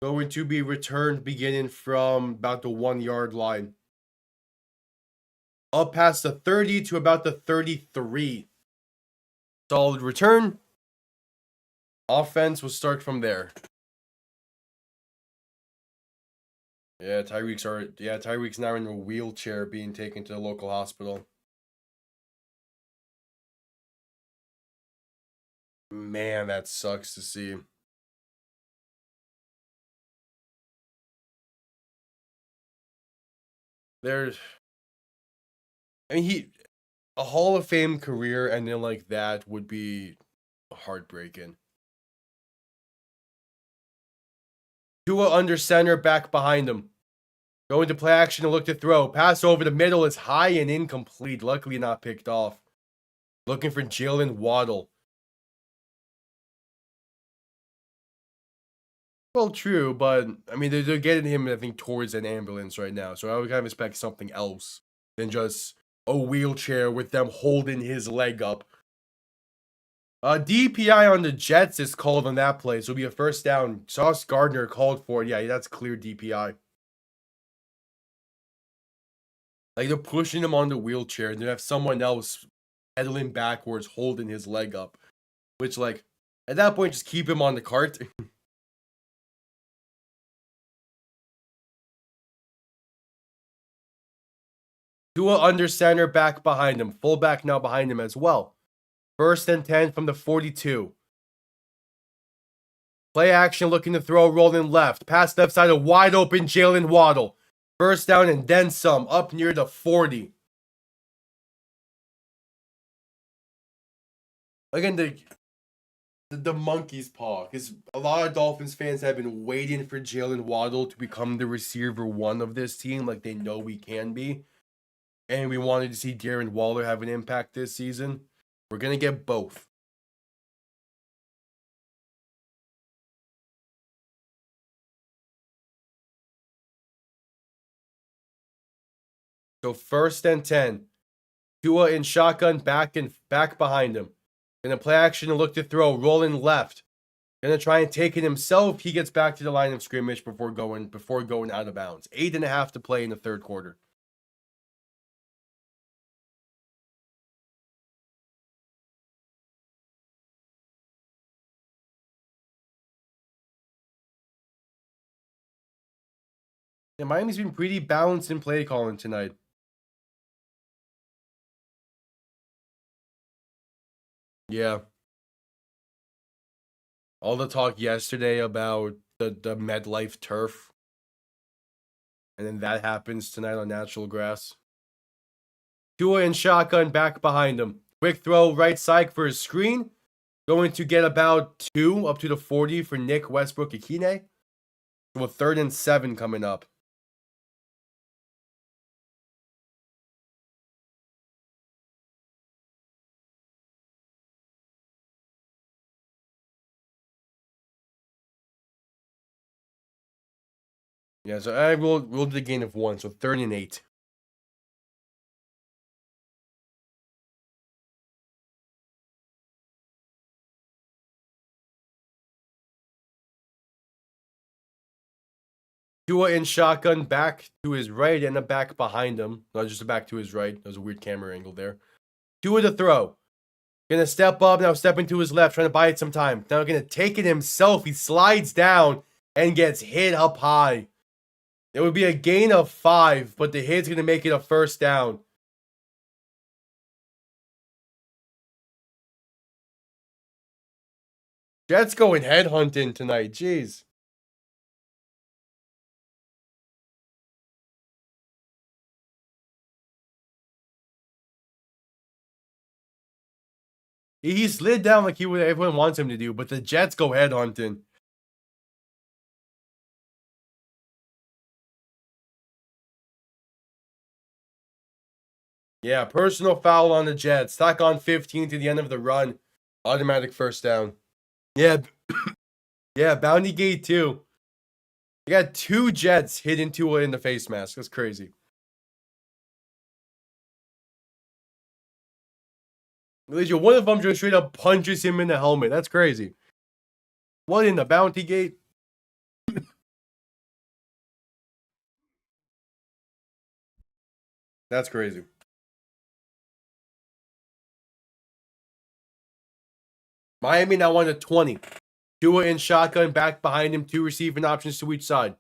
Going to be returned beginning from about the 1-yard line. Up past the 30 to about the 33. Solid return. Offense will start from there. Yeah, Tyreek's now in a wheelchair being taken to the local hospital. Man, that sucks to see. A Hall of Fame career ending like that would be heartbreaking. Tua under center, back behind him. Going to play action to look to throw. Pass over the middle is high and incomplete. Luckily not picked off. Looking for Jalen Waddle. Well, true, but I mean, they're getting him, I think, towards an ambulance right now. So I would kind of expect something else than just a wheelchair with them holding his leg up. DPI on the Jets is called on that play. So it'll be a first down. Sauce Gardner called for it. Yeah, that's clear DPI. Like, they're pushing him on the wheelchair, and they have someone else pedaling backwards, holding his leg up. Which, like, at that point, just keep him on the cart. Tua under center, back behind him. Fullback now behind him as well. 1st and 10 from the 42. Play action, looking to throw, rolling left. Pass left side, a wide open Jalen Waddle. First down and then some, up near the 40. Again, the monkey's paw. Because a lot of Dolphins fans have been waiting for Jalen Waddle to become the receiver one of this team, like they know we can be. And we wanted to see Darren Waller have an impact this season. We're going to get both. So 1st and 10. Tua in shotgun, back behind him. Gonna play action and look to throw, rolling left. Gonna try and take it himself. He gets back to the line of scrimmage before going out of bounds. 8.5 to play in the third quarter. Yeah, Miami's been pretty balanced in play calling tonight. Yeah. All the talk yesterday about the MetLife turf. And then that happens tonight on natural grass. Tua in shotgun, back behind him. Quick throw, right side for his screen. Going to get about 2 up to the 40 for Nick Westbrook-Ikine. So a 3rd and 7 coming up. Yeah, so I will do the gain of 1, so 3rd and 8. Tua in shotgun, back to his right and a back behind him. Not just a back to his right. That was a weird camera angle there. Tua to throw. Gonna step up, now stepping to his left, trying to buy it some time. Now gonna take it himself. He slides down and gets hit up high. It would be a gain of 5, but the hit's gonna make it a first down. Jets going headhunting tonight. Jeez. He slid down like everyone wants him to do, but the Jets go headhunting. Yeah, personal foul on the Jets. Tack on 15 to the end of the run. Automatic first down. Yeah. Yeah, Bounty Gate too. You got 2 Jets hit into it in the face mask. That's crazy. One of them just straight up punches him in the helmet. That's crazy. What in the Bounty Gate? That's crazy. Miami now on to 20. Tua in shotgun, back behind him, 2 receiving options to each side.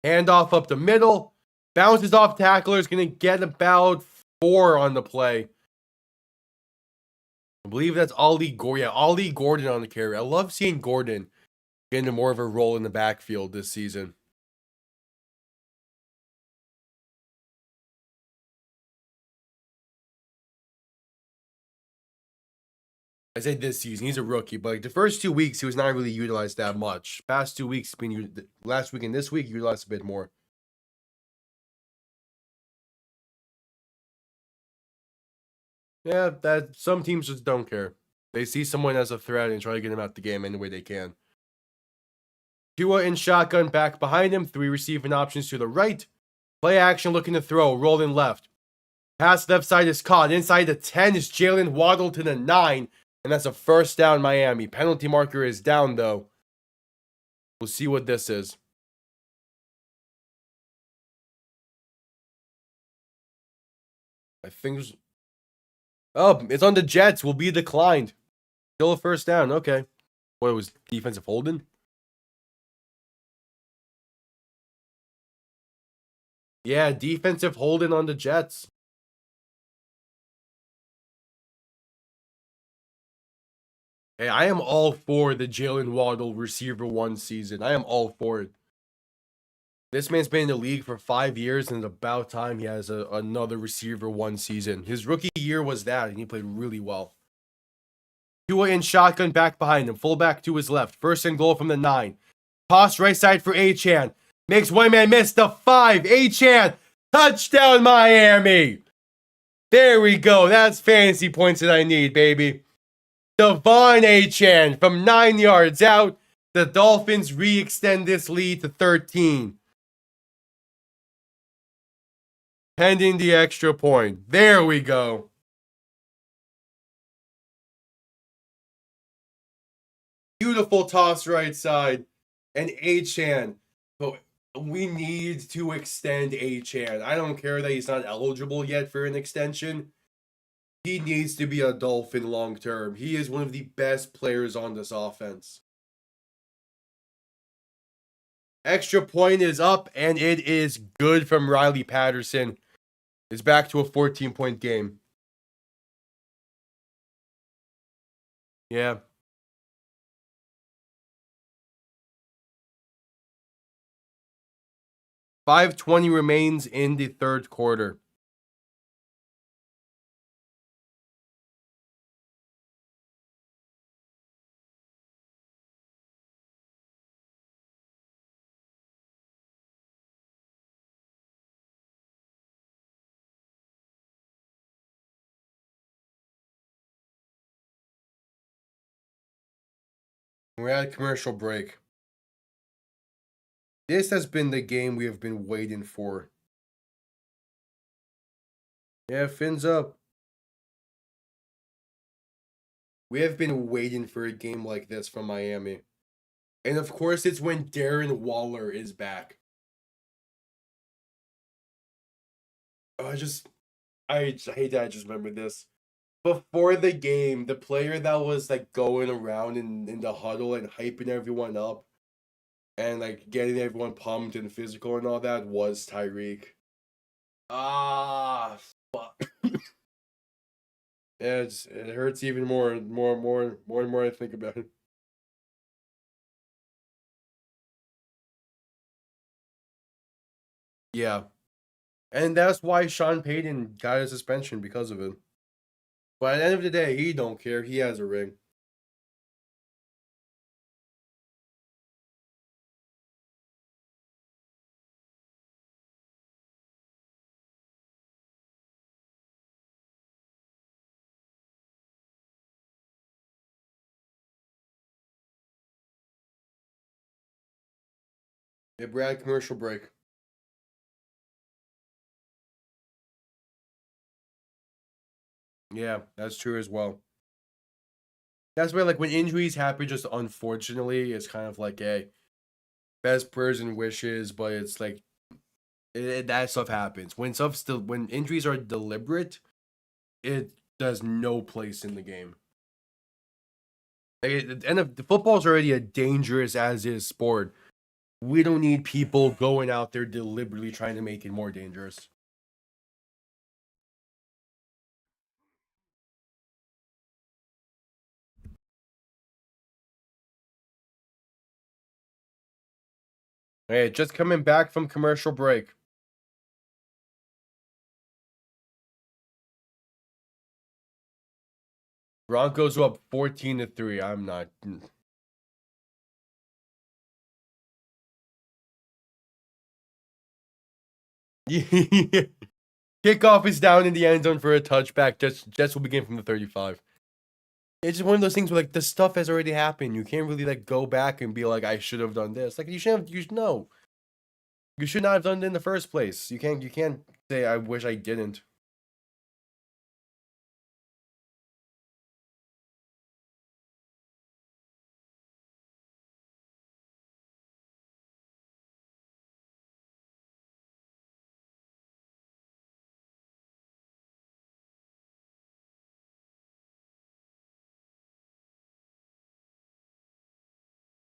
Handoff up the middle. Bounces off tackler. Is going to get about 4 on the play. I believe that's Ollie Gordon. Yeah, Ollie Gordon on the carry. I love seeing Gordon get into more of a role in the backfield this season. I say this season, he's a rookie, but like the first 2 weeks, he was not really utilized that much. Past 2 weeks, last week and this week, utilized a bit more. Yeah, that some teams just don't care. They see someone as a threat and try to get him out the game any way they can. Tua in shotgun back behind him. 3 receiving options to the right. Play action looking to throw. Rolling left. Pass left side is caught. Inside the 10 is Jalen Waddle to the 9. And that's a first down Miami. Penalty marker is down though. We'll see what this is. I think it's... Oh, it's on the Jets. Will be declined. Still a first down. Okay. What, it was defensive holding? Yeah, defensive holding on the Jets. Hey, I am all for the Jalen Waddle receiver 1 season. I am all for it. This man's been in the league for 5 years, and it's about time he has another receiver 1 season. His rookie year was that, and he played really well. Tua in shotgun back behind him. Fullback to his left. First and goal from the 9. Toss right side for Achane. Makes one man miss the 5. Achane. Touchdown, Miami. There we go. That's fantasy points that I need, baby. Devon Achane from 9 yards out. The Dolphins re-extend this lead to 13. Pending the extra point. There we go. Beautiful toss right side. And Achane. We need to extend Achane. I don't care that he's not eligible yet for an extension. He needs to be a Dolphin long term. He is one of the best players on this offense. Extra point is up, and it is good from Riley Patterson. It's back to a 14-point game. Yeah. .520 remains in the third quarter. We're at a commercial break. This has been the game we have been waiting for. Yeah, fins up. We have been waiting for a game like this from Miami. And of course, it's when Darren Waller is back. I hate that I just remembered this. Before the game, the player that was like going around in the huddle and hyping everyone up and like getting everyone pumped and physical and all that was Tyreek. Ah, fuck. Yeah, it hurts even more and more I think about it. Yeah. And that's why Sean Payton got a suspension because of it. But at the end of the day, he don't care. He has a ring. Hey, Brad, commercial break. Yeah, that's true as well. That's why, like, when injuries happen, just unfortunately, it's kind of like a best prayers and wishes, but it's like that stuff happens. When injuries are deliberate, it does no place in the game. And the football's already a dangerous as is sport. We don't need people going out there deliberately trying to make it more dangerous. Hey, just coming back from commercial break. Broncos are up 14-3. I'm not. Kickoff is down in the end zone for a touchback. Jets will begin from the 35. It's just one of those things where like the stuff has already happened. You can't really like go back and be like, I should have done this. Like you should have. You know, you should not have done it in the first place. You can't say I wish I didn't.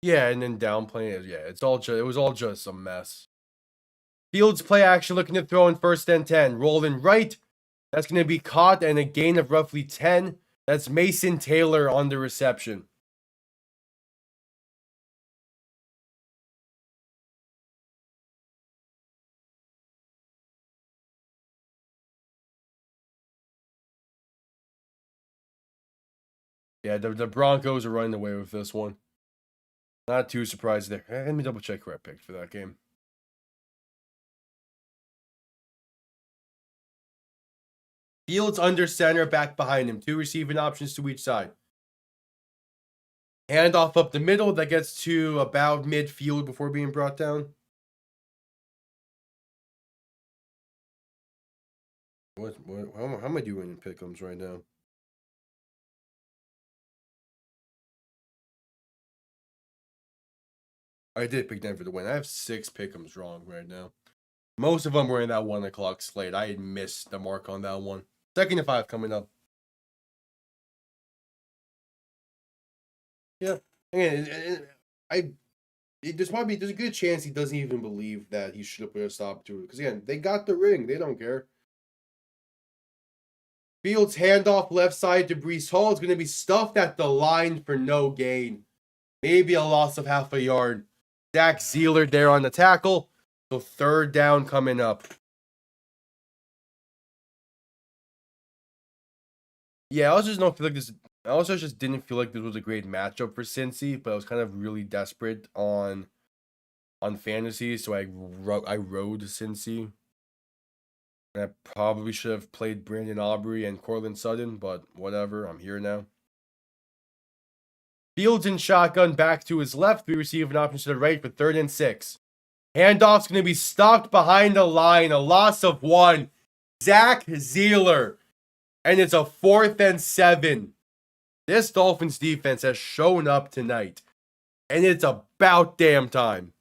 Yeah, and then downplaying it. Yeah, it was all just a mess. Fields play action looking to throw in 1st and 10. Rolling right. That's going to be caught and a gain of roughly 10. That's Mason Taylor on the reception. Yeah, the Broncos are running away with this one. Not too surprised there. Let me double check who I picked for that game. Fields under center, back behind him. 2 receiving options to each side. Handoff up the middle that gets to about midfield before being brought down. How am I doing in pick'ems right now? I did pick Denver to win. I have 6 pick'ems wrong right now. Most of them were in that 1 o'clock slate. I had missed the mark on that one. 2nd and 5 coming up. Yeah. Again, there's a good chance he doesn't even believe that he should have put a stop to it. Because again, they got the ring. They don't care. Fields handoff left side to Breece Hall. It's going to be stuffed at the line for no gain. Maybe a loss of half a yard. Zach Zeeler there on the tackle. So 3rd down coming up. Yeah, I also just didn't feel like this was a great matchup for Cincy, but I was kind of really desperate on fantasy, so I rode Cincy. And I probably should have played Brandon Aubrey and Cortland Sutton, but whatever, I'm here now. Fields in shotgun back to his left. We receive an option to the right for 3rd and 6. Handoff's going to be stopped behind the line. A loss of 1. Zach Zeeler. And it's a 4th and 7. This Dolphins defense has shown up tonight. And it's about damn time.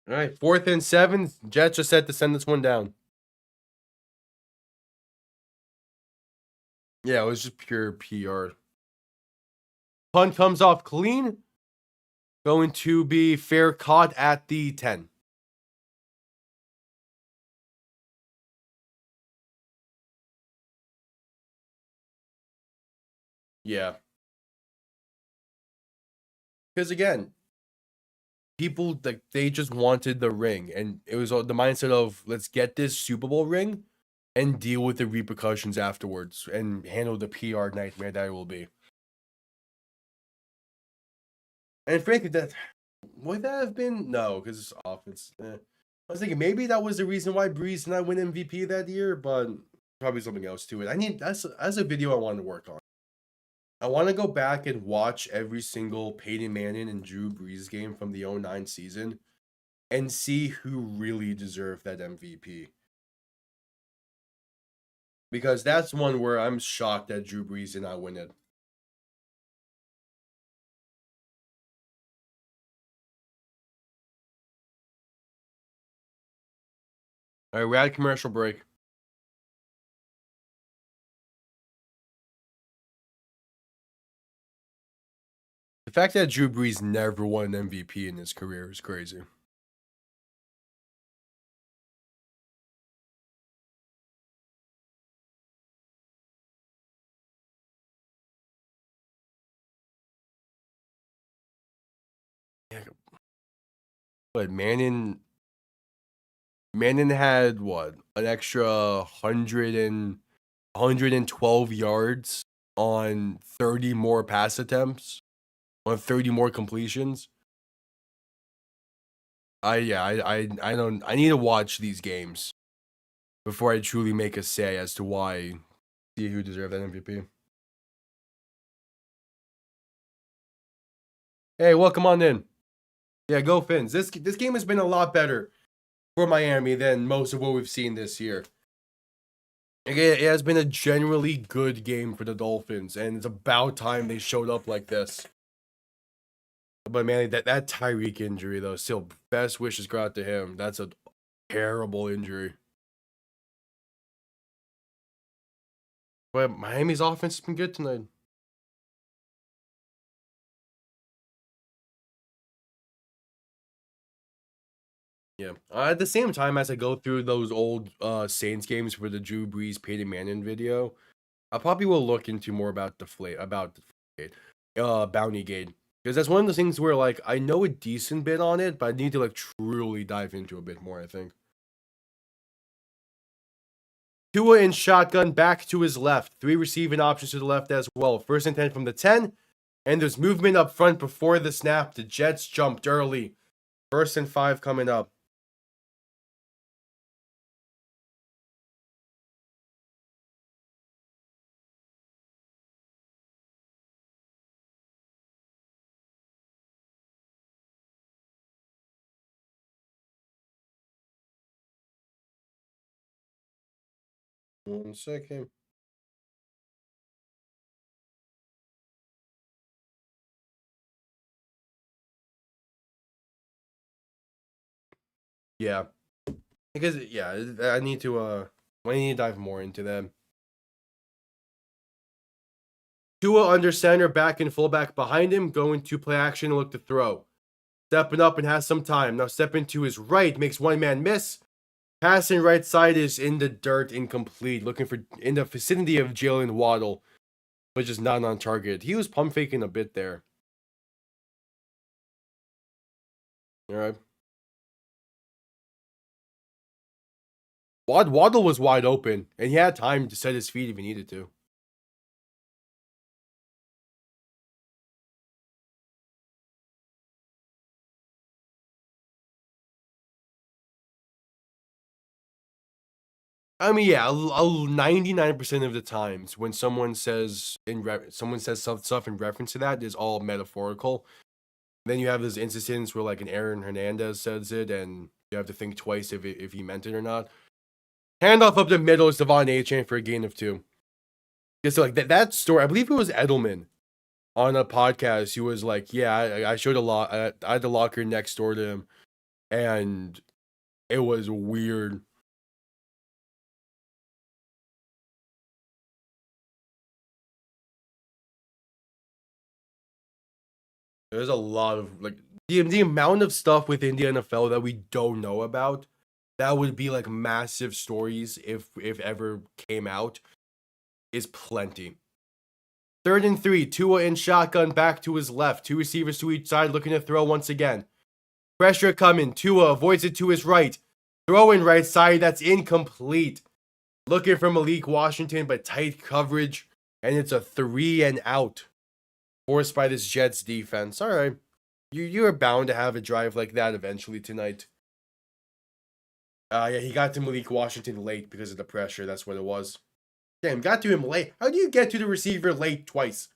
All right, 4th and 7. Jets are set to send this one down. Yeah, it was just pure PR. Punt comes off clean. Going to be fair caught at the 10. Yeah. Because again, people like they just wanted the ring, and it was the mindset of let's get this Super Bowl ring and deal with the repercussions afterwards and handle the PR nightmare that it will be. And frankly, that would that have been no, because it's offense. I was thinking maybe that was the reason why Breeze did not win MVP that year, but probably something else to it. That's a video I want to work on. I want to go back and watch every single Peyton Manning and Drew Brees game from the 09 season and see who really deserved that MVP. Because that's one where I'm shocked that Drew Brees did not win it. All right, we're at commercial break. The fact that Drew Brees never won an MVP in his career is crazy. But Manning had what, an extra 112 yards on 30 more pass attempts, on 30 more completions. I don't, I need to watch these games before I truly make a say as to why, see who deserved that MVP. Hey, welcome on in. Yeah, go Fins. This game has been a lot better for Miami than most of what we've seen this year. It has been a generally good game for the Dolphins, and it's about time they showed up like this. But man, that Tyreek injury though, still best wishes go out to him. That's a terrible injury. But Miami's offense has been good tonight. Yeah. At the same time, as I go through those old Saints games for the Drew Brees Peyton Manning video, I probably will look into more about Bounty Gate, because that's one of the things where like I know a decent bit on it, but I need to like truly dive into a bit more. I think. Tua in shotgun, back to his left. 3 receiving options to the left as well. First and 10 from the 10, and there's movement up front before the snap. The Jets jumped early. First and 5 coming up. One second. Yeah. Because yeah, I need to dive more into them. Tua under center, back and fullback behind him, going to play action and look to throw. Stepping up and has some time. Now stepping to his right, makes one man miss. Passing right side is in the dirt, incomplete. Looking for in the vicinity of Jalen Waddle, but just not on target. He was pump faking a bit there. All right. Waddle was wide open, and he had time to set his feet if he needed to. I mean, yeah, 99% of the times when someone says stuff in reference to that is all metaphorical. Then you have this instance where like an Aaron Hernandez says it, and you have to think twice if he meant it or not. Handoff up the middle is Devon Achane for a gain of 2. Just like that story, I believe it was Edelman on a podcast. He was like, "Yeah, I showed a lot. I had the locker next door to him, and it was weird." There's a lot of like the amount of stuff within the NFL that we don't know about that would be like massive stories if ever came out is plenty. 3rd and 3, Tua in shotgun, back to his left. 2 receivers to each side, looking to throw once again. Pressure coming. Tua avoids it to his right. Throw in right side, that's incomplete. Looking for Malik Washington, but tight coverage, and it's a 3 and out. Forced by this Jets defense. All right. You are bound to have a drive like that eventually tonight. Yeah, he got to Malik Washington late because of the pressure. That's what it was. Damn, got to him late. How do you get to the receiver late twice?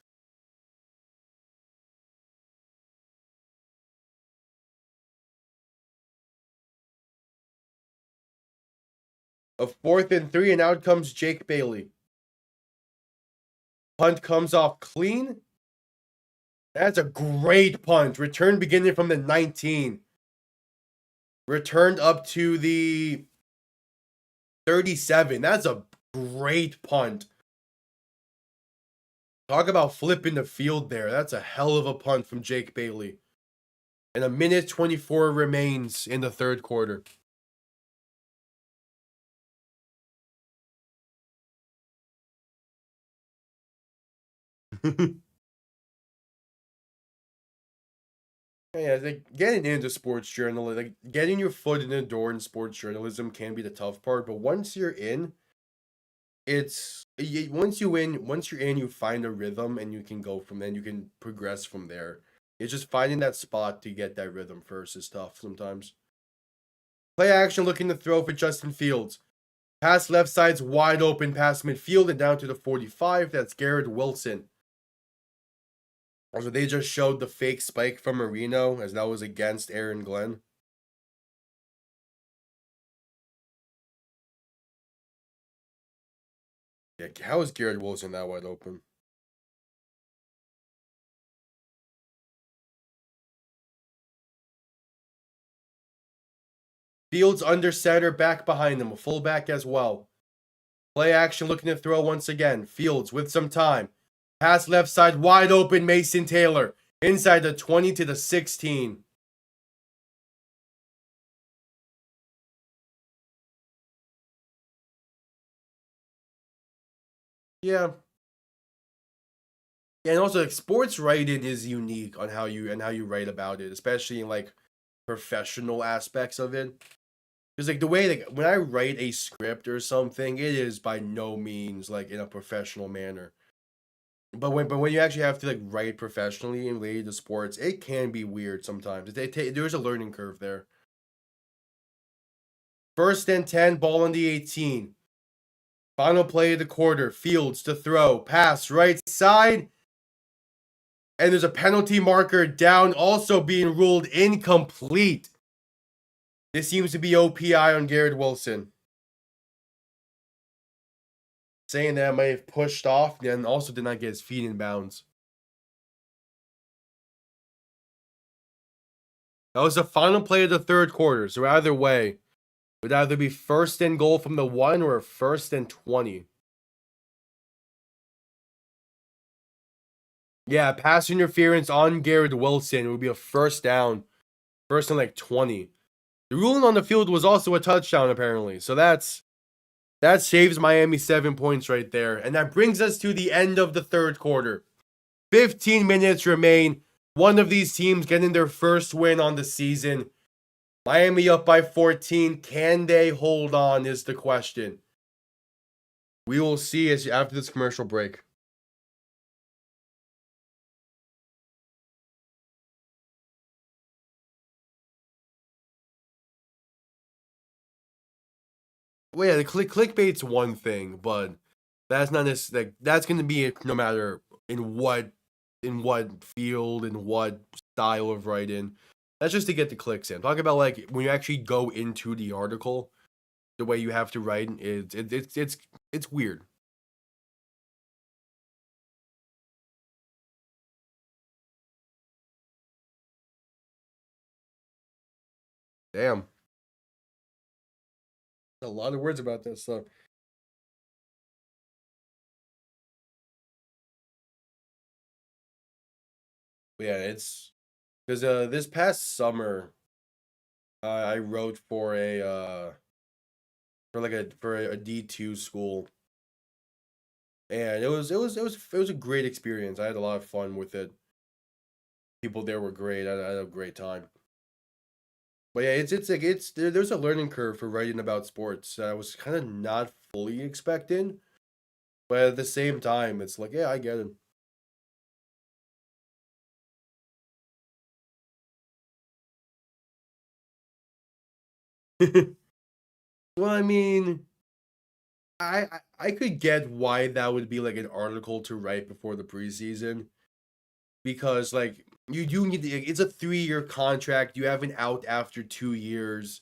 A 4th and 3, and out comes Jake Bailey. Punt comes off clean. That's a great punt. Return beginning from the 19. Returned up to the 37. That's a great punt. Talk about flipping the field there. That's a hell of a punt from Jake Bailey. And a minute 24 remains in the 3rd quarter. Yeah, like getting into sports journalism, like getting your foot in the door in sports journalism can be the tough part, but once you're in, once you're in, you find a rhythm and you can go from then you can progress from there. It's just finding that spot to get that rhythm first is tough sometimes. Play action looking to throw for Justin Fields. Pass left side's wide open past midfield and down to the 45. That's Garrett Wilson. Also, they just showed the fake spike from Marino as that was against Aaron Glenn. Yeah, how is Garrett Wilson that wide open? Fields under center, back behind him, a fullback as well. Play action looking to throw once again. Fields with some time. Pass left side, wide open, Mason Taylor. Inside the 20 to the 16. Yeah. Yeah, and also like, sports writing is unique on how you write about it, especially in like professional aspects of it. Because like the way like when I write a script or something, it is by no means like in a professional manner. But when you actually have to like write professionally and related to sports, it can be weird sometimes. There's a learning curve there. First and 10, ball on the 18. Final play of the quarter. Fields to throw. Pass right side. And there's a penalty marker down, also being ruled incomplete. This seems to be OPI on Garrett Wilson. Saying that might have pushed off and also did not get his feet in bounds. That was the final play of the third quarter. So either way, it would either be first and goal from the 1 or first and 20. Yeah, pass interference on Garrett Wilson. It would be a first down. First and like 20. The ruling on the field was also a touchdown, apparently. So that saves Miami 7 points right there. And that brings us to the end of the third quarter. 15 minutes remain. One of these teams getting their first win on the season. Miami up by 14. Can they hold on is the question. We will see as after this commercial break. Well, yeah, the clickbait's one thing, but that's not necessarily like, that's going to be it no matter in what field, in what style of writing. That's just to get the clicks in. Talk about like when you actually go into the article, the way you have to write it's weird. Damn, a lot of words about this stuff. But yeah, it's because this past summer I wrote for a D2 school, and it was a great experience. I had a lot of fun with it. People there were great. I had a great time. But yeah, it's like there's a learning curve for writing about sports that I was kind of not fully expecting, but at the same time, it's like yeah, I get it. Well, I mean, I could get why that would be like an article to write before the preseason because like you do need it's a 3-year contract. You have an out after 2 years.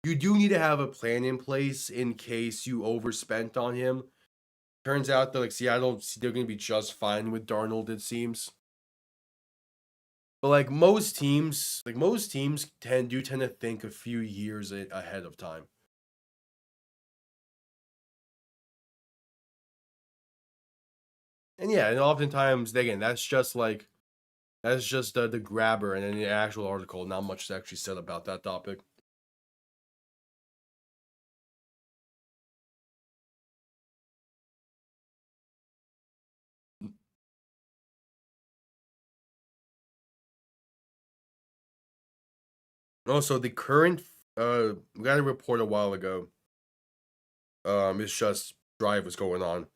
You do need to have a plan in place in case you overspent on him. Turns out that like Seattle, they're gonna be just fine with Darnold. It seems, but like most teams tend to think a few years ahead of time. And yeah, and oftentimes again, that's just the grabber, and in the actual article, not much is actually said about that topic. Also, the current we got a report a while ago. It's just drive was going on.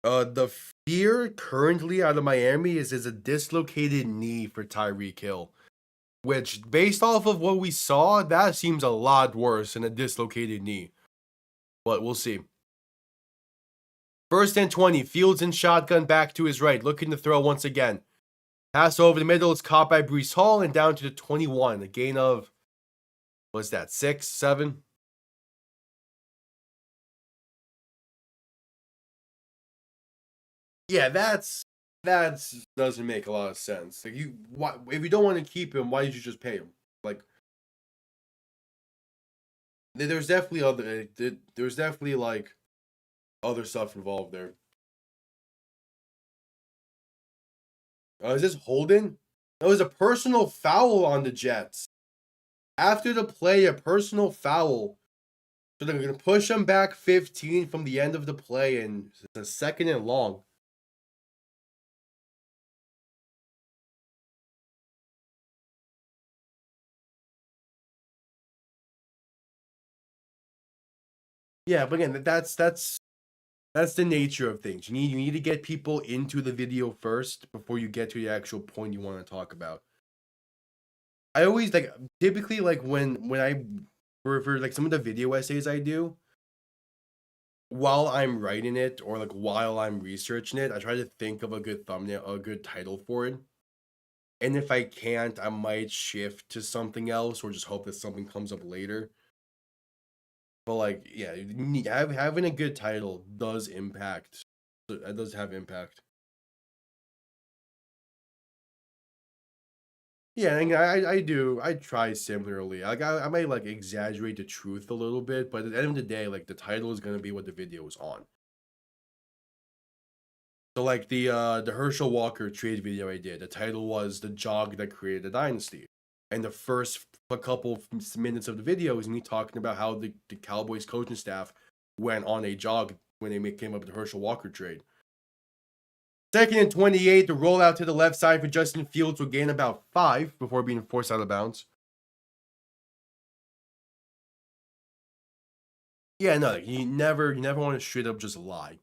The fear currently out of Miami is a dislocated knee for Tyreek Hill, which, based off of what we saw, that seems a lot worse than a dislocated knee. But we'll see. 1st and 20, Fields in shotgun back to his right, looking to throw once again. Pass over the middle, it's caught by Breece Hall and down to the 21. A gain of, what's that, 6, 7? Yeah, that doesn't make a lot of sense. Like, if you don't want to keep him, why did you just pay him? Like, there's definitely like other stuff involved there. Is this holding? That was a personal foul on the Jets. After the play, a personal foul. So they're going to push them back 15 from the end of the play, and it's a 2nd and long. Yeah, but again, that's the nature of things. You need to get people into the video first before you get to the actual point you want to talk about. I always typically when I for like some of the video essays I do, while I'm writing it or like while I'm researching it, I try to think of a good thumbnail, a good title for it. And if I can't, I might shift to something else or just hope that something comes up later. But like, yeah, having a good title does impact. It does have impact. Yeah, and I do. I try similarly. Like I might like exaggerate the truth a little bit, but at the end of the day, like the title is gonna be what the video is on. So like the Herschel Walker trade video I did, the title was "The Jog That Created a Dynasty," and the first couple minutes of the video is me talking about how the Cowboys coaching staff went on a jog when they came up with the Herschel Walker trade. 2nd and 28, the rollout to the left side for Justin Fields will gain about 5 before being forced out of bounds. Yeah, no, you never want to straight up just lie.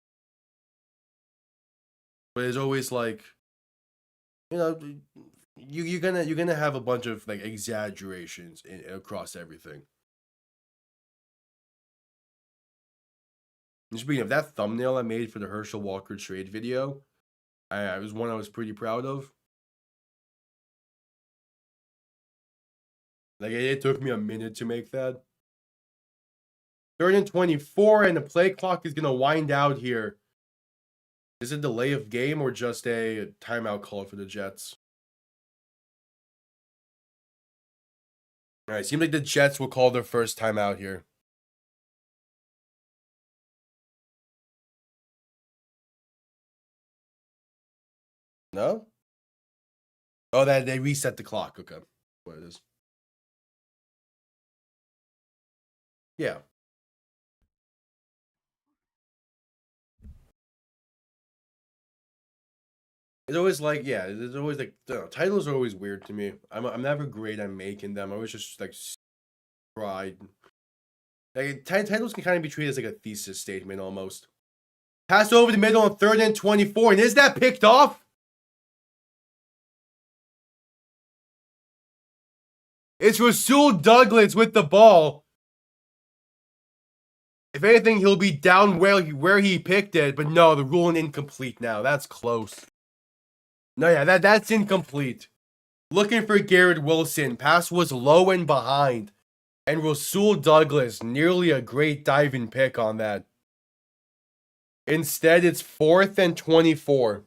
But it's always like, you're gonna have a bunch of like exaggerations across everything. And speaking of that thumbnail I made for the Herschel Walker trade video, it was one I was pretty proud of. Like it took me a minute to make that. 3rd and 24, and the play clock is gonna wind out here. Is it a delay of game or just a timeout call for the Jets? All right, seems like the Jets will call their first timeout here. No? Oh, that they reset the clock. Okay, what it is? Yeah. It's always like, yeah, it's always like, titles are always weird to me. I'm never great at making them. I always just like try. Like titles can kind of be treated as like a thesis statement almost. Pass over the middle on 3rd and 24, and is that picked off? It's Rasul Douglas with the ball. If anything, he'll be down where he picked it, but no, the ruling incomplete now. That's close. No, yeah, that's incomplete. Looking for Garrett Wilson. Pass was low and behind. And Rasul Douglas, nearly a great diving pick on that. Instead, it's 4th and 24.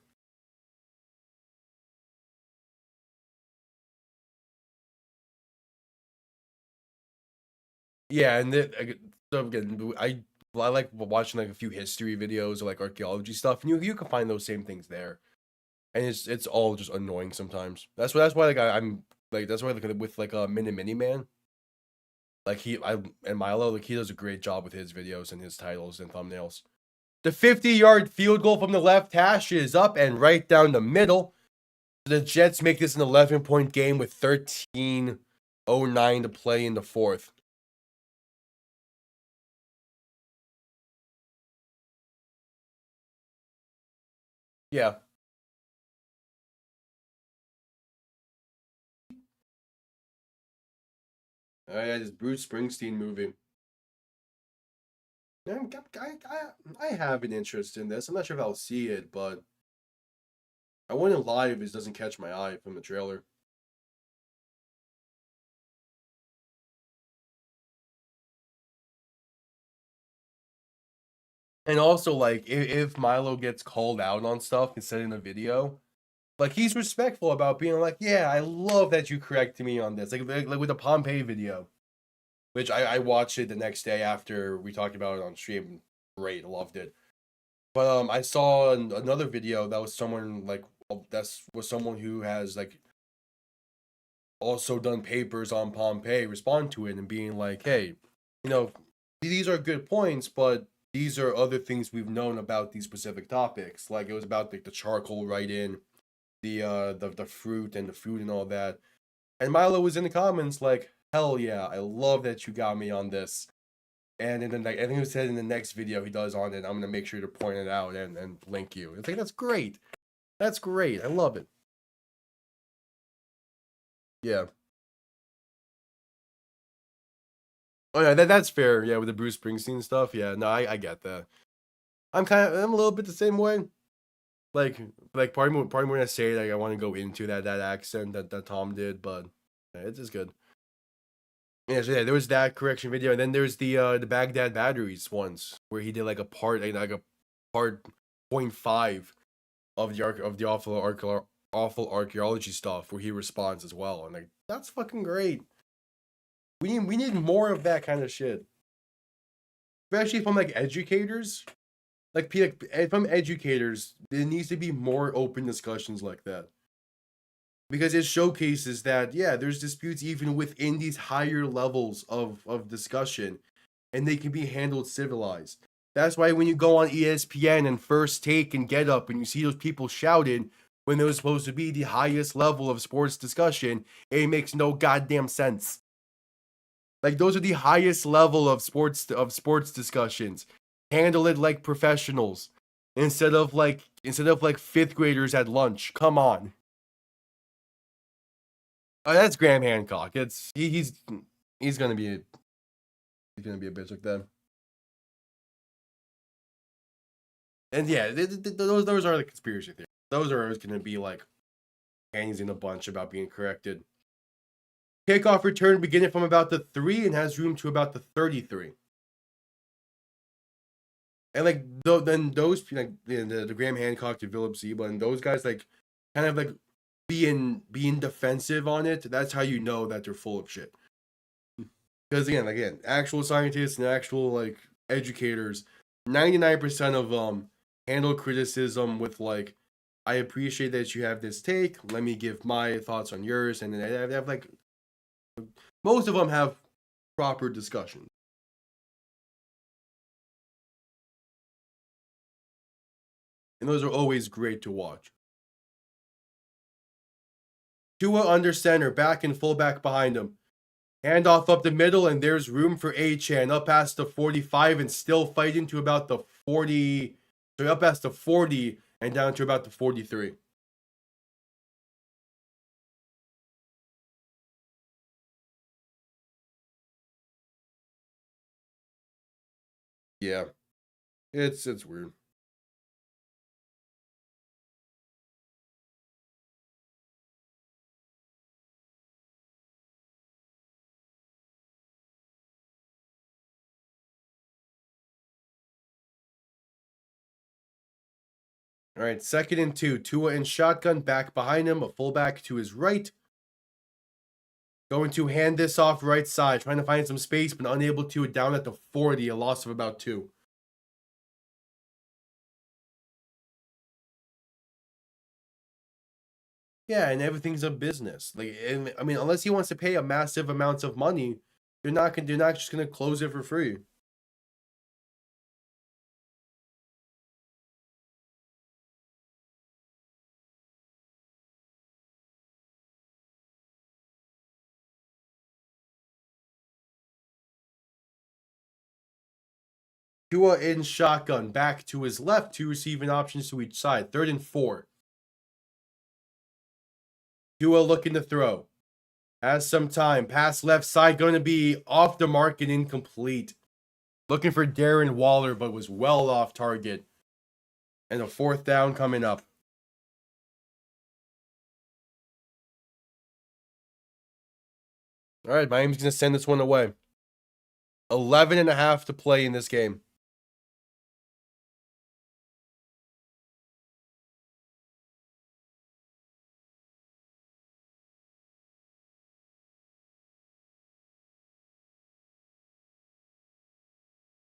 Yeah, and so again, I like watching like a few history videos or like archaeology stuff, and you can find those same things there, and it's all just annoying sometimes. That's why like I'm like that's why like with like a Mini Man, like and Milo, like he does a great job with his videos and his titles and thumbnails. The 50-yard field goal from the left hash is up and right down the middle. The Jets make this an 11-point game with 13 0-9 to play in the fourth. Yeah. Oh yeah, this Bruce Springsteen movie. Yeah, I have an interest in this. I'm not sure if I'll see it, but I wouldn't lie if it doesn't catch my eye from the trailer. And also, like, if Milo gets called out on stuff and said in a video, like, he's respectful about being like, yeah, I love that you corrected me on this. Like with the Pompeii video, which I watched it the next day after we talked about it on stream. Great, loved it. But I saw another video that was someone like was someone who has like also done papers on Pompeii respond to it and being like, hey, you know, these are good points, but these are other things we've known about these specific topics. Like it was about like the charcoal write-in, the fruit and the food and all that. And Milo was in the comments like, hell yeah, I love that you got me on this. And then like I think he said in the next video he does on it, I'm gonna make sure to point it out and link you. It's like that's great. That's great. I love it. Yeah. Oh yeah, that's fair. Yeah, with the Bruce Springsteen stuff. Yeah, no, I get that. I'm a little bit the same way. Like part of me when I say like I want to go into that accent that Tom did, but yeah, it's just good. Yeah, so yeah, there was that correction video, and then there's the Baghdad batteries ones where he did like a part 0.5 of the awful archaeology stuff where he responds as well, and like that's fucking great. We need more of that kind of shit, especially from like educators. From educators, there needs to be more open discussions like that because it showcases that yeah, there's disputes even within these higher levels of discussion, and they can be handled civilized. That's why when you go on ESPN and First Take and Get Up and you see those people shouting when it was supposed to be the highest level of sports discussion, it makes no goddamn sense. Like those are the highest level of sports discussions. Handle it like professionals instead of like fifth graders at lunch. Come on. Oh, that's Graham Hancock. He's gonna be he's gonna be a bitch like that. And yeah, those are the conspiracy theories. Those are always gonna be like panties in a bunch about being corrected. Kickoff return beginning from about the 3 and has room to about the 33. And like then those like the Graham Hancock to Philip Zeba and those guys like kind of like being defensive on it. That's how you know that they're full of shit. Because again, actual scientists and actual like educators, 99% of handle criticism with like, I appreciate that you have this take. Let me give my thoughts on yours, and then they have like most of them have proper discussion. And those are always great to watch. Tua under center, back and fullback behind him. Handoff up the middle, and there's room for A-Chan up past the 45 and still fighting to about the 40. So up past the 40 and down to about the 43. Yeah, it's weird. All right, 2nd and 2. Tua in shotgun, back behind him, a fullback to his right. Going to hand this off right side, trying to find some space, but unable to. Down at the 40, a loss of about 2. Yeah, and everything's a business. Like, I mean, unless he wants to pay a massive amounts of money, they're not just gonna close it for free. Tua in shotgun, back to his left, 2 receiving options to each side. 3rd and 4. Tua looking to throw. Has some time. Pass left side, going to be off the mark and incomplete. Looking for Darren Waller, but was well off target. And a 4th down coming up. All right, Miami's going to send this one away. 11.5 to play in this game.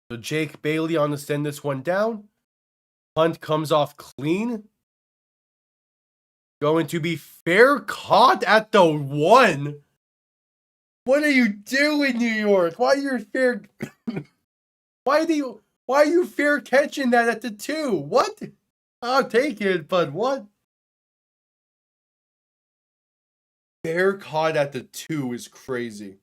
So Jake Bailey on to send this one down. Punt comes off clean. Going to be fair caught at the 1. What are you doing, New York? Why are you fair? Why are you fair catching that at the 2? What? I'll take it, but what? Fair caught at the 2 is crazy.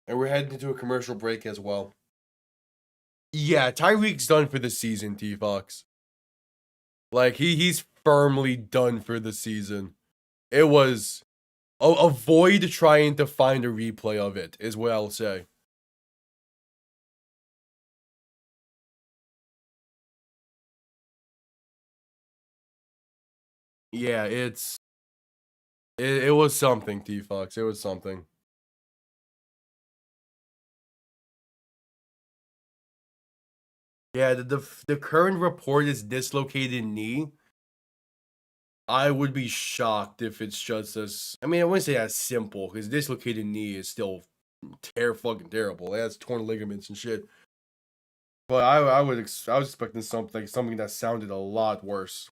And we're heading into a commercial break as well. Yeah, Tyreek's done for the season, T-Fox. Like, he's firmly done for the season. It was... avoid trying to find a replay of it, is what I'll say. Yeah, it was something, T-Fox. It was something. Yeah, the current report is dislocated knee. I would be shocked if it's just as... I mean, I wouldn't say as simple, because dislocated knee is still fucking terrible. It has torn ligaments and shit. But I was expecting something that sounded a lot worse.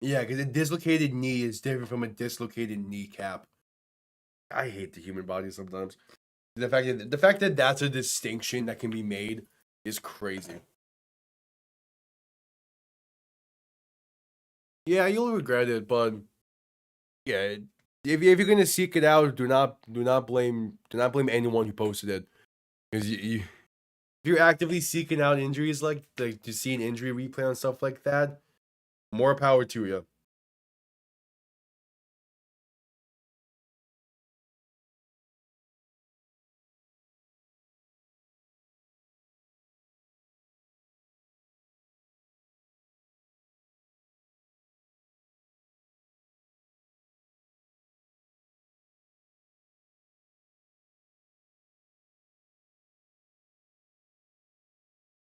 Yeah, because a dislocated knee is different from a dislocated kneecap. I hate the human body sometimes. The fact that that's a distinction that can be made is crazy. Yeah, you'll regret it, but yeah, if you're gonna seek it out, do not blame anyone who posted it, because if you're actively seeking out injuries like to see an injury replay and stuff like that, more power to you.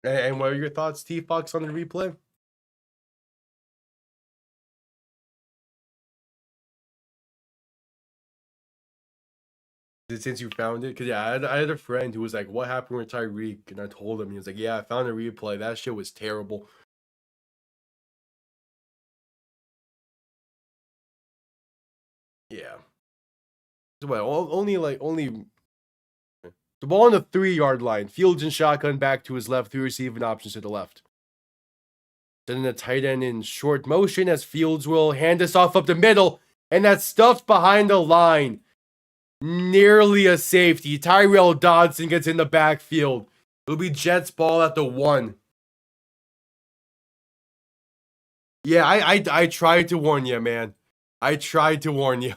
And what are your thoughts, T-Fox, on the replay? Since you found it? Because, yeah, I had a friend who was like, what happened with Tyreek? And I told him, he was like, yeah, I found a replay. That shit was terrible. Yeah. So, well, only the ball on the 3-yard line. Fields and shotgun back to his left, 3 receiving options to the left. Then the tight end in short motion as Fields will hand this off up the middle. And that's stuffed behind the line. Nearly a safety. Tyrell Dodson gets in the backfield. It'll be Jets ball at the 1. Yeah, I tried to warn you, man. I tried to warn you.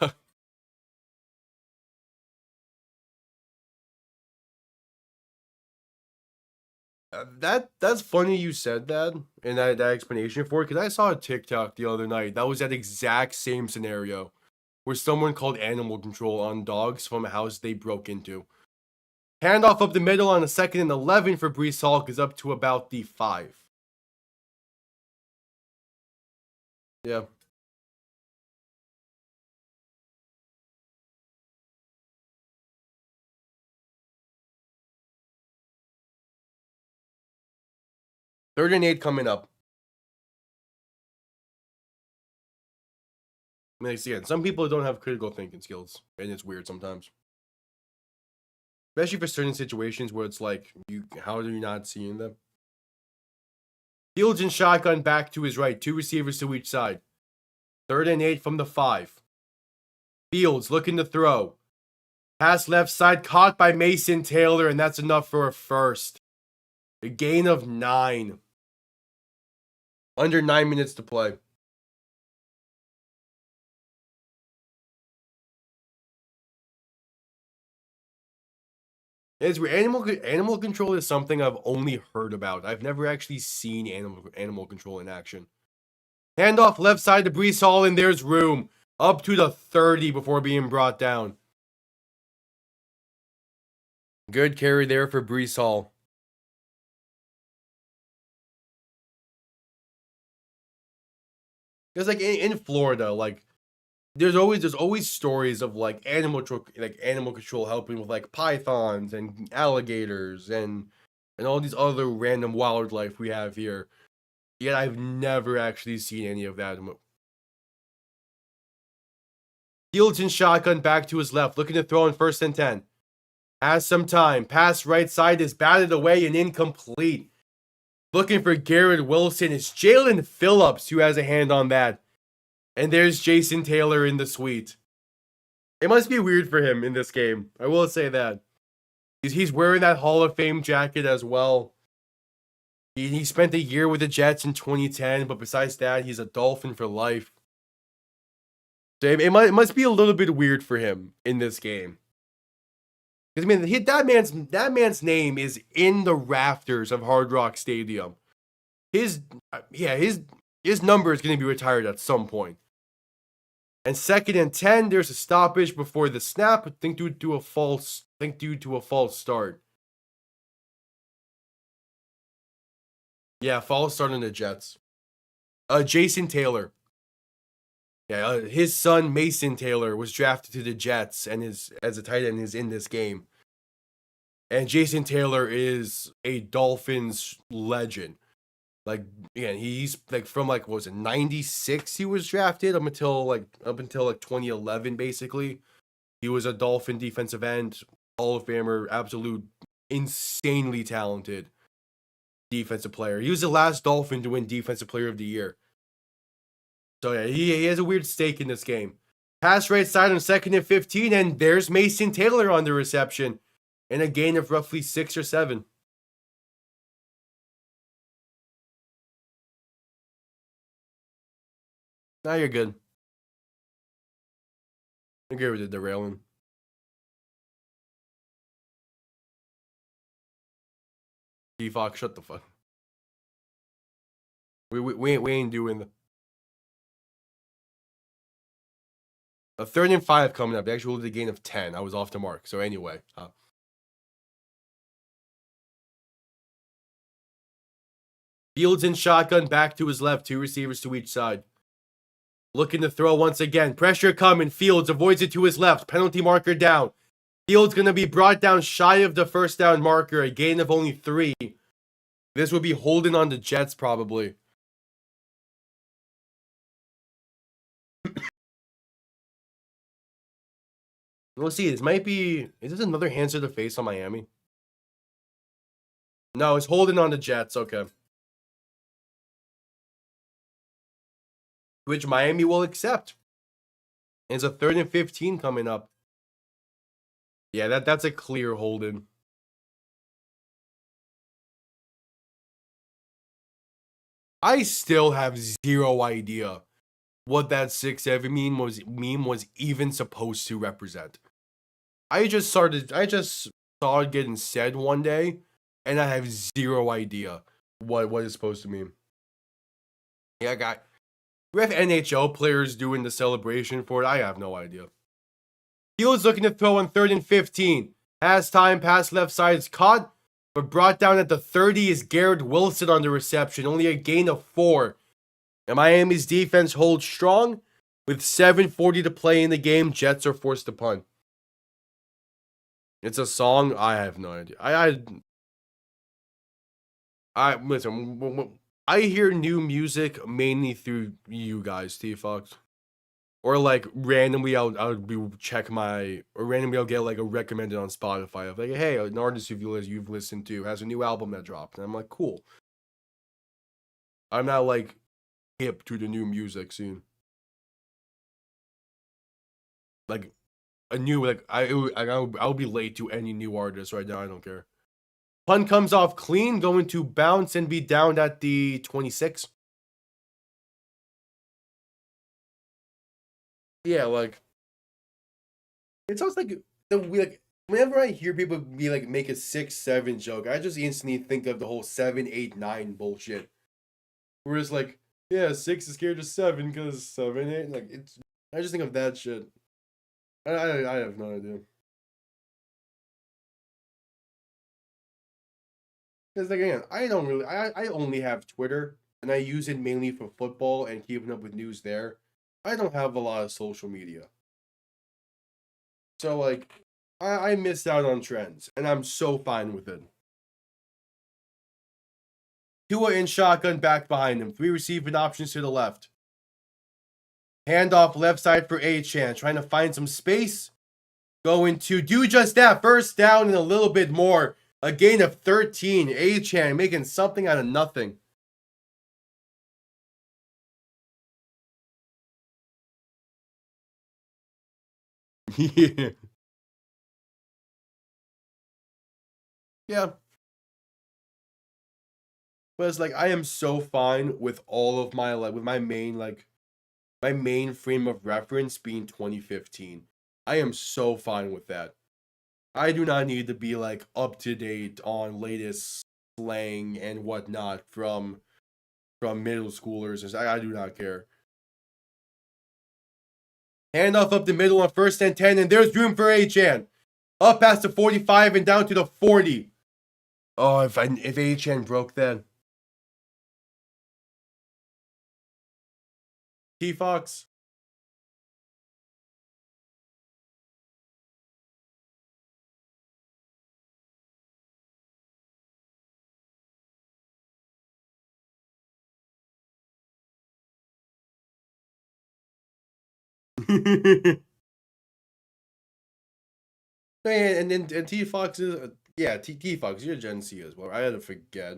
That's funny you said that and that explanation for it, because I saw a TikTok the other night that was that exact same scenario where someone called animal control on dogs from a house they broke into. Handoff up the middle on a 2nd and 11 for Breece Hall is up to about the 5. Yeah. Third and 8 coming up. I mean, again, some people don't have critical thinking skills, and it's weird sometimes. Especially for certain situations where it's like, how are you not seeing them? Fields and shotgun back to his right. 2 receivers to each side. 3rd and 8 from the 5. Fields looking to throw. Pass left side, caught by Mason Taylor, and that's enough for a first. A gain of 9. Under 9 minutes to play. It's animal control is something I've only heard about. I've never actually seen animal control in action. Handoff left side to Breece Hall, and there's room. Up to the 30 before being brought down. Good carry there for Breece Hall. Because like in Florida, like there's always stories of like animal control helping with like pythons and alligators and all these other random wildlife we have here. Yet I've never actually seen any of that. Fields in shotgun back to his left, looking to throw on 1st and 10. Has some time. Pass right side is batted away and incomplete. Looking for Garrett Wilson. It's Jalen Phillips who has a hand on that. And there's Jason Taylor in the suite. It must be weird for him in this game. I will say that. He's wearing that Hall of Fame jacket as well. He spent a year with the Jets in 2010, but besides that, he's a Dolphin for life. So it must be a little bit weird for him in this game. Because I mean, that man's name is in the rafters of Hard Rock Stadium. His number is going to be retired at some point. And 2nd and 10, there's a stoppage before the snap. I think due to a false start. Yeah, false start on the Jets. Jason Taylor. Yeah, his son Mason Taylor was drafted to the Jets and is as a tight end is in this game. And Jason Taylor is a Dolphins legend. Like again, he's like from like what was it 96 he was drafted up until 2011 basically. He was a Dolphin defensive end, Hall of Famer, absolute insanely talented defensive player. He was the last Dolphin to win Defensive Player of the Year. So yeah, he has a weird stake in this game. Pass right side on 2nd and 15, and there's Mason Taylor on the reception. And a gain of roughly 6 or 7. Now you're good. I agree with the derailing. T-Fox, shut the fuck. We ain't doing the... A 3rd and 5 coming up. They actually did a gain of 10. I was off the mark. So anyway. Fields in shotgun back to his left. 2 receivers to each side. Looking to throw once again. Pressure coming. Fields avoids it to his left. Penalty marker down. Fields going to be brought down shy of the 1st down marker. A gain of only 3. This would be holding on the Jets probably. We'll see. This might be... Is this another hands to the face on Miami? No, it's holding on the Jets. Okay. Which Miami will accept. It's a 3rd and 15 coming up. Yeah, that's a clear holding. I still have zero idea what that 6-7 meme was even supposed to represent. I just saw it getting said one day, and I have zero idea what it's supposed to mean. Yeah, we have NHL players doing the celebration for it. I have no idea. Fields looking to throw on 3rd and 15. Has time, pass left side is caught, but brought down at the 30 is Garrett Wilson on the reception. Only a gain of 4. And Miami's defense holds strong. With 7:40 to play in the game, Jets are forced to punt. It's a song? I have no idea. Listen, I hear new music mainly through you guys, T-Fox. Or like randomly I'll get like a recommended on Spotify of like, hey, an artist you've listened to has a new album that dropped. And I'm like, cool. I'm not like hip to the new music scene. Like a new like I'll be late to any new artist right now. I don't care. Punt comes off clean, going to bounce and be down at the 26. Yeah, like it sounds like whenever I hear people be like make a 6-7 joke, I just instantly think of the whole 7-8-9 bullshit. Whereas like, yeah, 6 is scared of 7 because 7-8, like it's. I just think of that shit. I have no idea. Because like again, I don't really. I only have Twitter, and I use it mainly for football and keeping up with news there. I don't have a lot of social media. So like, I missed out on trends, and I'm so fine with it. Tua in shotgun, back behind him. 3 receiving options to the left. Handoff left side for Achane, trying to find some space. Going to do just that. First down and a little bit more. A gain of 13. Achane making something out of nothing. Yeah. Yeah. But it's like I am so fine with all of my with my main frame of reference being 2015. I am so fine with that. I do not need to be like up to date on latest slang and whatnot from middle schoolers. I do not care. Handoff up the middle on 1st and 10, and there's room for Achane. Up past the 45 and down to the 40. Oh, if Achane broke that. T-Fox. and T-Fox is yeah, T-Fox, you're Gen Z as well. I had to forget.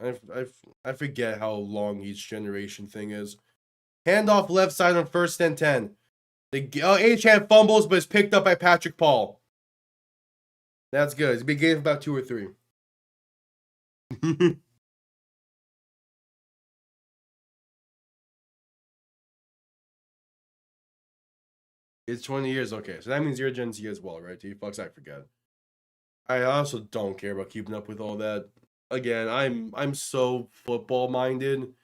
I forget how long each generation thing is. Handoff left side on 1st and 10. The Achane fumbles, but is picked up by Patrick Paul. That's good. It's been game about 2 or 3. It's 20 years. Okay, so that means you're Gen Z as well, right? T-Fox, I forget. I also don't care about keeping up with all that. Again, I'm so football minded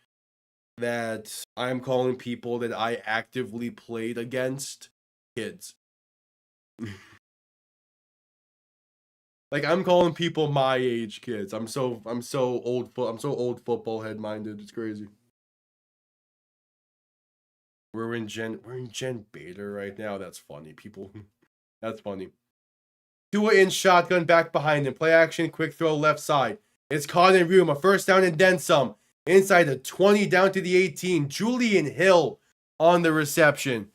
that I'm calling people that I actively played against kids. Like I'm calling people my age kids. I'm so old football head minded. It's crazy. We're in Gen Beta right now. That's funny, people. That's funny. Tua in shotgun, back behind him. Play action, quick throw left side. It's caught in room. A 1st down and then some. Inside the 20 down to the 18. Julian Hill on the reception.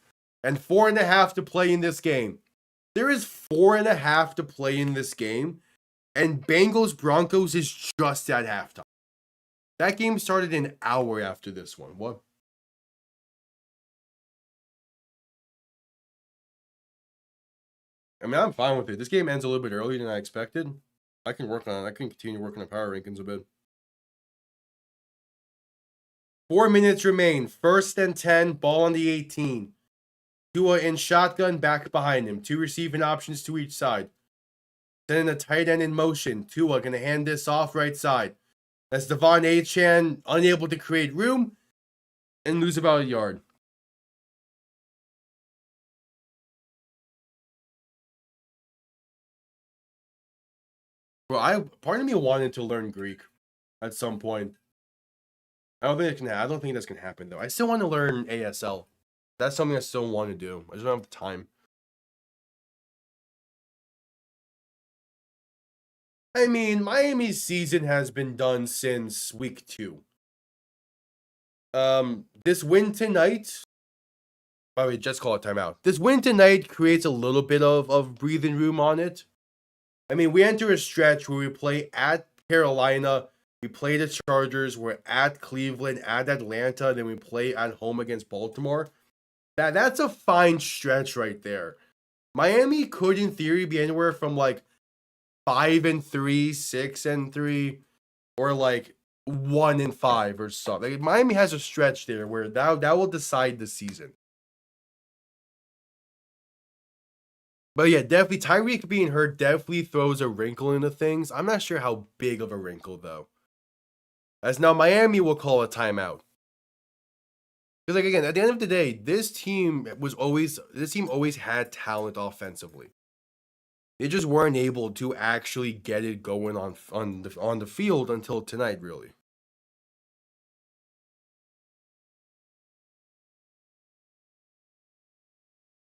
And 4.5 to play in this game. There is 4.5 to play in this game. And Bengals Broncos is just at halftime. That game started an hour after this one. What? I mean, I'm fine with it. This game ends a little bit earlier than I expected. I can continue working on power rankings a bit. 4 minutes remain. 1st and 10, ball on the 18. Tua in shotgun, back behind him. 2 receiving options to each side. Sending the tight end in motion. Tua going to hand this off right side. That's Devon Achane unable to create room and lose about a yard. Bro, part of me wanted to learn Greek at some point. I don't think that's gonna happen though. I still want to learn ASL. That's something I still want to do. I just don't have the time. I mean, Miami's season has been done since week 2. This win tonight. By the way, just call it timeout. This win tonight creates a little bit of breathing room on it. I mean, we enter a stretch where we play at Carolina. We play the Chargers. We're at Cleveland, at Atlanta. Then we play at home against Baltimore. That's a fine stretch right there. Miami could, in theory, be anywhere from like 5-3, 6-3, or like 1-5 or something. Like, Miami has a stretch there where that will decide the season. But yeah, definitely Tyreek being hurt definitely throws a wrinkle into things. I'm not sure how big of a wrinkle though. As now Miami will call a timeout. Because like again, at the end of the day, this team always had talent offensively. They just weren't able to actually get it going on the field until tonight, really.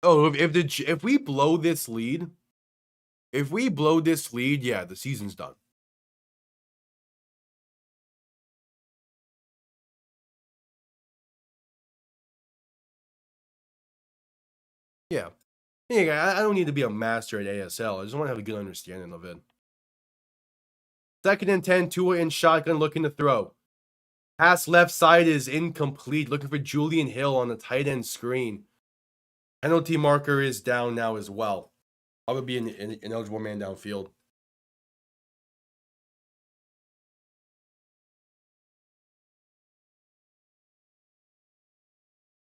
Oh, if we blow this lead, yeah, the season's done. Yeah. Yeah, I don't need to be a master at ASL. I just want to have a good understanding of it. 2nd and 10, Tua in shotgun looking to throw. Pass left side is incomplete. Looking for Julian Hill on the tight end screen. Penalty marker is down now as well. Probably be an ineligible man downfield.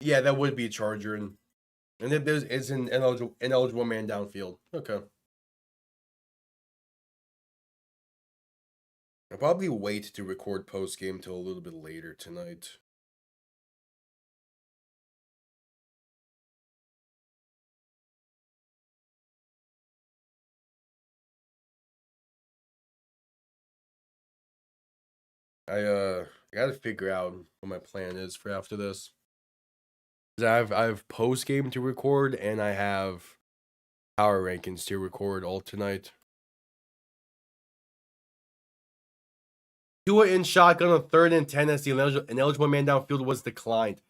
Yeah, that would be a Charger. And then it's an ineligible man downfield. Okay. I'll probably wait to record post game till a little bit later tonight. I gotta figure out what my plan is for after this. I have post game to record and I have power rankings to record all tonight. Tua in shotgun on 3rd and 10 as the ineligible man downfield was declined.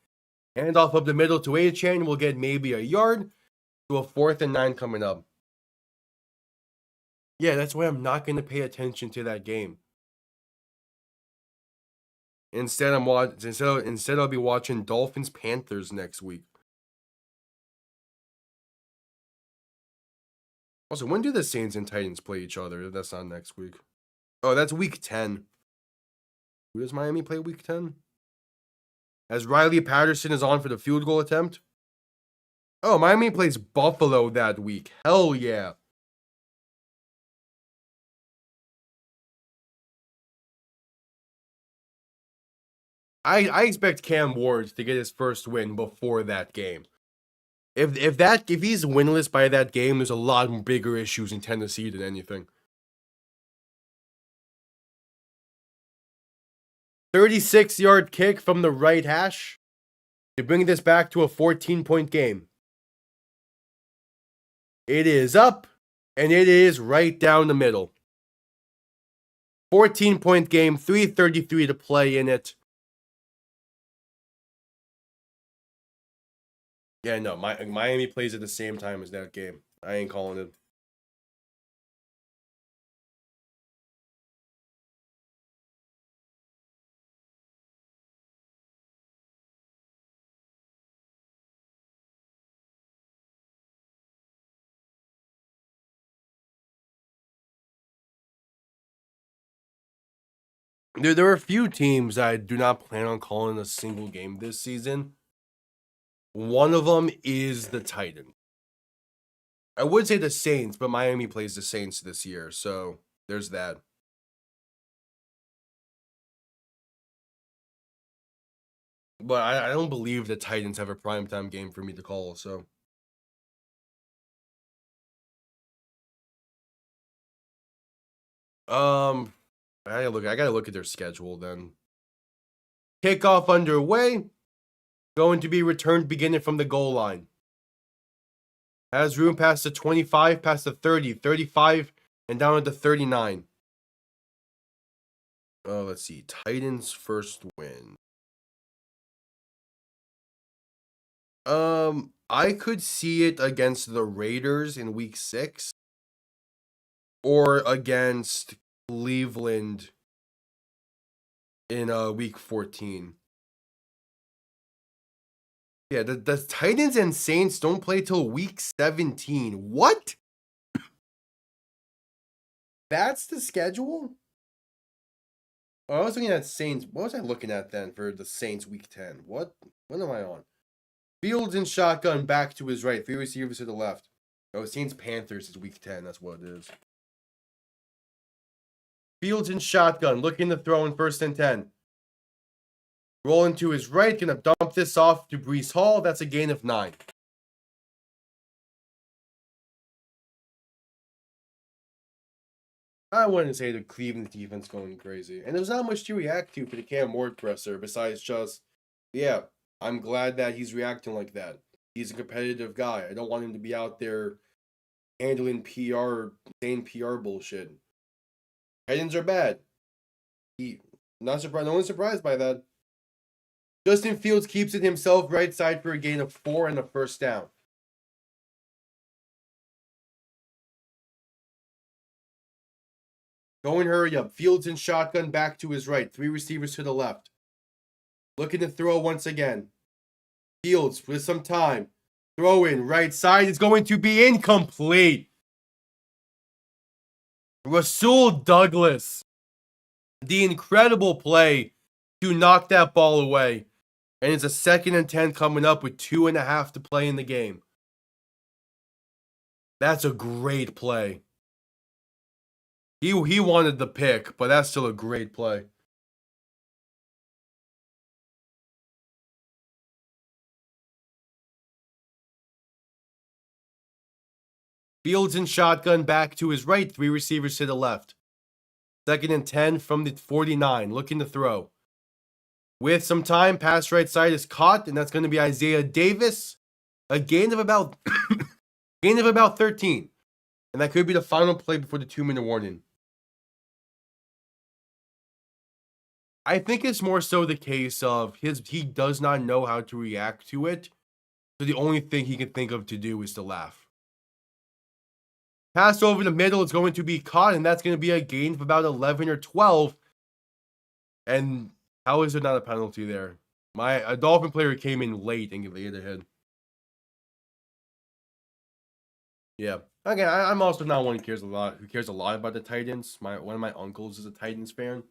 Handoff up the middle to Achane will get maybe a yard to a 4th and 9 coming up. Yeah, that's why I'm not going to pay attention to that game. Instead, I'll be watching Dolphins Panthers next week. Also, when do the Saints and Titans play each other? That's not next week. Oh, that's week 10. Who does Miami play week 10? As Riley Patterson is on for the field goal attempt. Oh, Miami plays Buffalo that week. Hell yeah. I expect Cam Ward to get his first win before that game. If he's winless by that game, there's a lot bigger issues in Tennessee than anything. 36-yard kick from the right hash to bring this back to a 14-point game. It is up, and it is right down the middle. 14-point game, 3:33 to play in it. Yeah, no, Miami plays at the same time as that game. I ain't calling it. There are a few teams I do not plan on calling a single game this season. One of them is the Titans. I would say the Saints, but Miami plays the Saints this year, so there's that. But I don't believe the Titans have a primetime game for me to call, so. I gotta look at their schedule then. Kickoff underway. Going to be returned beginning from the goal line. Has room past the 25, past the 30, 35, and down to 39. Let's see. Titans first win. I could see it against the Raiders in week 6. Or against Cleveland in week 14. Yeah, the Titans and Saints don't play till week 17. What? That's the schedule? Oh, I was looking at Saints. What was I looking at then for the Saints week 10? What am I on? Fields and shotgun back to his right. 3 receivers to the left. Oh, Saints Panthers is week 10. That's what it is. Fields and shotgun. Looking to throw in 1st and 10. Rolling to his right. Gonna dump this off to Breece Hall. That's a gain of 9. I wouldn't say the Cleveland defense going crazy. And there's not much to react to for the Cam Ward presser besides just, yeah, I'm glad that he's reacting like that. He's a competitive guy. I don't want him to be out there handling PR, saying PR bullshit. Titans are bad. Not surprised. No one's surprised by that. Justin Fields keeps it himself right side for a gain of 4 and a 1st down. Going hurry up. Fields and shotgun back to his right. 3 receivers to the left. Looking to throw once again. Fields with some time. Throw in right side is going to be incomplete. Rasul Douglas. The incredible play to knock that ball away. And it's a 2nd and 10 coming up with 2.5 to play in the game. That's a great play. He wanted the pick, but that's still a great play. Fields and shotgun back to his right, 3 receivers to the left. 2nd and 10 from the 49, looking to throw. With some time, pass right side is caught, and that's going to be Isaiah Davis. A gain of about 13. And that could be the final play before the 2-minute warning. I think it's more so the case of he does not know how to react to it. So the only thing he can think of to do is to laugh. Pass over the middle is going to be caught, and that's going to be a gain of about 11 or 12. And how is there not a penalty there? A Dolphin player came in late and laid a hit. Yeah. Again, I'm also not one who cares a lot about the Titans. One of my uncles is a Titans fan.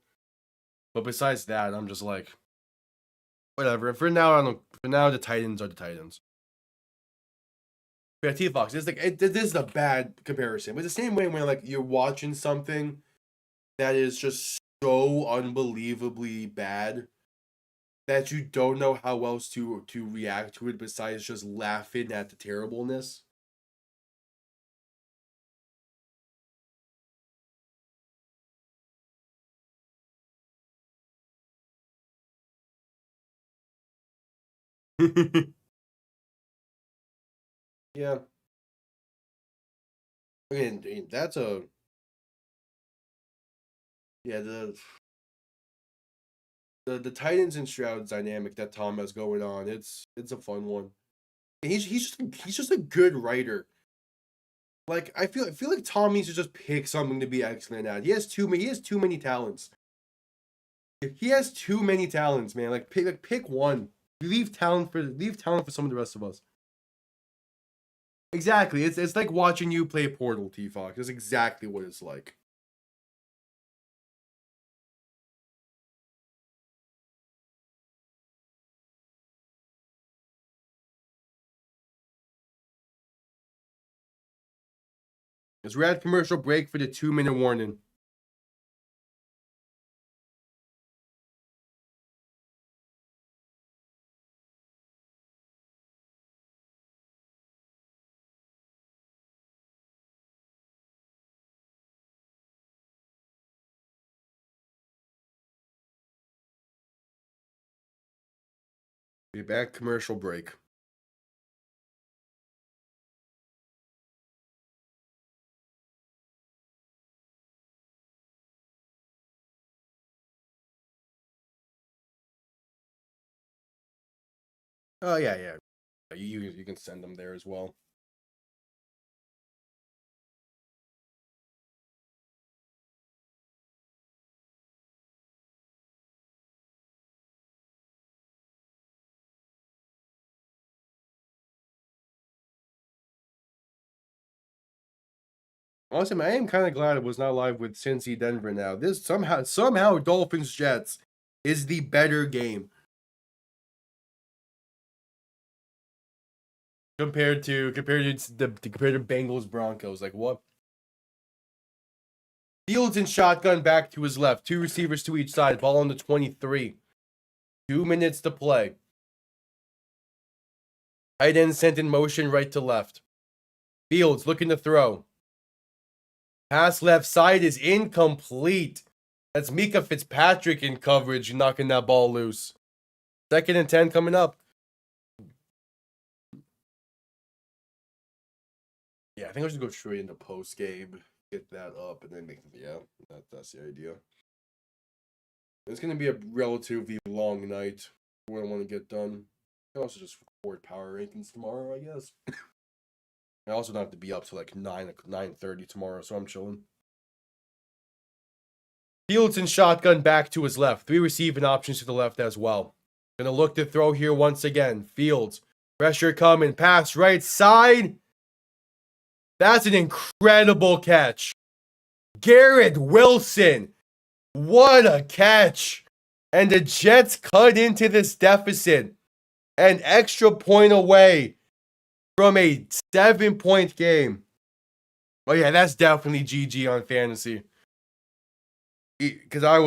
But besides that, I'm just like, whatever. For now, the Titans are the Titans. Yeah, T-Fox, this is a bad comparison. But it's the same way when like you're watching something that is just so unbelievably bad that you don't know how else to react to it besides just laughing at the terribleness. Yeah. Again, that's a the Titans and Stroud dynamic that Tom has going on. It's a fun one. He's just a good writer. Like I feel like Tom needs to just pick something to be excellent at. He has too many talents. He has too many talents, man. Like pick one. Leave talent for some of the rest of us. Exactly. It's like watching you play Portal, T-Fox. That's exactly what it's like. We're at commercial break for the 2-minute warning. Be back commercial break. Oh yeah. You can send them there as well. Honestly, I am kind of glad it was not live with Cincy Denver now. This somehow Dolphins Jets is the better game compared to Bengals Broncos. Like what? Fields in shotgun back to his left. 2 receivers to each side. Ball on the 23. 2 minutes to play. Tight end sent in motion right to left. Fields looking to throw. Pass left side is incomplete. That's Mika Fitzpatrick in coverage knocking that ball loose. 2nd and 10 coming up. Yeah, I think I should go straight into post game. Get that up and then that's the idea. It's going to be a relatively long night. What I want to get done. I also just record power rankings tomorrow, I guess. I also don't have to be up till like 9:30 tomorrow, so I'm chilling. Fields in shotgun back to his left. 3 receiving options to the left as well. Gonna look to throw here once again. Fields. Pressure coming. Pass right side. That's an incredible catch. Garrett Wilson. What a catch. And the Jets cut into this deficit. An extra point away from a 7-point game. Oh yeah, that's definitely GG on fantasy. Because I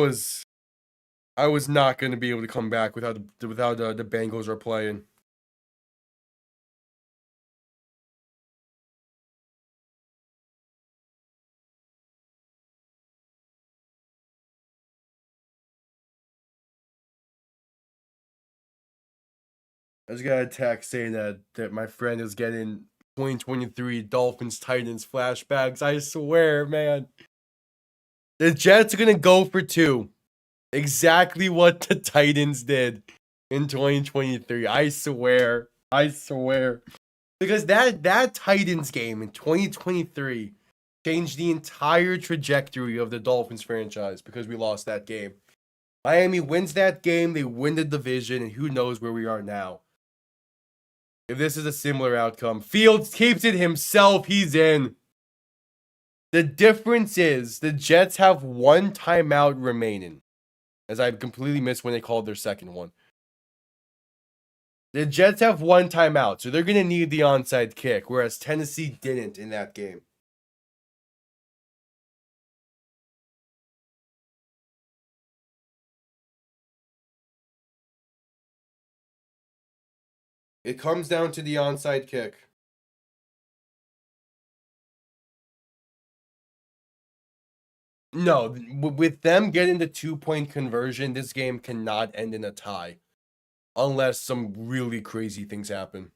was not going to be able to come back without the Bengals are playing. I just got a text saying that my friend is getting 2023 Dolphins Titans flashbacks. I swear, man. The Jets are going to go for 2. Exactly what the Titans did in 2023. I swear. Because that Titans game in 2023 changed the entire trajectory of the Dolphins franchise because we lost that game. Miami wins that game, they win the division, and who knows where we are now. If this is a similar outcome, Fields keeps it himself, he's in. The difference is the Jets have 1 timeout remaining, as I completely missed when they called their second one. The Jets have 1 timeout, so they're going to need the onside kick, whereas Tennessee didn't in that game. It comes down to the onside kick. No, with them getting the 2-point conversion, this game cannot end in a tie. Unless some really crazy things happen.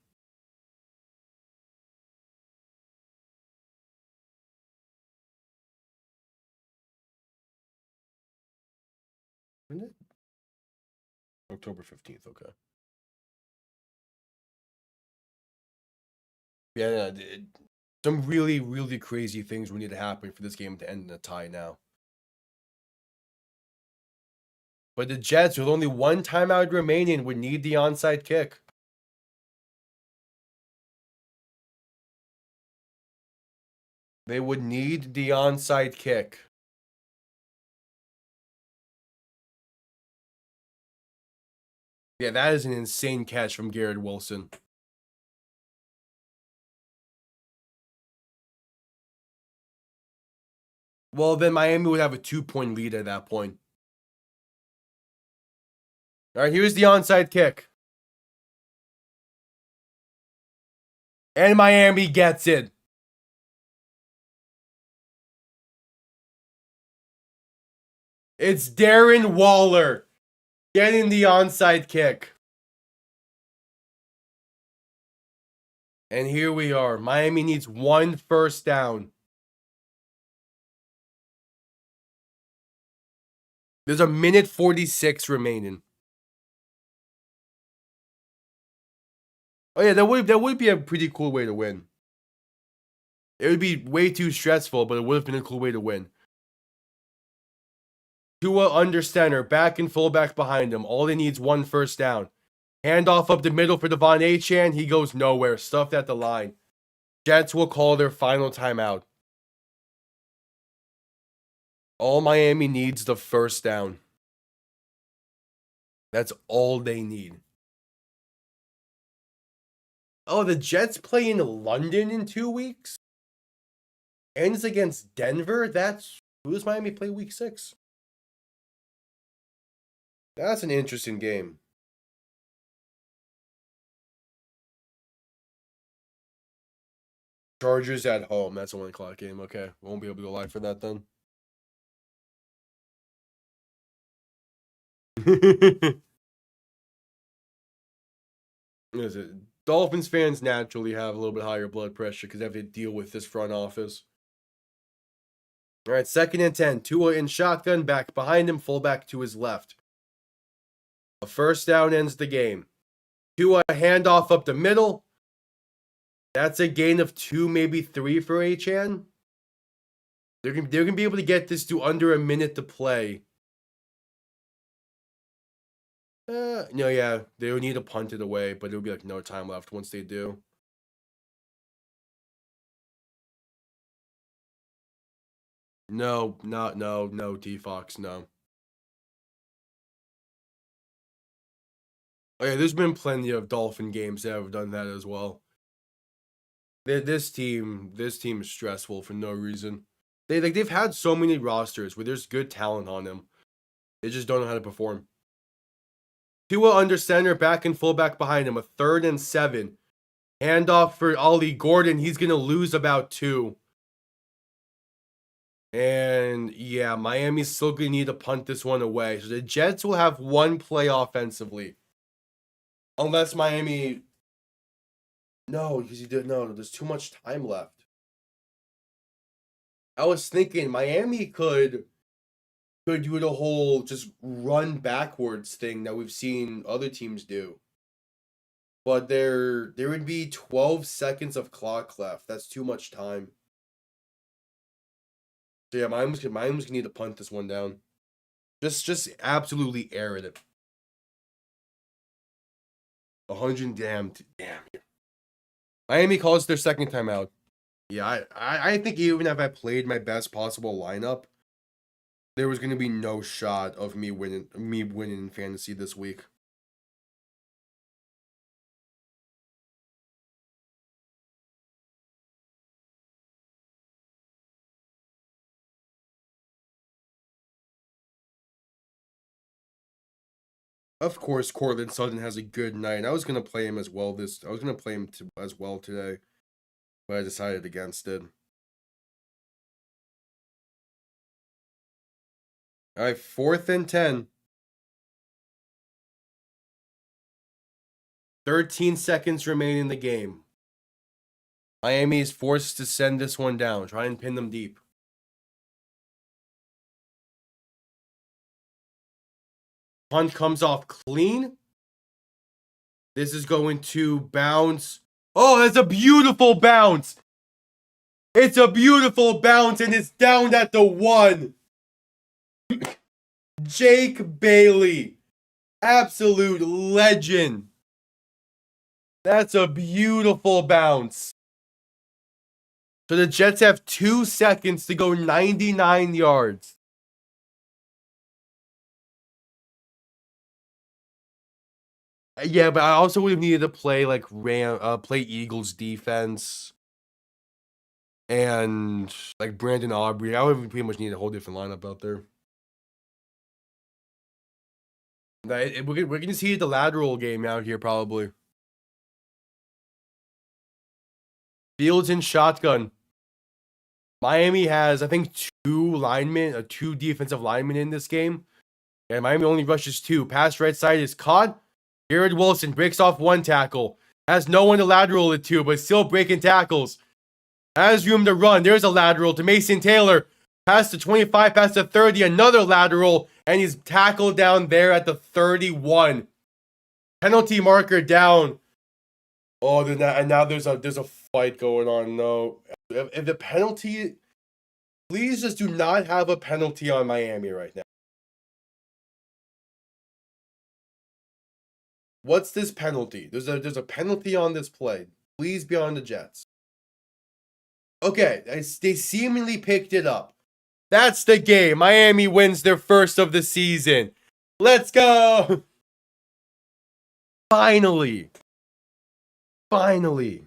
October 15th, okay. Yeah, some really, really crazy things would need to happen for this game to end in a tie now. But the Jets, with only 1 timeout remaining, would need the onside kick. They would need the onside kick. Yeah, that is an insane catch from Garrett Wilson. Well, then Miami would have a 2-point lead at that point. All right, here's the onside kick. And Miami gets it. It's Darren Waller getting the onside kick. And here we are. Miami needs 1 first down. There's a minute 46 remaining. Oh yeah, that would be a pretty cool way to win. It would be way too stressful, but it would have been a cool way to win. Tua under center, back and fullback behind him. All he needs 1 first down. Handoff up the middle for Devon Achane. He goes nowhere. Stuffed at the line. Jets will call their final timeout. All Miami needs the first down. That's all they need. Oh, the Jets play in London in 2 weeks? And it's against Denver? Who does Miami play week 6? That's an interesting game. Chargers at home. That's a 1 o'clock game. Okay. Won't be able to go live for that then. Is it? Dolphins fans naturally have a little bit higher blood pressure because they have to deal with this front office. All right, 2nd and 10. Tua in shotgun, back behind him, fullback to his left. A first down ends the game. Tua handoff up the middle. That's a gain of 2, maybe 3 for Achan. They're gonna be able to get this to under a minute to play. No, yeah, they would need to punt it away, but it would be like no time left once they do. No, T-Fox, no. Oh yeah, there's been plenty of Dolphin games that have done that as well. This team is stressful for no reason. They've had so many rosters where there's good talent on them. They just don't know how to perform. Tua under center, back and fullback behind him. A 3rd and 7. Handoff for Ollie Gordon. He's going to lose about 2. And yeah, Miami's still going to need to punt this one away. So the Jets will have 1 play offensively. Unless Miami... No, because there's too much time left. I was thinking Miami could do the whole just run backwards thing that we've seen other teams do. But there would be 12 seconds of clock left. That's too much time. So yeah, Miami's gonna need to punt this one down. Just absolutely air it. 100 damn. Miami calls their 2nd timeout. Yeah, I think even if I played my best possible lineup, there was going to be no shot of me winning in fantasy this week. Of course, Cortland Sutton has a good night. I was going to play him as well as well today, but I decided against it. All right, 4th and 10. 13 seconds remain in the game. Miami is forced to send this one down. Try and pin them deep. Punt comes off clean. This is going to bounce. Oh, that's a beautiful bounce. It's a beautiful bounce, and it's down at the 1. Jake Bailey. Absolute legend. That's a beautiful bounce. So the Jets have 2 seconds to go 99 yards. Yeah, but I also would have needed to play like play Eagles defense and like Brandon Aubrey. I would have pretty much needed a whole different lineup out there. We're going to see the lateral game out here probably. Fields in shotgun. Miami has, I think, 2 defensive linemen in this game. And Miami only rushes 2. Pass right side is caught. Garrett Wilson breaks off 1 tackle. Has no one to lateral it to, but still breaking tackles. Has room to run. There's a lateral to Mason Taylor. Pass to 25, pass to 30, another lateral. And he's tackled down there at the 31. Penalty marker down. Oh, and now there's a fight going on. No. If the penalty... Please just do not have a penalty on Miami right now. What's this penalty? There's a penalty on this play. Please be on the Jets. Okay, they seemingly picked it up. That's the game. Miami wins their first of the season. Let's go. Finally. Finally.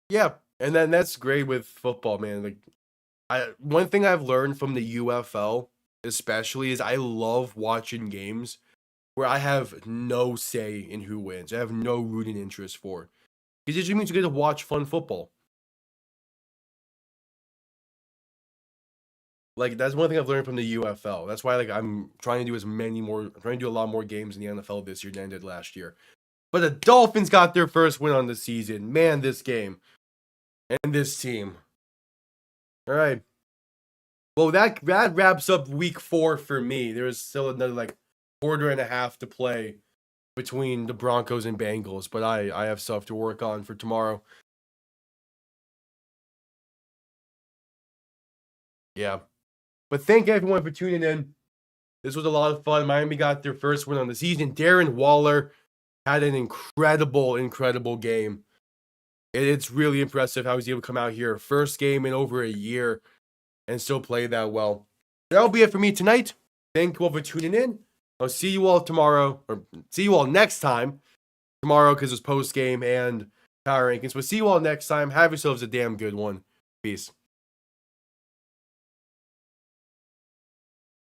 Yeah, and then that's great with football, man. Like, one thing I've learned from the UFL, especially, is I love watching games where I have no say in who wins. I have no rooting interest for. Because it just means you get to watch fun football. Like, that's one thing I've learned from the UFL. That's why, like, I'm trying to do I'm trying to do a lot more games in the NFL this year than I did last year. But the Dolphins got their first win on the season. Man, this game. And this team. All right. Well, that wraps up week 4 for me. There's still another, like, quarter and a half to play between the Broncos and Bengals. But I have stuff to work on for tomorrow. Yeah. But thank everyone for tuning in. This was a lot of fun. Miami got their first win on the season. Darren Waller had an incredible game. It's really impressive how he's able to come out here. First game in over a year and still play that well. That'll be it for me tonight. Thank you all for tuning in. I'll see you all tomorrow, or see you all next time. Tomorrow, because it's post game and power rankings. But see you all next time. Have yourselves a damn good one. Peace.